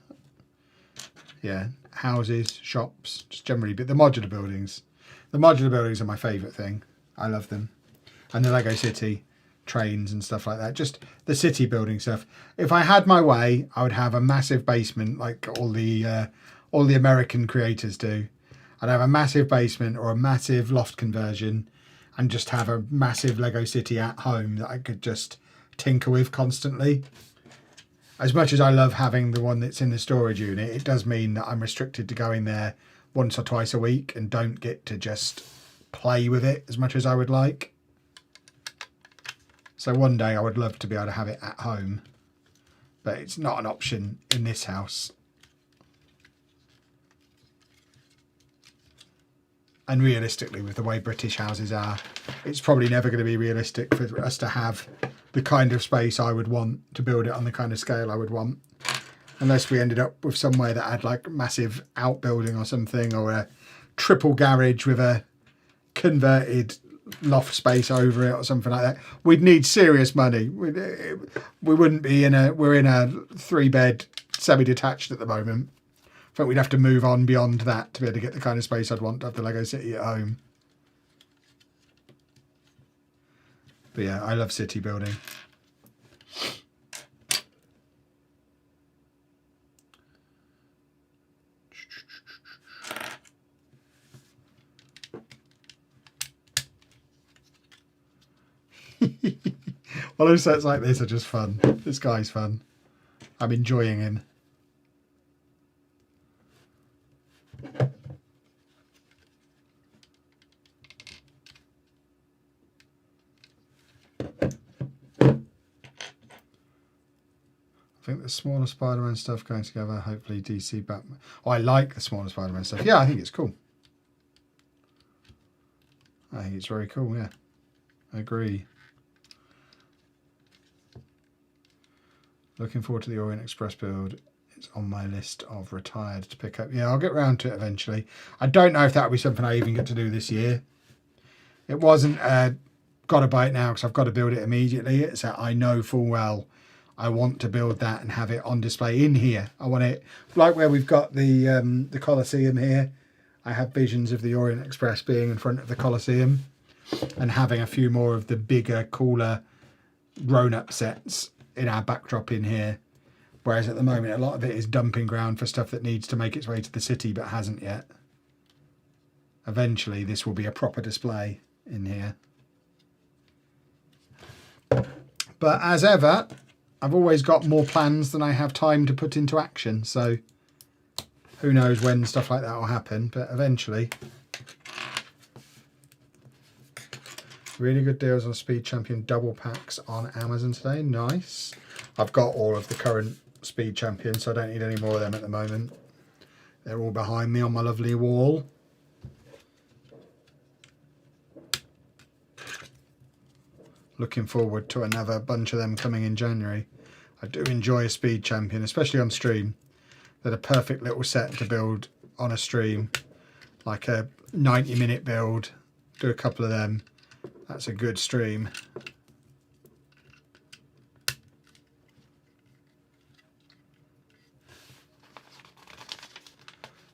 Yeah, houses, shops, just generally, but the modular buildings. The modular buildings are my favourite thing. I love them. And the Lego City, trains and stuff like that. Just the city building stuff. If I had my way, I would have a massive basement like all the American creators do. I'd have a massive basement or a massive loft conversion and just have a massive Lego City at home that I could just tinker with constantly. As much as I love having the one that's in the storage unit, it does mean that I'm restricted to going there once or twice a week and don't get to just play with it as much as I would like. So one day I would love to be able to have it at home, but it's not an option in this house. And realistically, with the way British houses are, it's probably never going to be realistic for us to have the kind of space I would want to build it on the kind of scale I would want. Unless we ended up with somewhere that had like massive outbuilding or something, or a triple garage with a converted loft space over it or something like that. We'd need serious money. We wouldn't be we're in a 3-bed semi-detached at the moment. I think we'd have to move on beyond that to be able to get the kind of space I'd want to have the Lego City at home. But yeah, I love city building. Well, sets like this are just fun. This guy's fun. I'm enjoying him. I think the smaller Spider-Man stuff going together, hopefully DC Batman. Oh, I like the smaller Spider-Man stuff. Yeah, I think it's cool. I think it's very cool, yeah. I agree. Looking forward to the Orient Express build. It's on my list of retired to pick up. Yeah, I'll get round to it eventually. I don't know if that'll be something I even get to do this year. It wasn't got to buy it now because I've got to build it immediately. It's I know full well I want to build that and have it on display in here. I want it like where we've got the Colosseum here. I have visions of the Orient Express being in front of the Colosseum and having a few more of the bigger, cooler, grown-up sets in our backdrop in here. Whereas at the moment, a lot of it is dumping ground for stuff that needs to make its way to the city but hasn't yet. Eventually, this will be a proper display in here. But as ever, I've always got more plans than I have time to put into action. So who knows when stuff like that will happen, but eventually. Really good deals on Speed Champion double packs on Amazon today. Nice. I've got all of the current Speed Champions, so I don't need any more of them at the moment. They're all behind me on my lovely wall. Looking forward to another bunch of them coming in January. I do enjoy a Speed Champion, especially on stream. They're a perfect little set to build on a stream. Like a 90-minute build. Do a couple of them. That's a good stream.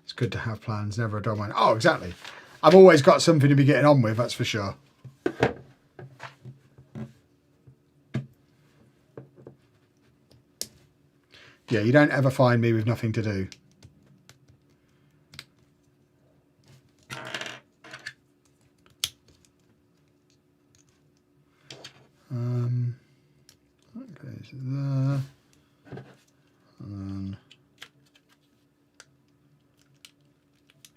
It's good to have plans, never a dull one. Oh, exactly. I've always got something to be getting on with, that's for sure. Yeah, you don't ever find me with nothing to do. That goes there. And then,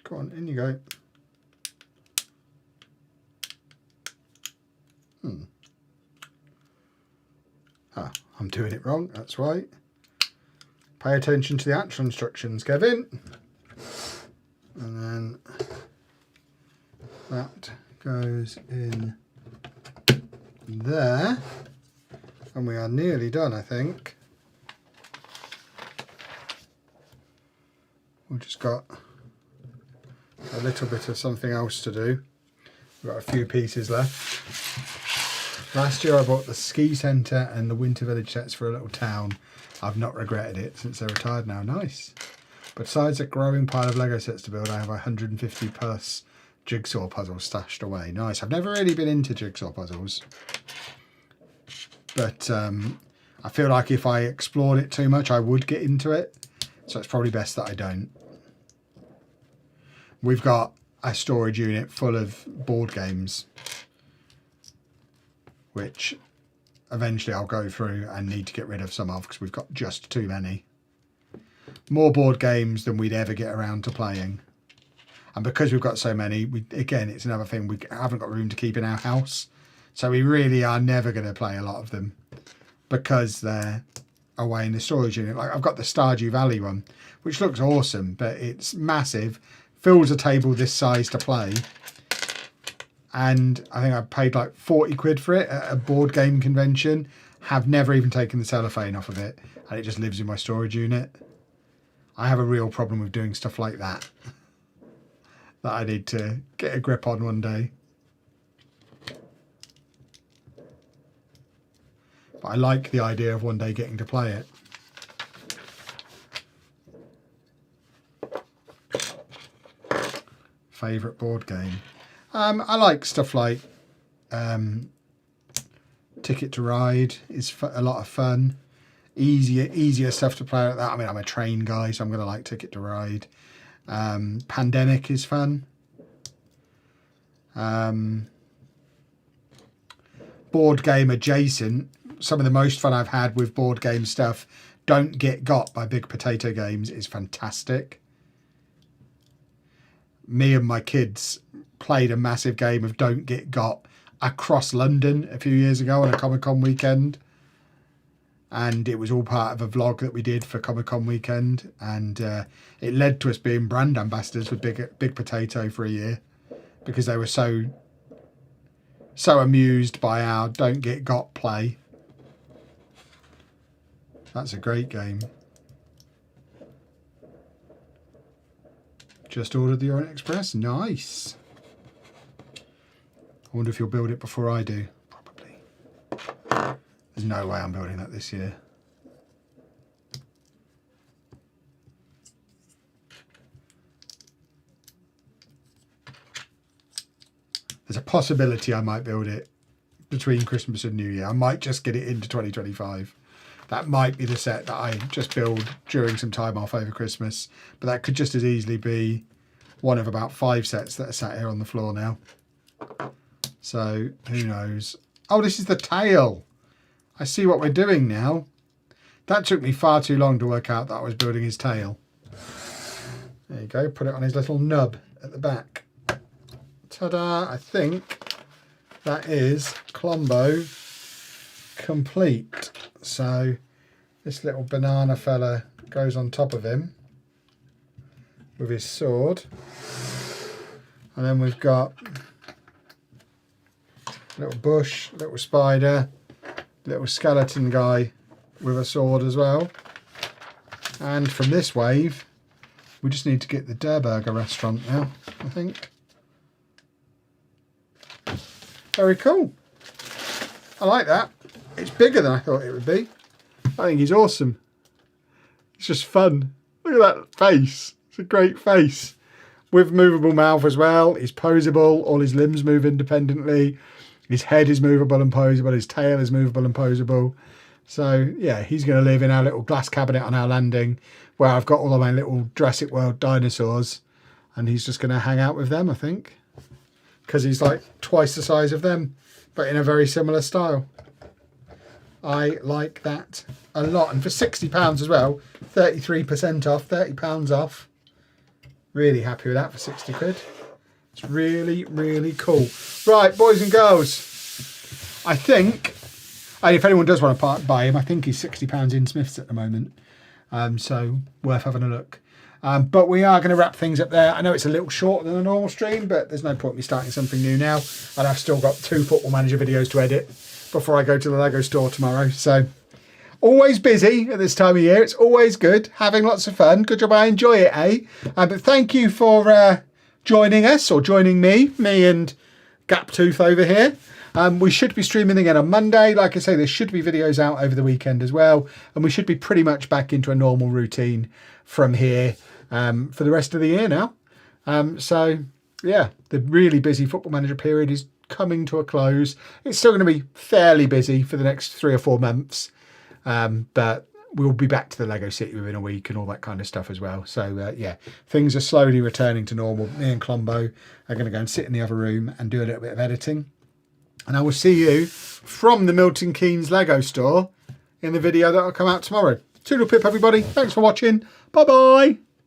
go on, in you go. Ah, I'm doing it wrong, that's right. Pay attention to the actual instructions, Kevin. And then that goes in there. And we are nearly done, I think. We've just got a little bit of something else to do. We've got a few pieces left. Last year I bought the ski centre and the winter village sets for a little town. I've not regretted it since they're retired now. Nice. Besides a growing pile of Lego sets to build, I have 150 plus jigsaw puzzles stashed away. Nice. I've never really been into jigsaw puzzles. But I feel like if I explored it too much, I would get into it. So it's probably best that I don't. We've got a storage unit full of board games, which eventually I'll go through and need to get rid of some of because we've got just too many. More board games than we'd ever get around to playing. And because we've got so many, again, it's another thing, we haven't got room to keep in our house. So we really are never going to play a lot of them because they're away in the storage unit. Like I've got the Stardew Valley one, which looks awesome, but it's massive, fills a table this size to play. And I think I paid like 40 quid for it at a board game convention. Have never even taken the cellophane off of it. And it just lives in my storage unit. I have a real problem with doing stuff like that. That I need to get a grip on one day. But I like the idea of one day getting to play it. Favourite board game? I like stuff like Ticket to Ride is a lot of fun. Easier stuff to play like that. I mean, I'm a train guy, so I'm going to like Ticket to Ride. Pandemic is fun. Board game adjacent. Some of the most fun I've had with board game stuff, Don't Get Got by Big Potato Games, is fantastic. Me and my kids played a massive game of Don't Get Got across London a few years ago on a Comic-Con weekend. And it was all part of a vlog that we did for Comic-Con weekend. And it led to us being brand ambassadors with Big Potato for a year. Because they were so amused by our Don't Get Got play. That's a great game. Just ordered the Orient Express. Nice. I wonder if you'll build it before I do. Probably. There's no way I'm building that this year. There's a possibility I might build it between Christmas and New Year. I might just get it into 2025. That might be the set that I just build during some time off over Christmas. But that could just as easily be one of about 5 sets that are sat here on the floor now. So, who knows? Oh, this is the tail. I see what we're doing now. That took me far too long to work out that I was building his tail. There you go. Put it on his little nub at the back. Ta-da! I think that is Klombo complete. So this little banana fella goes on top of him with his sword, and then we've got little bush, little spider, little skeleton guy with a sword as well. And from this wave we just need to get the Durburger restaurant now, I think. Very cool. I like that. It's bigger than I thought it would be. I think he's awesome. It's just fun. Look at that face. It's a great face. With movable mouth as well. He's poseable. All his limbs move independently. His head is movable and poseable. His tail is movable and poseable. So, yeah, he's going to live in our little glass cabinet on our landing where I've got all of my little Jurassic World dinosaurs. And he's just going to hang out with them, I think. Because he's like twice the size of them, but in a very similar style. I like that a lot. And for £60 as well, 33% off, £30 off. Really happy with that for 60 quid. It's really, really cool. Right, boys and girls, I think, and if anyone does want to buy him, I think he's £60 in Smiths at the moment. So worth having a look. But we are going to wrap things up there. I know it's a little shorter than a normal stream, but there's no point me starting something new now. And I've still got 2 Football Manager videos to edit before I go to the LEGO store tomorrow. So always busy at this time of year. It's always good, having lots of fun. Good job, I enjoy it, eh? But thank you for joining us, or joining me and Gaptooth over here. We should be streaming again on Monday. Like I say, there should be videos out over the weekend as well. And we should be pretty much back into a normal routine from here for the rest of the year now. So, yeah, the really busy Football Manager period is coming to a close. It's still going to be fairly busy for the next 3 or 4 months. But we'll be back to the Lego City within a week and all that kind of stuff as well. So, yeah, things are slowly returning to normal. Me and Klombo are going to go and sit in the other room and do a little bit of editing. And I will see you from the Milton Keynes Lego store in the video that will come out tomorrow. Toodle pip, everybody. Thanks for watching. Bye-bye.